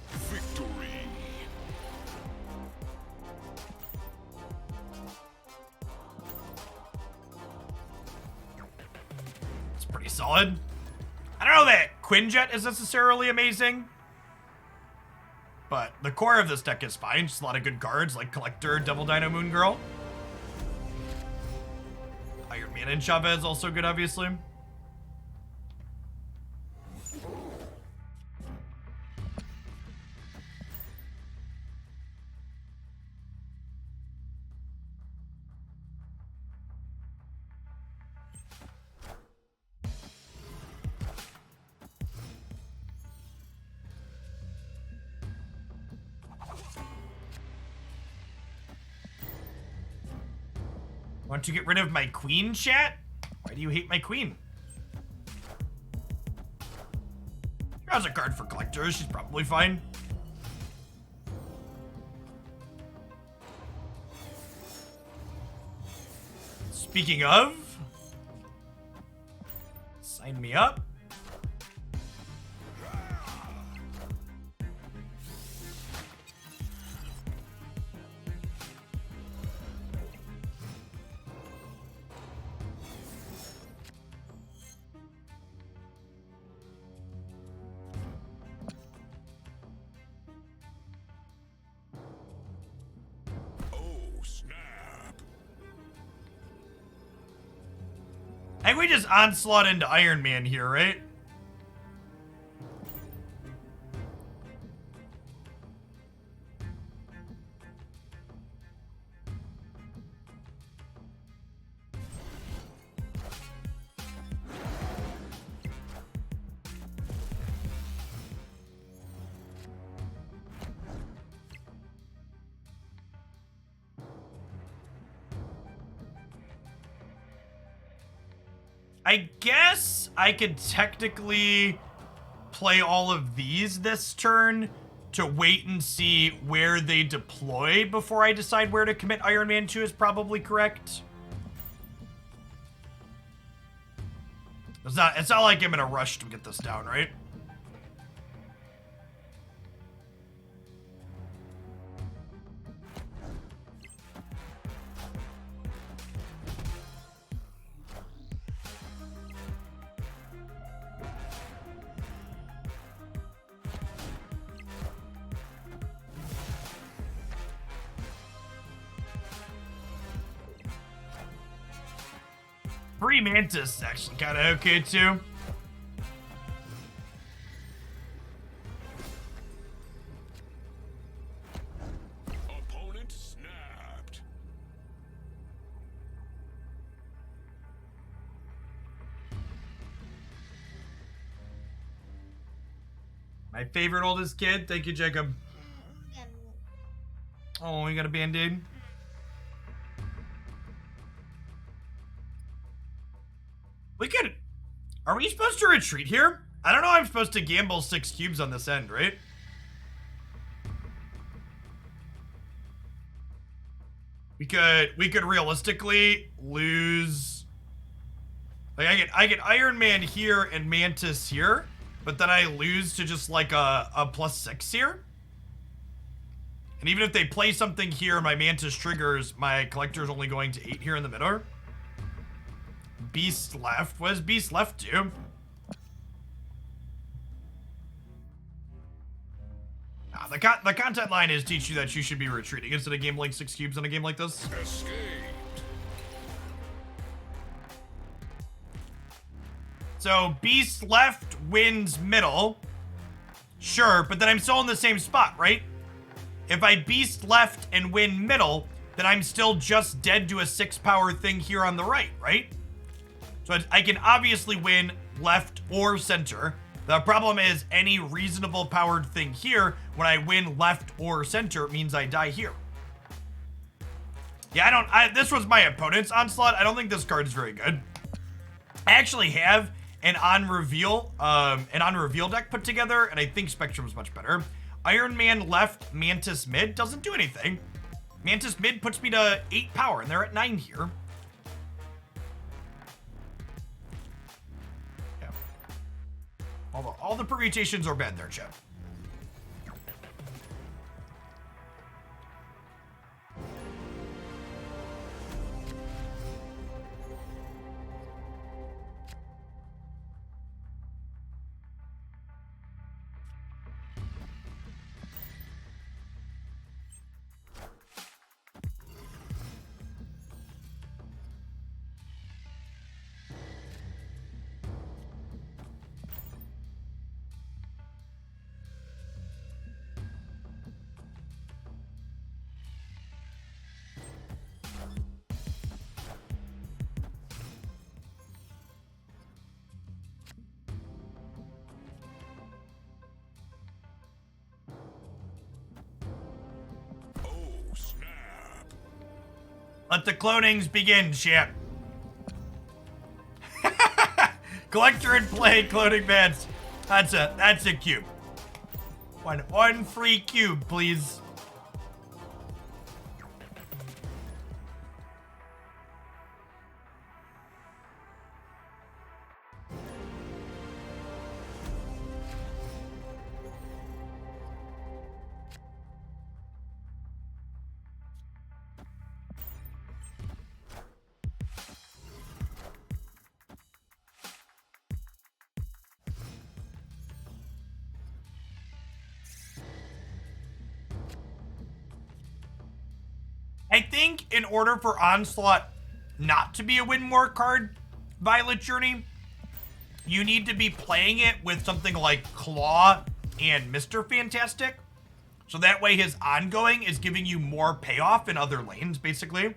Victory. It's pretty solid. I don't know that Quinjet is necessarily amazing, but the core of this deck is fine. Just a lot of good cards like Collector, Devil Dino, Moon Girl. Iron Man and Chavez also good, obviously. Want to get rid of my queen, chat? Why do you hate my queen? She has a card for collectors. She's probably fine. Speaking of, sign me up. I think we just onslaught into Iron Man here, right? I guess I could technically play all of these this turn to wait and see where they deploy before I decide where to commit Iron Man 2 is probably correct. It's not like I'm in a rush to get this down, right? Free Mantis is actually kind of okay too. Opponent snapped. My favorite oldest kid. Thank you, Jacob. Oh, we got a band-aid. We could... Are we supposed to retreat here? I don't know I'm supposed to gamble 6 cubes on this end, right? We could realistically lose... Like, I get Iron Man here and Mantis here, but then I lose to just like a +6 here. And even if they play something here, my Mantis triggers, my Collector's only going to 8 here in the middle. Beast left. What does Beast left do? The content line is teach you that you should be retreating instead of gambling 6 cubes in a game like this. Escaped. So Beast left wins middle. Sure, but then I'm still in the same spot, right? If I Beast left and win middle, then I'm still just dead to a 6 power thing here on the right, right? So I can obviously win left or center. The problem is any reasonable powered thing here, when I win left or center, it means I die here. Yeah, this was my opponent's onslaught. I don't think this card is very good. I actually have an on reveal deck put together, and I think Spectrum's much better. Iron Man left, Mantis mid doesn't do anything. Mantis mid puts me to 8 power, and they're at 9 here. Yeah. All the permutations are bad there, Chad. Let the clonings begin, chat. Collector and play cloning bans. That's a cube. One free cube, please. I think in order for Onslaught not to be a win more card, Violet Journey, you need to be playing it with something like Claw and Mr. Fantastic. So that way his ongoing is giving you more payoff in other lanes, basically.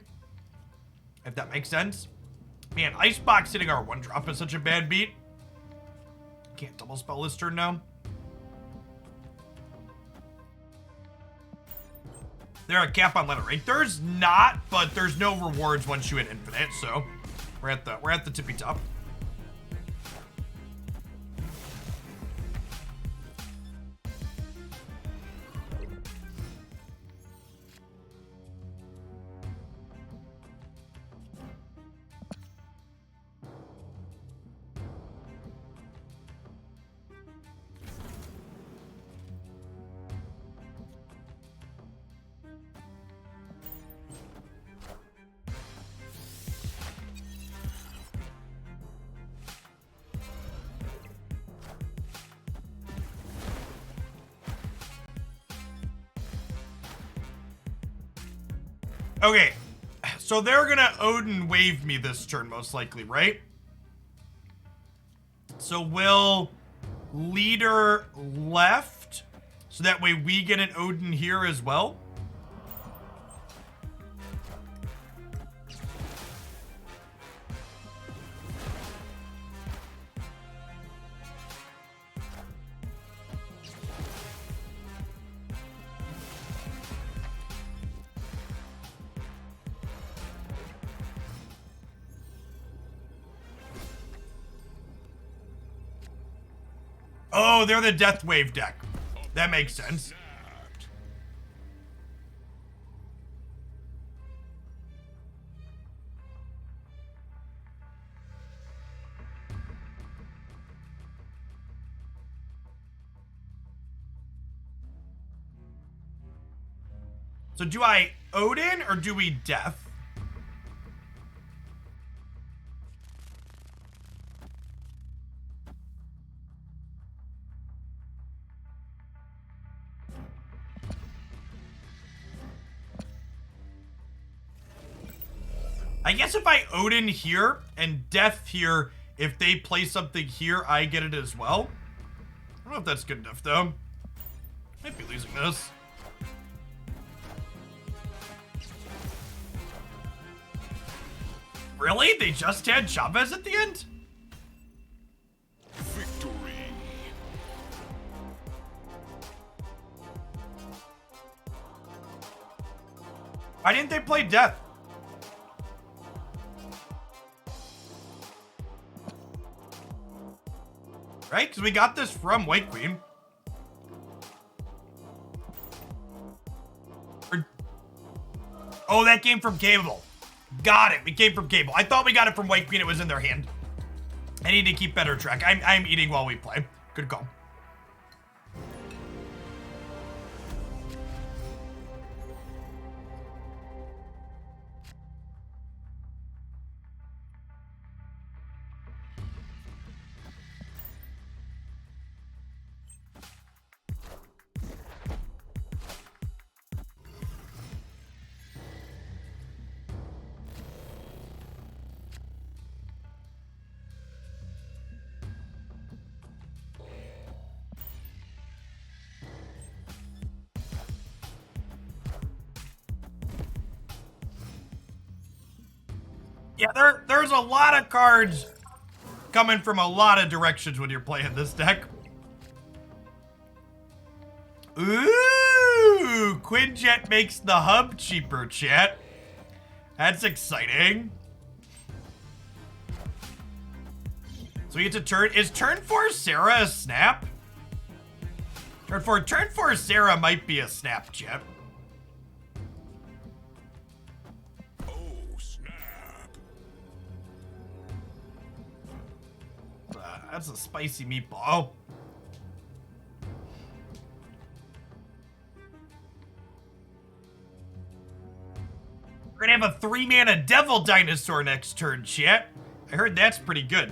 If that makes sense. Man, Icebox hitting our 1-drop is such a bad beat. Can't double spell this turn now. There a cap on letter 8? There's not, but there's no rewards once you hit infinite, so we're at the tippy top. Okay, so they're gonna Odin wave me this turn, most likely, right? So will leader left, so that way we get an Odin here as well? Oh, they're the Death Wave deck. That makes sense. So do I Odin or do we Death? I guess if I Odin here and Death here, if they play something here, I get it as well. I don't know if that's good enough, though. Might be losing this. Really? They just had Chavez at the end? Victory. Why didn't they play Death? Right? Because we got this from White Queen. Oh, that came from Cable. Got it. We came from Cable. I thought we got it from White Queen. It was in their hand. I need to keep better track. I'm eating while we play. Good call. Yeah, there's a lot of cards coming from a lot of directions when you're playing this deck. Ooh, Quinjet makes the hub cheaper, chat. That's exciting. So we get to turn. Is turn 4 Sarah a snap? Turn 4 Sarah might be a snap, Chip. Oh, snap. That's a spicy meatball. We're gonna have a 3-mana Devil Dinosaur next turn, chat. I heard that's pretty good.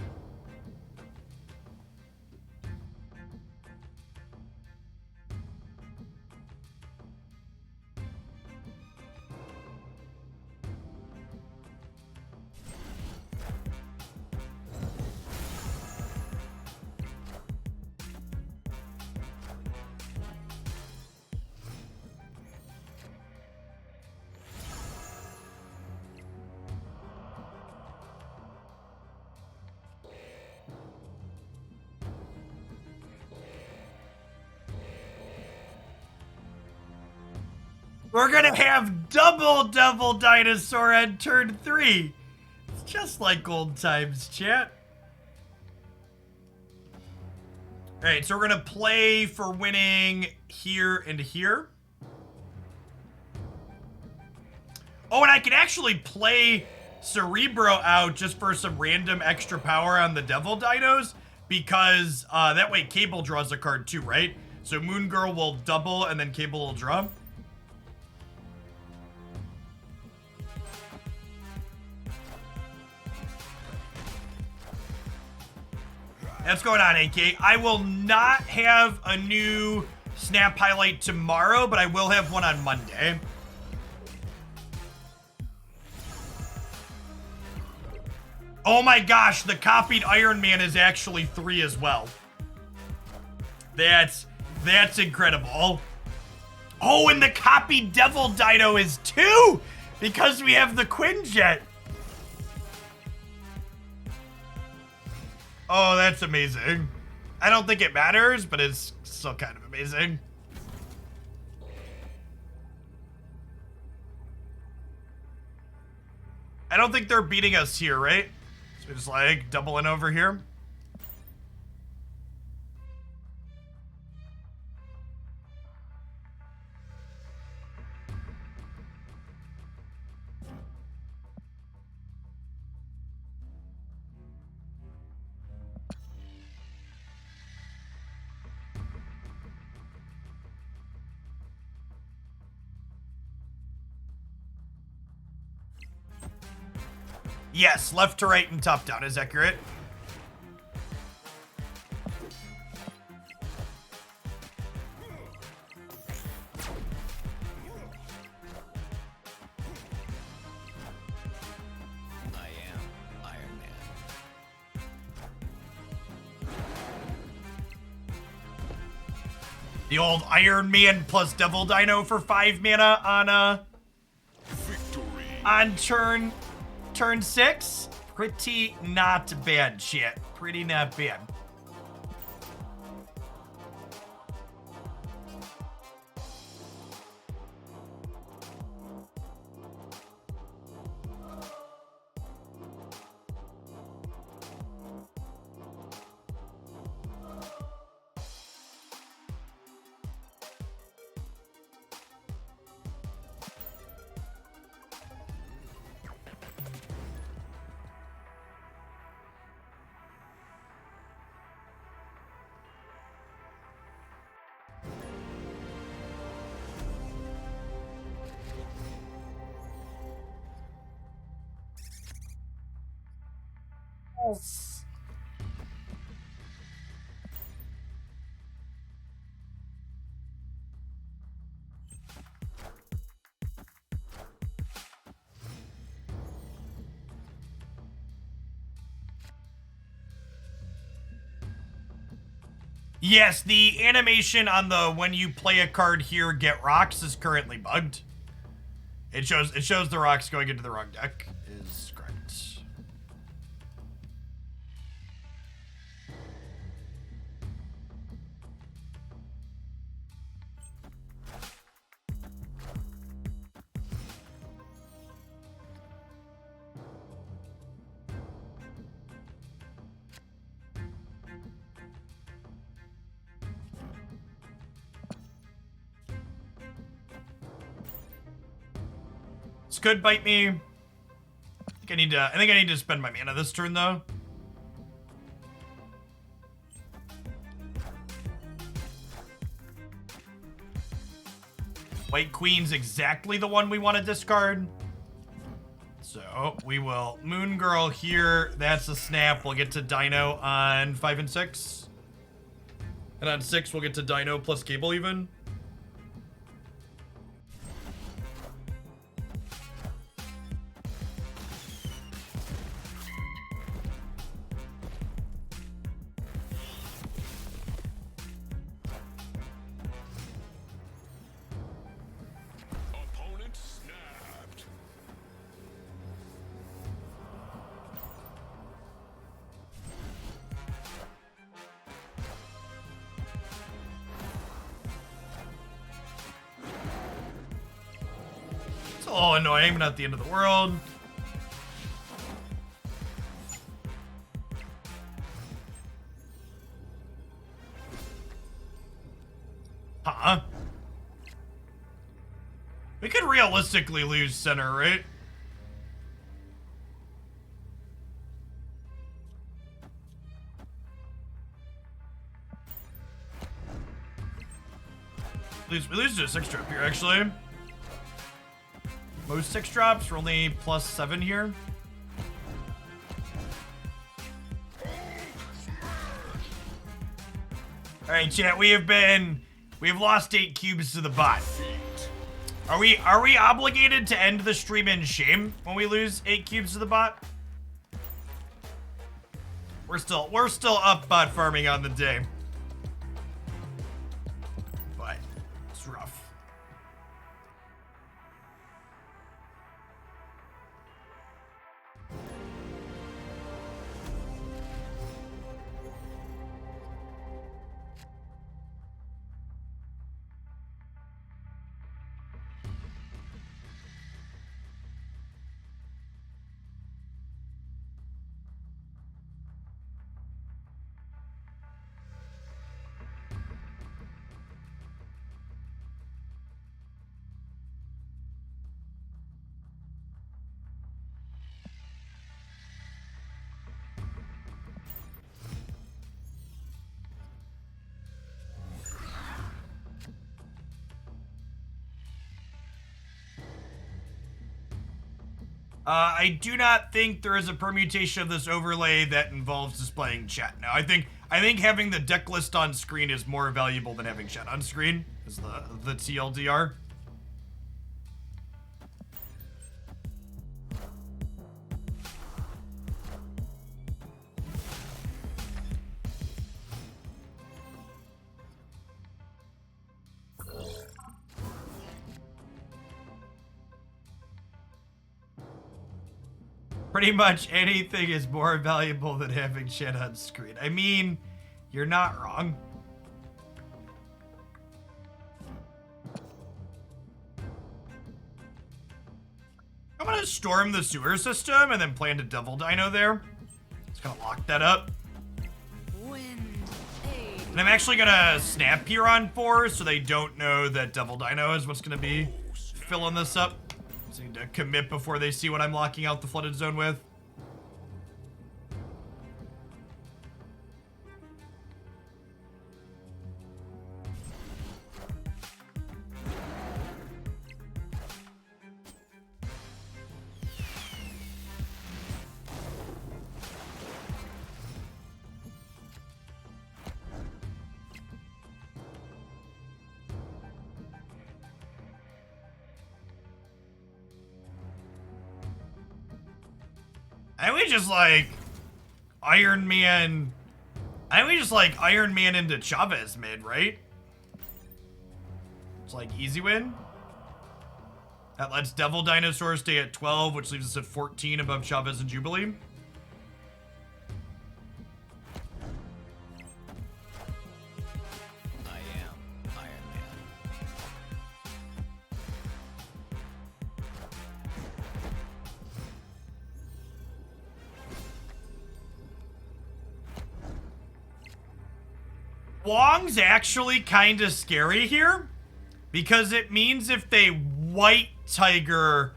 We're gonna have double Devil Dinosaur on turn 3. It's just like old times, chat. Alright, so we're gonna play for winning here and here. Oh, and I can actually play Cerebro out just for some random extra power on the Devil Dinos, because that way Cable draws a card too, right? So Moon Girl will double and then Cable will draw. That's going on, AK. I will not have a new snap highlight tomorrow, but I will have one on Monday. Oh my gosh, the copied Iron Man is actually 3 as well. That's incredible. Oh, and the copied Devil Dino is 2 because we have the Quinjet. Oh, that's amazing. I don't think it matters, but it's still kind of amazing. I don't think they're beating us here, right? So just like doubling over here. Yes, left to right and top down is accurate. I am Iron Man. The old Iron Man plus Devil Dino for 5 mana Victory. on turn 6. Pretty not bad shit. Pretty not bad. Yes, the animation on the when you play a card here, get rocks is currently bugged. It shows the rocks going into the wrong deck is correct. This could bite me. I think I need to spend my mana this turn though. White Queen's exactly the one we want to discard. So we will Moon Girl here. That's a snap. We'll get to Dino on 5 and 6. And on 6, we'll get to Dino plus Cable even. Opponent snapped. It's a little annoying, but not the end of the world. Huh? We could realistically lose center, right? We lose to a 6-drop here, actually. Most 6-drops, we're only +7 here. Alright, chat, we've lost 8 cubes to the bot. Are we obligated to end the stream in shame when we lose 8 cubes to the bot? We're still up bot farming on the day. But it's rough. I do not think there is a permutation of this overlay that involves displaying chat. Now, I think having the deck list on screen is more valuable than having chat on screen, is the TLDR. Pretty much anything is more valuable than having chat on screen. I mean, you're not wrong. I'm gonna storm the sewer system and then plant a Devil Dino there. Just gonna lock that up. And I'm actually gonna snap here on 4 so they don't know that Devil Dino is what's gonna be filling this up. So I need to commit before they see what I'm locking out the flooded zone with. And we just like Iron Man. And we just like Iron Man into Chavez mid, right? It's like easy win. That lets Devil Dinosaur stay at 12, which leaves us at 14 above Chavez and Jubilee. I am Iron Man. Wong's actually kind of scary here because it means if they white tiger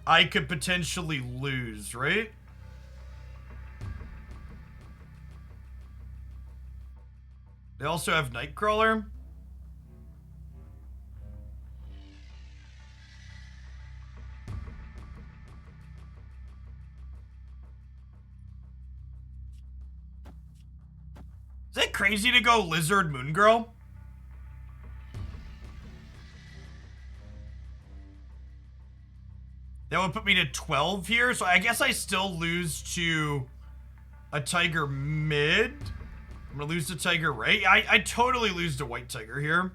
I could potentially lose, right? They also have Nightcrawler. Is it crazy to go Lizard Moon Girl? That would put me to 12 here, so I guess I still lose to a Tiger mid. I'm gonna lose to Tiger right. I totally lose to White Tiger here.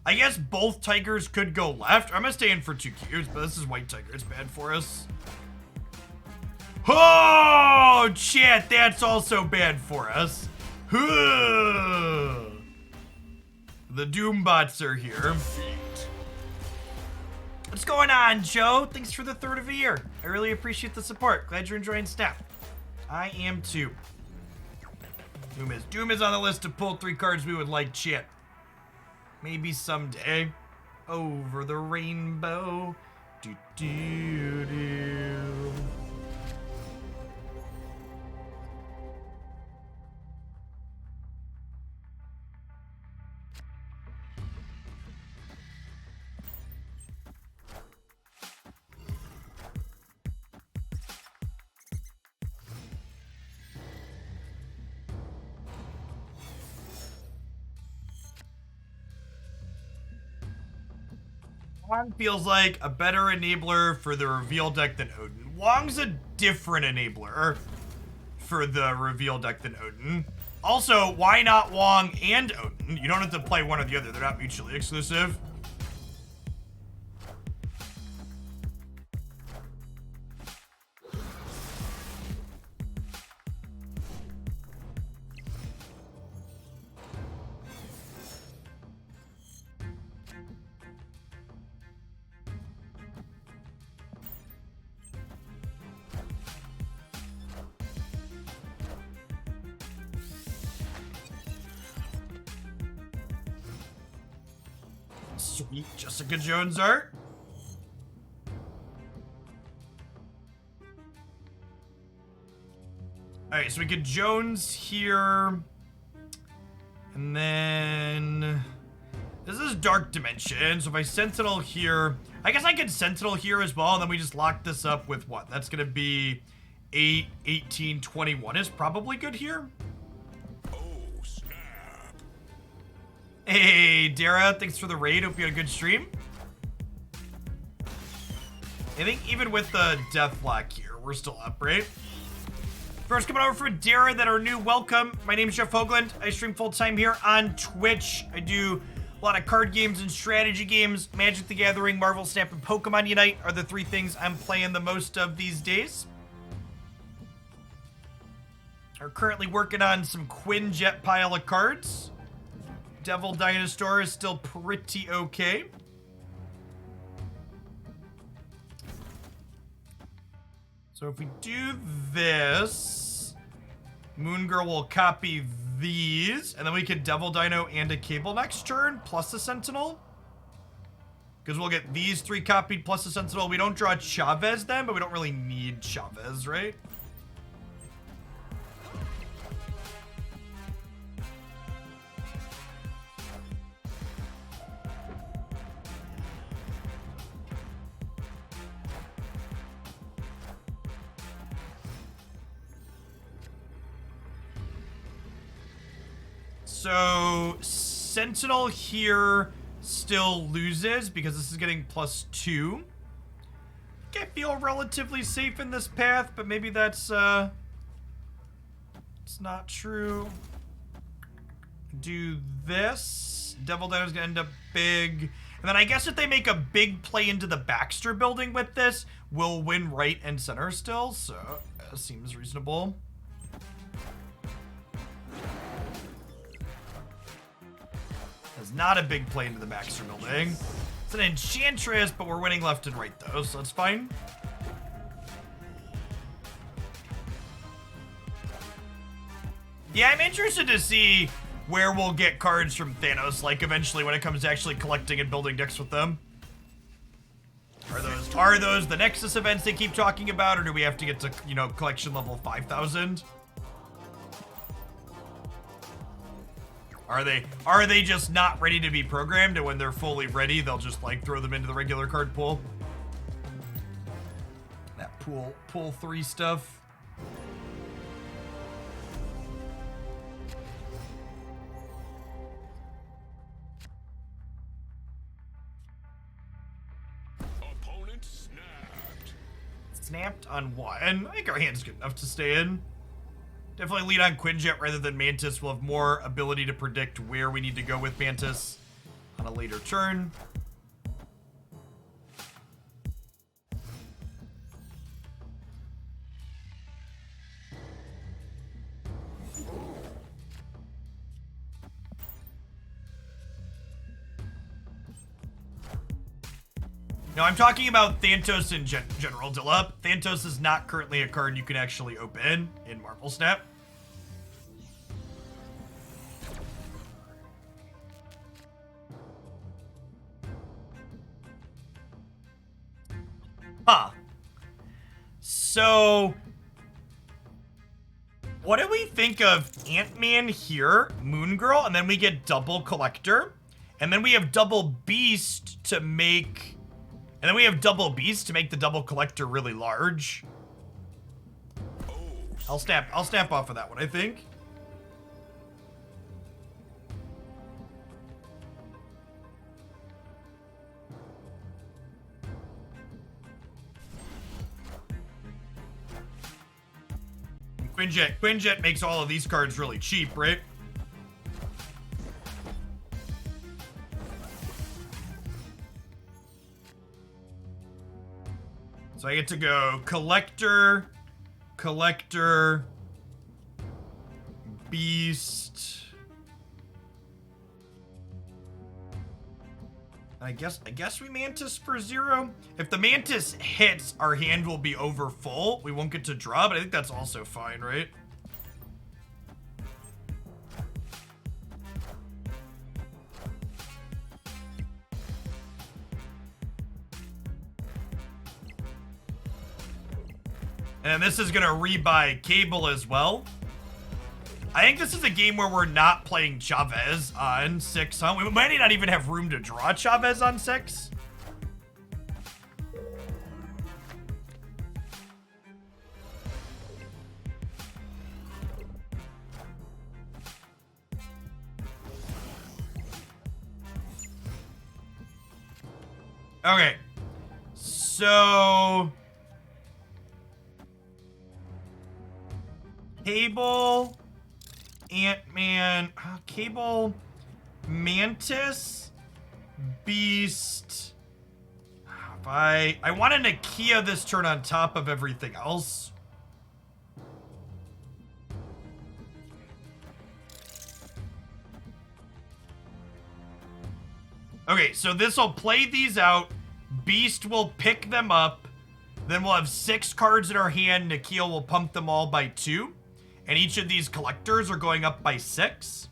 I guess both Tigers could go left. I'm gonna stay in for 2 cubes, but this is White Tiger. It's bad for us. Oh, chat, that's also bad for us. The Doombots are here. What's going on, Joe? Thanks for the 3rd of the year. I really appreciate the support. Glad you're enjoying Snap. I am too. Doom is on the list to pull 3 cards we would like, chat. Maybe someday. Over the rainbow. Do do do. Wong feels like a better enabler for the reveal deck than Odin. Wong's a different enabler for the reveal deck than Odin. Also, why not Wong and Odin? You don't have to play one or the other. They're not mutually exclusive. Sweet Jessica Jones art. Alright, so we get Jones here. And then this is Dark Dimension. So if I Sentinel here, I guess I could Sentinel here as well, and then we just lock this up with what? That's gonna be 8, 18, 21 is probably good here. Hey, Dara, thanks for the raid. Hope you had a good stream. I think even with the Deathlock here, we're still up, right? First, coming over for Dara that are new, welcome. My name is Jeff Hoagland. I stream full-time here on Twitch. I do a lot of card games and strategy games. Magic the Gathering, Marvel Snap, and Pokemon Unite are the 3 things I'm playing the most of these days. Are currently working on some Quinjet pile of cards. Devil Dinosaur is still pretty okay. So if we do this, Moon Girl will copy these, and then we can Devil Dino and a Cable next turn, plus a Sentinel. Because we'll get these 3 copied plus a Sentinel. We don't draw Chavez then, but we don't really need Chavez, right? So Sentinel here still loses because this is getting +2. I feel relatively safe in this path, but maybe that's it's not true. Do this. Devil Dino's gonna end up big. And then I guess if they make a big play into the Baxter building with this, we'll win right and center still, so seems reasonable. It's not a big play into the Baxter building. It's an Enchantress, but we're winning left and right though, so that's fine. Yeah, I'm interested to see where we'll get cards from Thanos, like eventually when it comes to actually collecting and building decks with them. Are those the Nexus events they keep talking about, or do we have to get to, you know, collection level 5,000? Are they just not ready to be programmed, and when they're fully ready, they'll just like throw them into the regular card pool? That pool 3 stuff. Opponent snapped. Snapped on what? And I think our hand's good enough to stay in. Definitely lead on Quinjet rather than Mantis. We'll have more ability to predict where we need to go with Mantis on a later turn. Now, I'm talking about Thantos in general, Dilla. Thantos is not currently a card you can actually open in Marvel Snap. Huh. So, what do we think of Ant-Man here, Moon Girl, and then we get double Collector, and then we have double Beast to make... And then we have double Beast to make the double Collector really large. I'll snap off of that one, I think. Quinjet makes all of these cards really cheap, right? So I get to go Collector, Beast. I guess we Mantis for 0. If the Mantis hits, our hand will be over full. We won't get to draw, but I think that's also fine, right? And this is gonna rebuy Cable as well. I think this is a game where we're not playing Chavez on 6, huh? We might not even have room to draw Chavez on 6. Okay. So... Cable... Ant-Man, Cable, Mantis, Beast. I want to Nakia this turn on top of everything else. Okay, so this will play these out. Beast will pick them up. Then we'll have 6 cards in our hand. Nakia will pump them all by 2. And each of these collectors are going up by 6.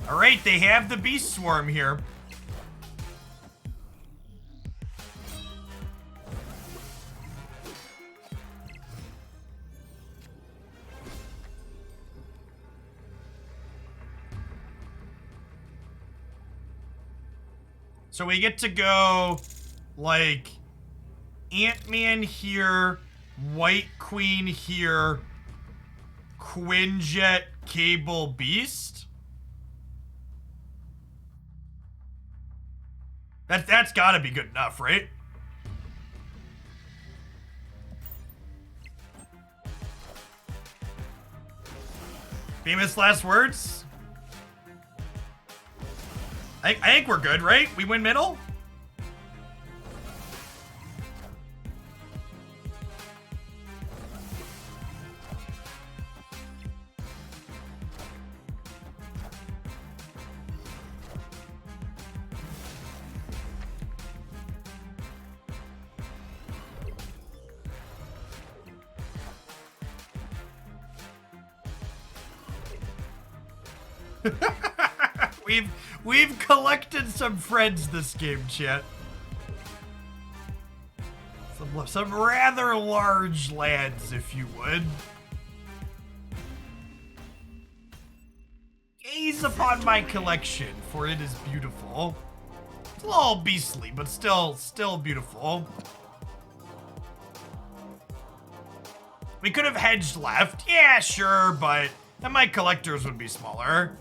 All right, they have the Beast Swarm here. So we get to go, like, Ant-Man here, White Queen here, Quinjet, Cable, Beast. That's gotta be good enough, right? Famous last words? I think we're good, right? We win middle? We've collected some friends this game, chat. Some rather large lads, if you would. Gaze upon my collection, for it is beautiful. It's a little beastly, but still beautiful. We could have hedged left. Yeah, sure, but then my collectors would be smaller.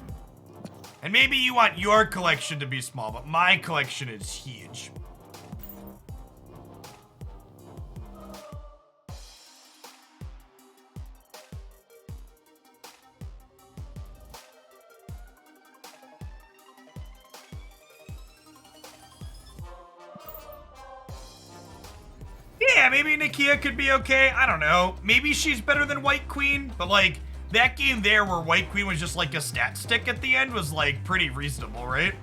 And maybe you want your collection to be small, but my collection is huge. Yeah, maybe Nakia could be okay. I don't know. Maybe she's better than White Queen, but like that game there where White Queen was just like a stat stick at the end was like pretty reasonable, right?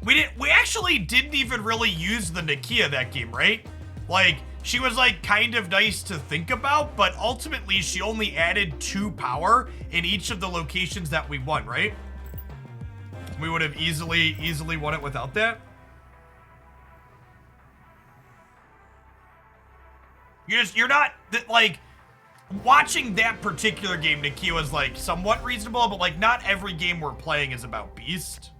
We actually didn't even really use the Nakia that game, right? Like she was like kind of nice to think about, but ultimately she only added 2 power in each of the locations that we won, right? We would have easily won it without that. You're not like watching that particular game. Nakia was like somewhat reasonable, but like not every game we're playing is about Beast.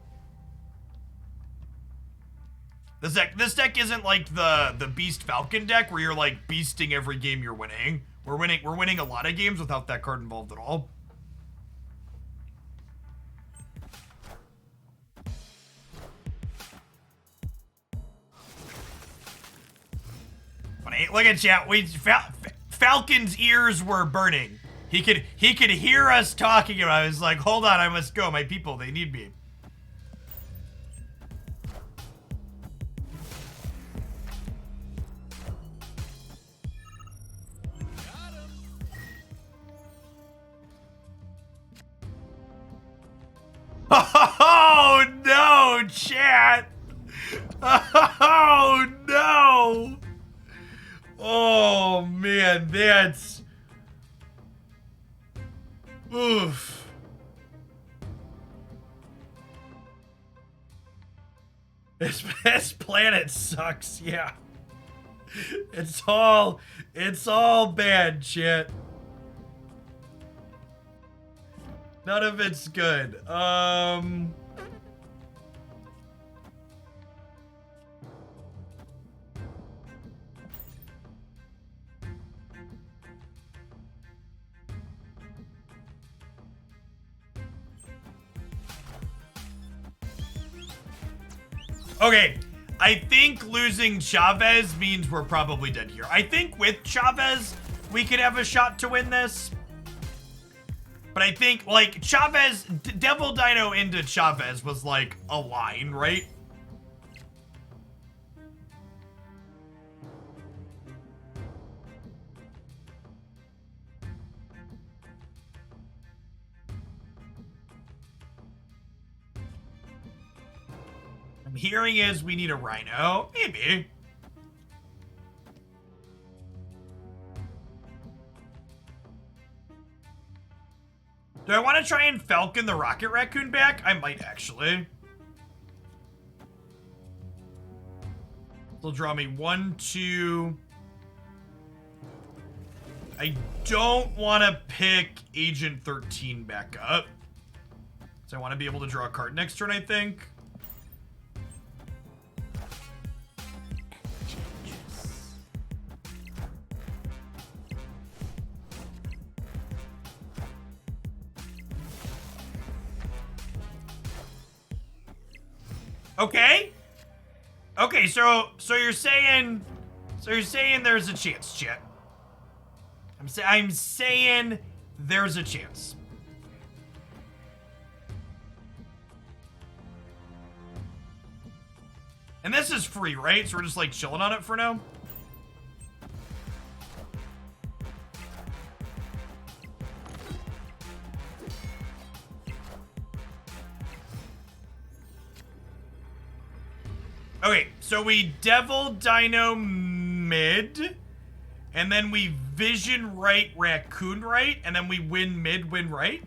This deck isn't like the Beast Falcon deck where you're like beasting every game you're winning. We're winning a lot of games without that card involved at all. Look at chat. Falcon's ears were burning. He could hear us talking about it. I was like, hold on, I must go. My people, they need me. Oh no, chat. Oh no. Oh man, that's oof. This planet sucks, yeah. It's all bad shit. None of it's good. Okay, I think losing Chavez means we're probably dead here. I think with Chavez, we could have a shot to win this. But I think, like, Chavez, Devil Dino into Chavez was, like, a line, right? I'm hearing is we need a Rhino. Maybe. Do I want to try and Falcon the Rocket Raccoon back? I might actually. They'll draw me 1, 2. I don't want to pick Agent 13 back up. So I want to be able to draw a card next turn, I think. Okay. Okay, so you're saying there's a chance, chat. I'm saying there's a chance. And this is free, right? So we're just like chilling on it for now. Okay, so we Devil Dino mid. And then we vision right, raccoon right, and then we win mid, win right.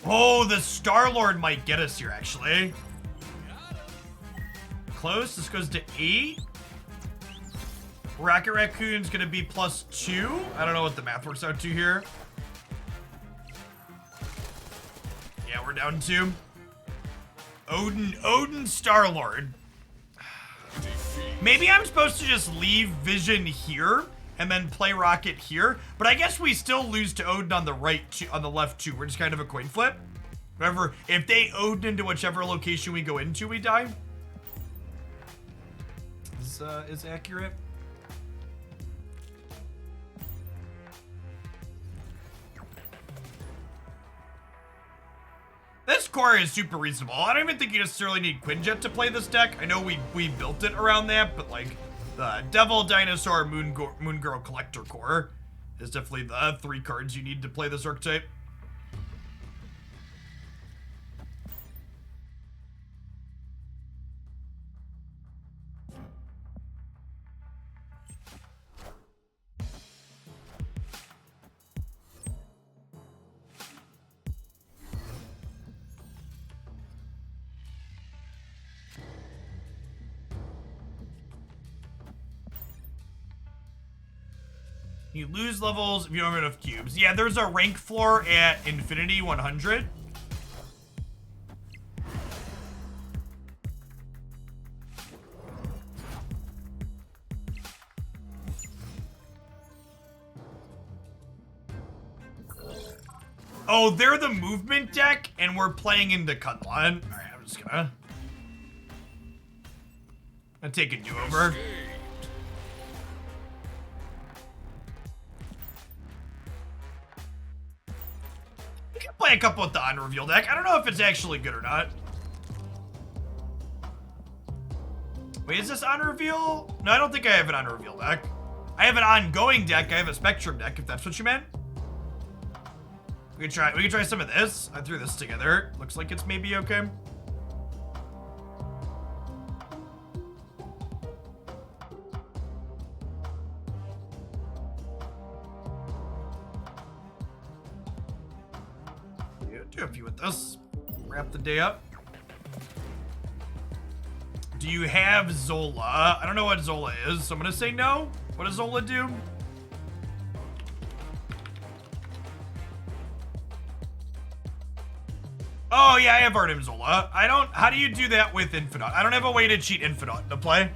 Oh, the Star-Lord might get us here, actually. Close. This goes to 8. Rocket Raccoon's gonna be +2. I don't know what the math works out to here. Yeah, we're down 2. Odin Star-Lord. Maybe I'm supposed to just leave Vision here and then play Rocket here, but I guess we still lose to Odin on the right, on the left too. We're just kind of a coin flip. Whatever, if they Odin into whichever location we go into, we die. Is accurate. This core is super reasonable. I don't even think you necessarily need Quinjet to play this deck. I know we built it around that, but like the Devil, Dinosaur, Moon Girl Collector core is definitely the 3 cards you need to play this archetype. You lose levels if you don't have enough cubes. Yeah, there's a rank floor at Infinity 100. Oh, they're the movement deck, and we're playing into Kunlun. All right, I'm just gonna take a do-over. We can play a couple with the unreveal deck. I don't know if it's actually good or not. Wait, is this unreveal? No, I don't think I have an unreveal deck. I have an ongoing deck. I have a Spectrum deck, if that's what you meant. We can try some of this. I threw this together. Looks like it's maybe okay. Yeah, do a few with this. Wrap the day up. Do you have Zola? I don't know what Zola is, so I'm gonna say no. What does Zola do? Oh yeah, I have Artem Zola. How do you do that with Infinite? I don't have a way to cheat Infinite to play.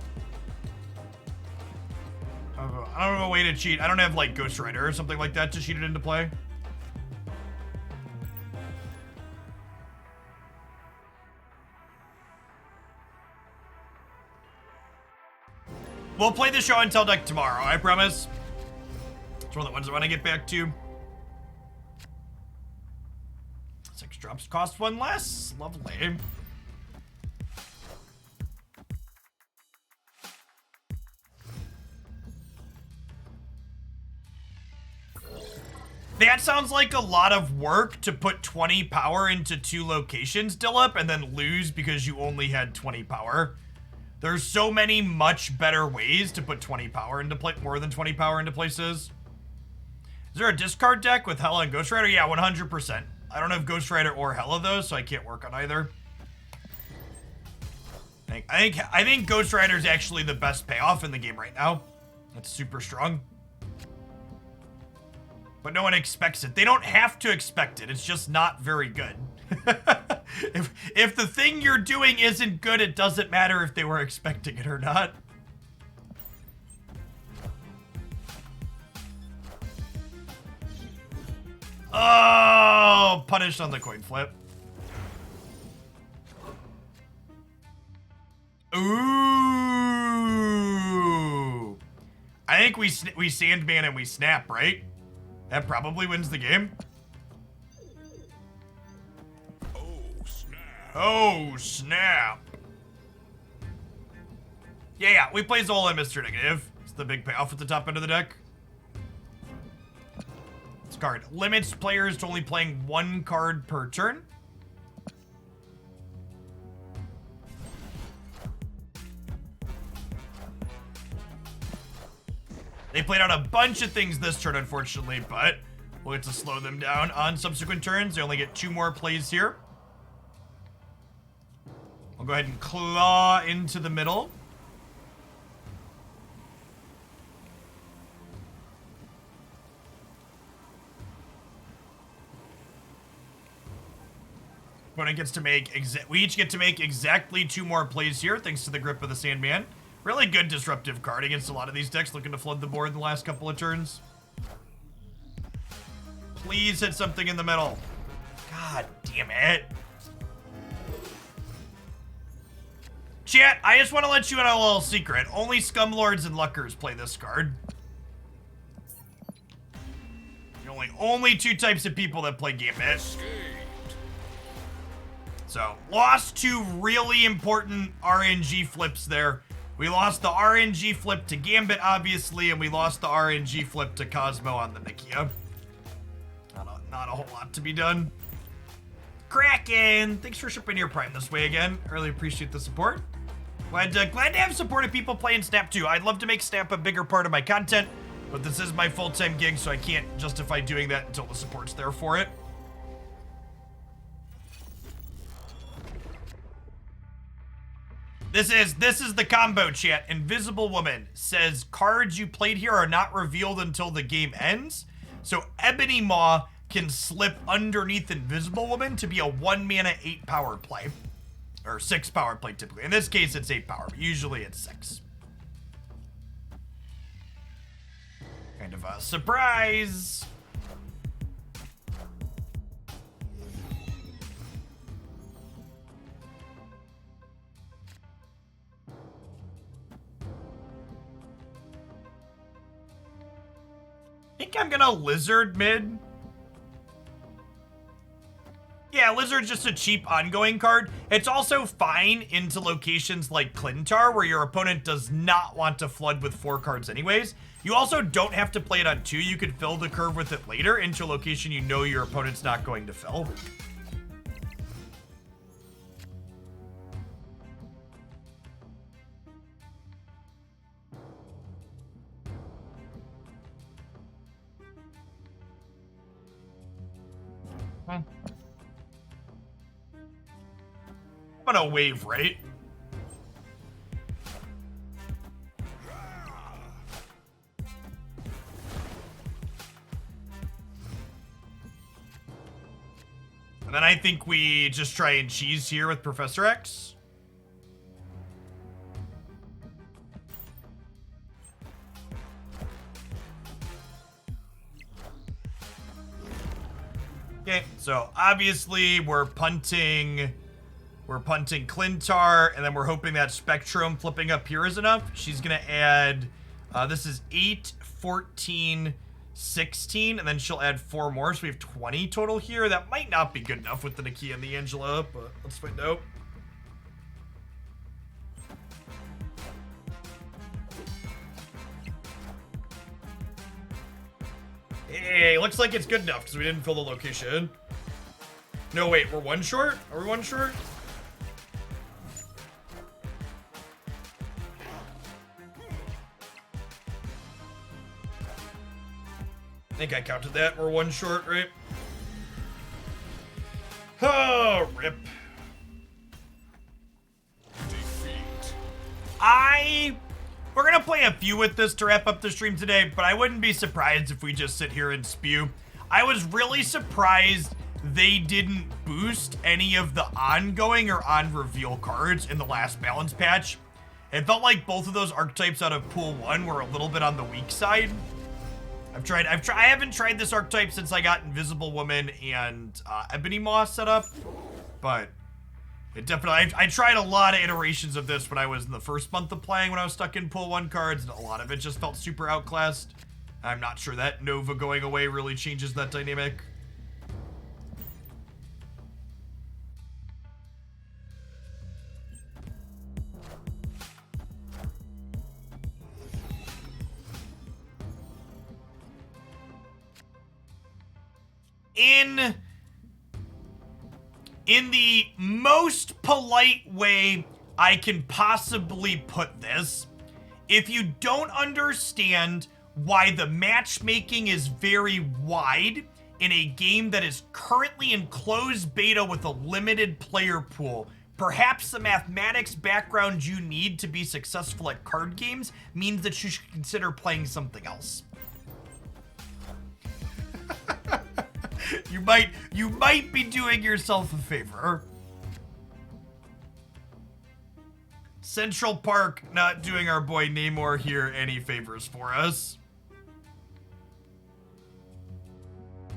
I don't have a way to cheat. I don't have like Ghost Rider or something like that to cheat it into play. We'll play the show and tell deck tomorrow, I promise. It's one of the ones I want to get back to. 6 drops cost 1 less. Lovely. That sounds like a lot of work to put 20 power into 2 locations, Dillip, and then lose because you only had 20 power. There's so many much better ways to put 20 power into more than 20 power into places. Is there a discard deck with Hela and Ghost Rider? Yeah, 100%. I don't have Ghost Rider or Hela though, so I can't work on either. I think Ghost Rider is actually the best payoff in the game right now. That's super strong. But no one expects it. They don't have to expect it. It's just not very good. If the thing you're doing isn't good, it doesn't matter if they were expecting it or not. Oh, punished on the coin flip. Ooh. I think we Sandman and we snap, right? That probably wins the game. Oh, snap. Yeah, we play Zola and Mr. Negative. It's the big payoff at the top end of the deck. Let's card. Limits players to only playing 1 card per turn. They played out a bunch of things this turn, unfortunately, but we'll get to slow them down on subsequent turns. They only get 2 more plays here. I'll go ahead and claw into the middle. Opponent gets to make, we each get to make exactly 2 more plays here, thanks to the Grip of the Sandman. Really good disruptive card against a lot of these decks looking to flood the board in the last couple of turns. Please hit something in the middle. God damn it. Chat, I just want to let you in on a little secret. Only Scumlords and Luckers play this card. Only 2 types of people that play Gambit. So, lost 2 really important RNG flips there. We lost the RNG flip to Gambit, obviously, and we lost the RNG flip to Cosmo on the Nikia. Not a whole lot to be done. Kraken! Thanks for shipping your Prime this way again. I really appreciate the support. Glad to have supported people playing Snap too. I'd love to make Snap a bigger part of my content, but this is my full-time gig, so I can't justify doing that until the support's there for it. This is the combo, chat. Invisible Woman says cards you played here are not revealed until the game ends. So Ebony Maw can slip underneath Invisible Woman to be a 1 mana 8 power play. Or 6 power play typically. In this case it's 8 power, but usually it's 6. Kind of a surprise. I think I'm gonna Lizard mid. Yeah, Lizard's just a cheap ongoing card. It's also fine into locations like Clintar, where your opponent does not want to flood with 4 cards anyways. You also don't have to play it on 2. You could fill the curve with it later into a location you know your opponent's not going to fill. I'm gonna wave, right? And then I think we just try and cheese here with Professor X. Okay, so obviously we're punting Clintar, and then we're hoping that Spectrum flipping up here is enough. She's gonna add, this is 8, 14, 16, and then she'll add 4 more, so we have 20 total here. That might not be good enough with the Nakia and the Angela, but let's find out. Hey, looks like it's good enough because we didn't fill the location. No, wait, we're 1 short? Are we 1 short? I think I counted that. We're 1 short, right? Oh, rip. Defeat. We're gonna play a few with this to wrap up the stream today, but I wouldn't be surprised if we just sit here and spew. I was really surprised they didn't boost any of the ongoing or on reveal cards in the last balance patch. It felt like both of those archetypes out of pool 1 were a little bit on the weak side. I haven't tried this archetype since I got Invisible Woman and Ebony Moss set up, but it definitely, I tried a lot of iterations of this when I was in the first month of playing when I was stuck in pool 1 cards, and a lot of it just felt super outclassed. I'm not sure that Nova going away really changes that dynamic. in the most polite way I can possibly put this, if you don't understand why the matchmaking is very wide in a game that is currently in closed beta with a limited player pool, perhaps the mathematics background you need to be successful at card games means that you should consider playing something else. You might be doing yourself a favor. Central Park not doing our boy Namor here any favors for us.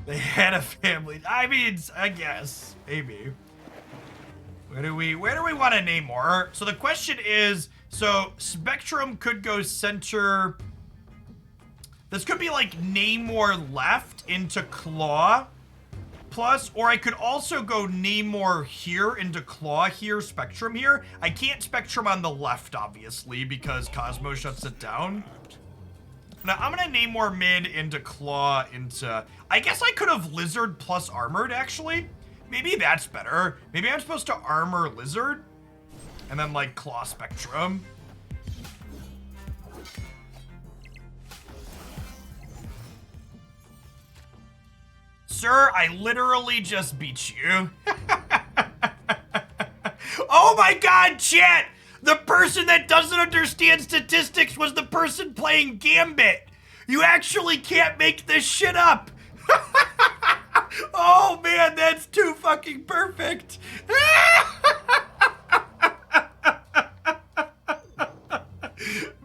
They had a family. I mean, I guess maybe. Where do we want to Namor? So the question is, so Spectrum could go center. This could be like Namor left into Claw plus, or I could also go Namor here into Claw here, Spectrum here. I can't Spectrum on the left, obviously, because Cosmo shuts it down. Now, I'm gonna Namor mid into Claw into... I guess I could have Lizard plus Armored, actually. Maybe that's better. Maybe I'm supposed to Armor Lizard, and then, like, Claw Spectrum. Sir, I literally just beat you. Oh my god, chat! The person that doesn't understand statistics was the person playing Gambit. You actually can't make this shit up. Oh man, that's too fucking perfect.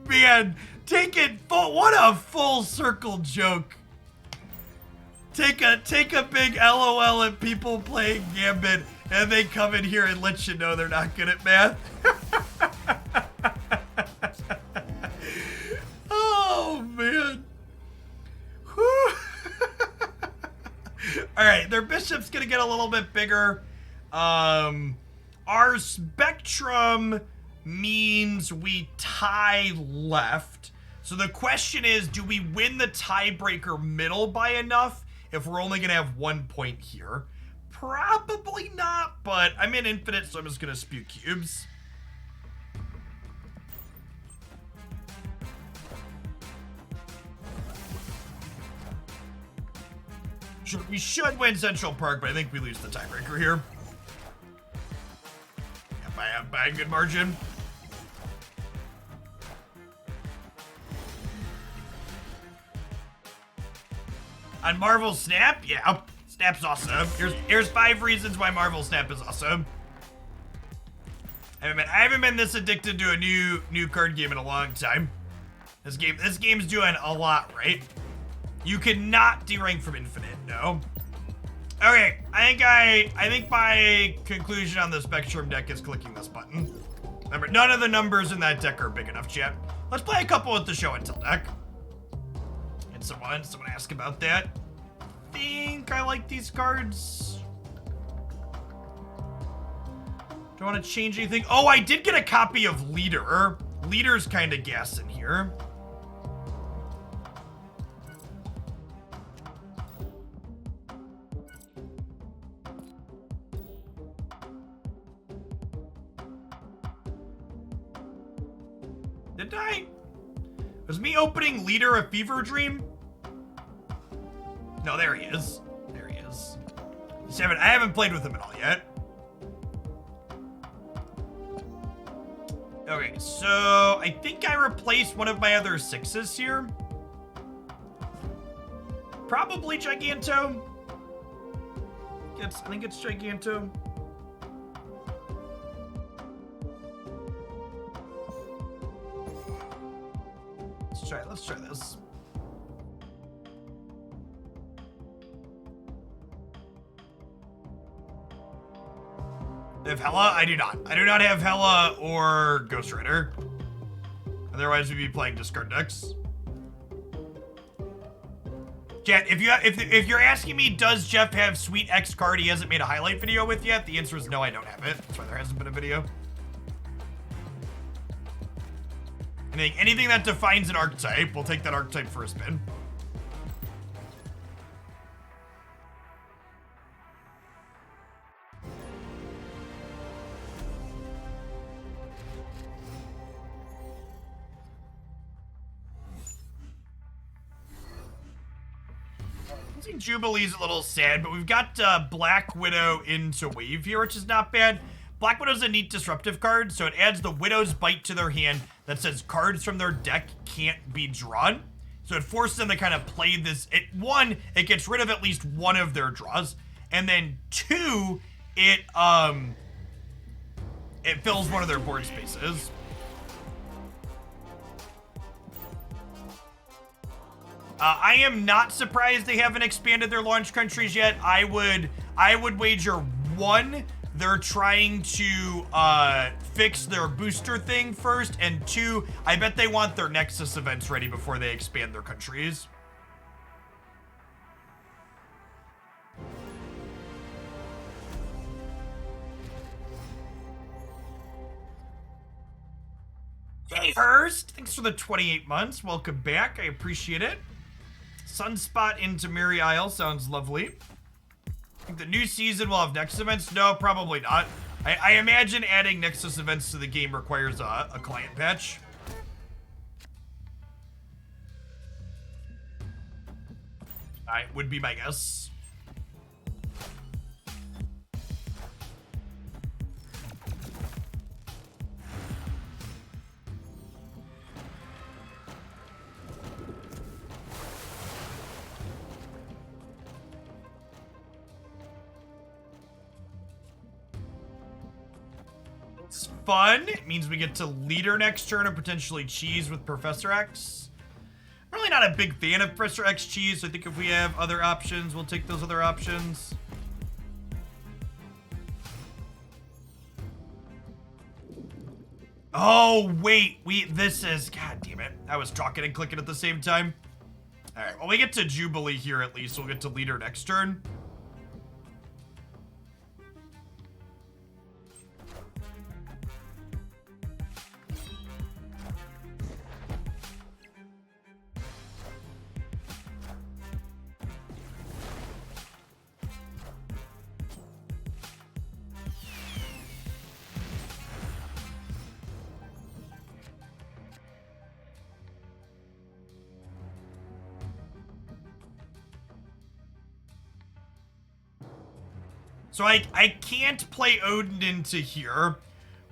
Man, take it full, what a full circle joke. Take a big LOL at people playing Gambit, and they come in here and let you know they're not good at math. Oh man. All right, their bishop's gonna get a little bit bigger. Our Spectrum means we tie left. So the question is, do we win the tiebreaker middle by enough if we're only gonna have 1 point here? Probably not, but I'm in infinite, so I'm just gonna spew cubes. We should win Central Park, but I think we lose the tiebreaker here. Yeah, by a good margin. On Marvel Snap? Yeah, Snap's awesome. Here's 5 reasons why Marvel Snap is awesome. I haven't been this addicted to a new card game in a long time. This game's doing a lot right. You cannot derank from infinite, no. Okay, I think my conclusion on the Spectrum deck is clicking this button. Remember, none of the numbers in that deck are big enough yet. Let's play a couple with the show and tell deck. And someone asked about that. I think I like these cards. Do I want to change anything? Oh, I did get a copy of Leader. Leader's kind of gas in here. Did I? Was me opening Leader a fever dream? No, there he is. There he is. I haven't played with him at all yet. Okay, so I think I replaced one of my other 6s here. Probably Giganto. I think it's Giganto. Let's try this. I have Hela? I do not. I do not have Hela or Ghost Rider. Otherwise, we'd be playing discard decks. Chat, if you're asking me, does Jeff have Sweet X card he hasn't made a highlight video with yet? The answer is no, I don't have it. That's why there hasn't been a video. Anything that defines an archetype, we'll take that archetype for a spin. I think Jubilee's a little sad, but we've got Black Widow into Wave here, which is not bad. Black Widow's a neat disruptive card, so it adds the Widow's Bite to their hand that says cards from their deck can't be drawn. So it forces them to kind of play this. One, it gets rid of at least one of their draws, and then two, it fills one of their board spaces. I am not surprised they haven't expanded their launch countries yet. I would wager one, they're trying to fix their booster thing first, and two, I bet they want their Nexus events ready before they expand their countries. Hey, Hurst, thanks for the 28 months. Welcome back. I appreciate it. Sunspot into Mary Isle sounds lovely. Think the new season will have Nexus events? No, probably not. I imagine adding Nexus events to the game requires a client patch. Would be my guess. It's fun. It means we get to leader next turn and potentially cheese with Professor X. I'm really not a big fan of Professor X cheese, so I think if we have other options, we'll take those other options. Oh, wait. This is... God damn it. I was talking and clicking at the same time. All right. Well, we get to Jubilee here at least. We'll get to leader next turn. So I can't play Odin into here.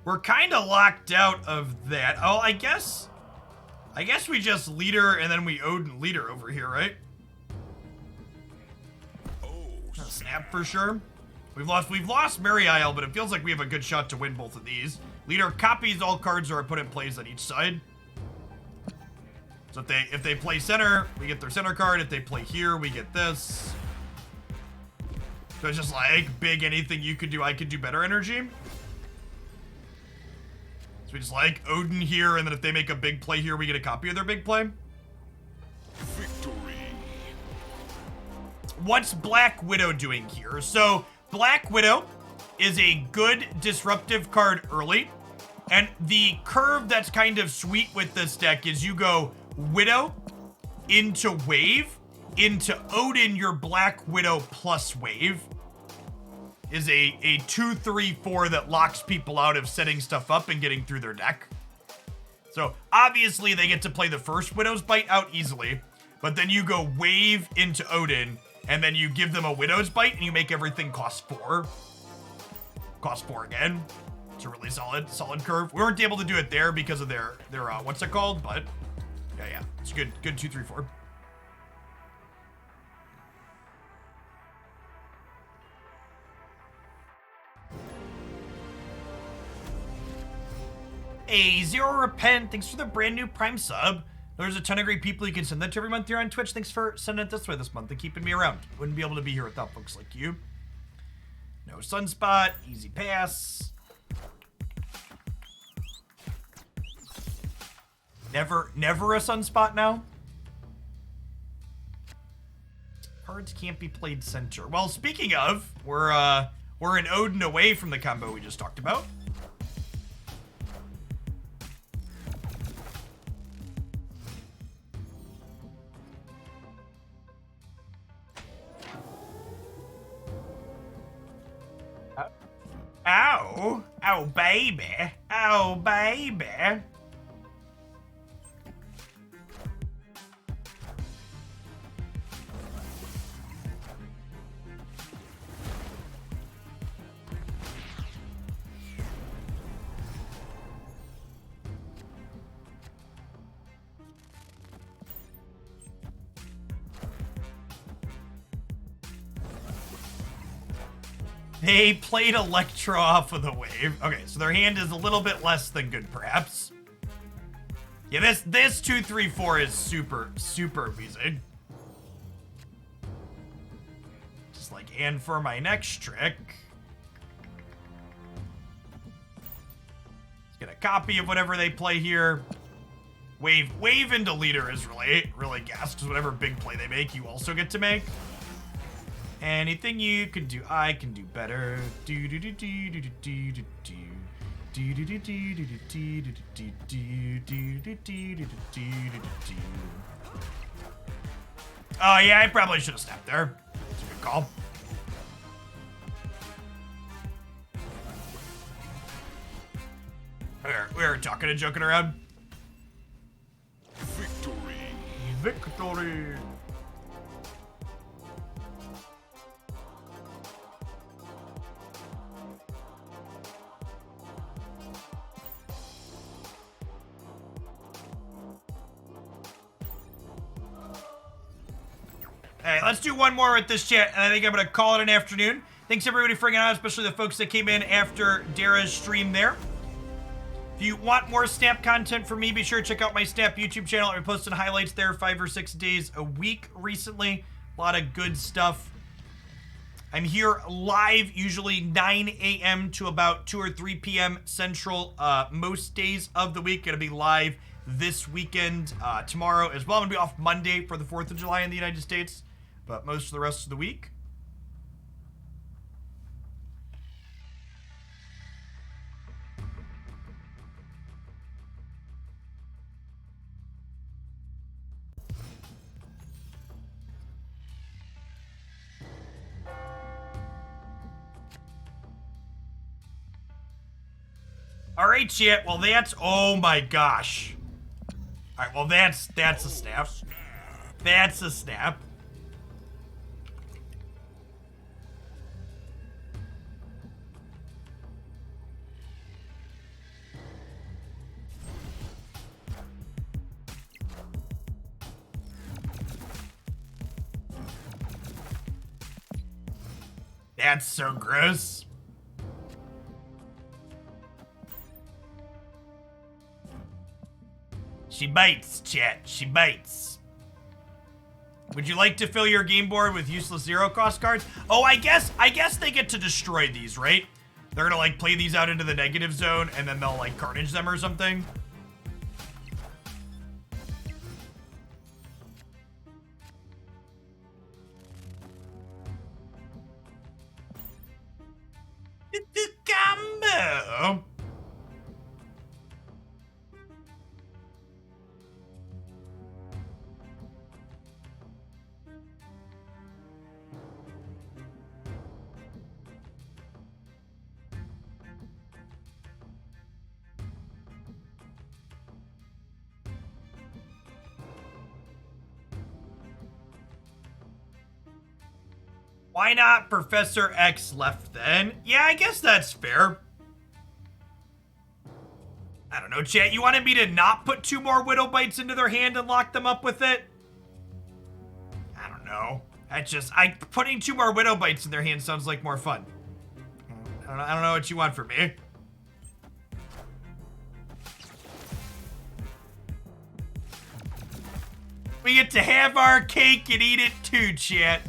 We're kind of locked out of that. Oh, I guess we just leader and then we Odin leader over here, right? Oh, Snap for sure. We've lost Mary Isle, but it feels like we have a good shot to win both of these. Leader copies all cards our opponent plays on each side. So if they play center, we get their center card. If they play here, we get this. So it's just like big anything you could do, I could do better energy. So we just like Odin here, and then if they make a big play here, we get a copy of their big play. victory. What's Black Widow doing here? So Black Widow is a good disruptive card early. And the curve that's kind of sweet with this deck is you go Widow into Wave, into Odin, your Black Widow plus Wave is a 2-3-4 that locks people out of setting stuff up and getting through their deck. So obviously they get to play the first Widow's Bite out easily, but then you go Wave into Odin, and then you give them a Widow's Bite and you make everything cost 4. Cost 4 again. It's a really solid curve. We weren't able to do it there because of their what's it called, but yeah, it's good 2-3-4. A Zero Repent, thanks for the brand new Prime sub. There's a ton of great people you can send that to every month here on Twitch. Thanks for sending it this way this month and keeping me around. Wouldn't be able to be here without folks like you. No Sunspot, easy pass. Never a Sunspot now? Cards can't be played center. Well, speaking of, we're an Odin away from the combo we just talked about. Ow. Oh, baby. Oh, baby. They played Electro off of the wave. Okay, so their hand is a little bit less than good, perhaps. Yeah, this 2, 3, 4 is super, super amazing. Just like, and for my next trick, let's get a copy of whatever they play here. Wave into leader is really gas, because whatever big play they make, you also get to make. Anything you can do, I can do better. Do do do do do do do do do. Do do do do do do do do do do do do do do. Oh yeah, I probably should have snapped there. That's a good call. We were talking and joking around. Victory. Victory. All right, let's do one more with this chat, and I think I'm going to call it an afternoon. Thanks, everybody, for hanging out, especially the folks that came in after Dara's stream there. If you want more Snap content from me, be sure to check out my Snap YouTube channel. I've been posting highlights there 5 or 6 days a week recently. A lot of good stuff. I'm here live, usually 9 a.m. to about 2 or 3 p.m. Central, most days of the week. Gonna be live this weekend, tomorrow as well. I'm gonna be off Monday for the 4th of July in the United States, but most of the rest of the week. All right, chat. Well, that's, oh my gosh. All right, well, that's a snap. That's a snap. That's so gross. She bites, chat. She bites. Would you like to fill your game board with useless zero cost cards? Oh, I guess they get to destroy these, right? They're gonna like play these out into the negative zone and then they'll like carnage them or something. The combo. Why not Professor X left then? Yeah, I guess that's fair. I don't know, chat. You wanted me to not put 2 more Widow Bites into their hand and lock them up with it? I don't know. Putting 2 more Widow Bites in their hand sounds like more fun. I don't know what you want from me. We get to have our cake and eat it too, chat.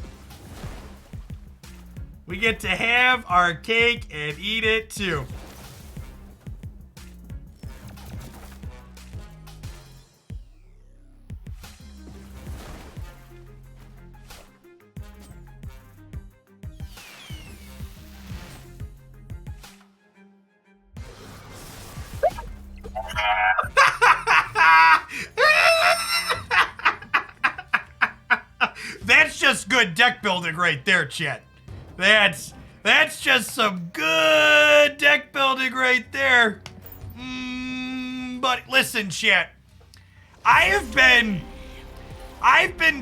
We get to have our cake and eat it too. That's just good deck building right there, chat. That's just some good deck building right there. But listen, chat. I've been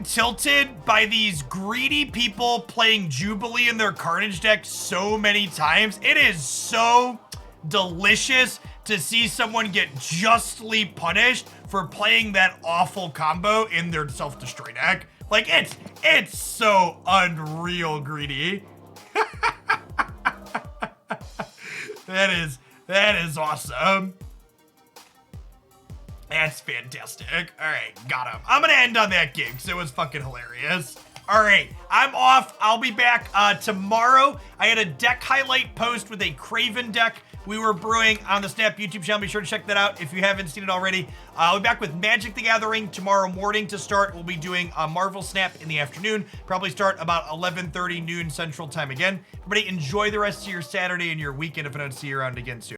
tilted by these greedy people playing Jubilee in their Carnage deck so many times. It is so delicious to see someone get justly punished for playing that awful combo in their self-destroy deck. Like, it's so unreal greedy. That is awesome. That's fantastic. All right, got him. I'm gonna end on that gig because it was fucking hilarious. All right, I'm off. I'll be back tomorrow. I had a deck highlight post with a Craven deck we were brewing on the Snap YouTube channel. Be sure to check that out if you haven't seen it already. I'll be back with Magic the Gathering tomorrow morning to start. We'll be doing a Marvel Snap in the afternoon. Probably start about 11:30 noon Central Time again. Everybody enjoy the rest of your Saturday and your weekend if I don't see you around again soon.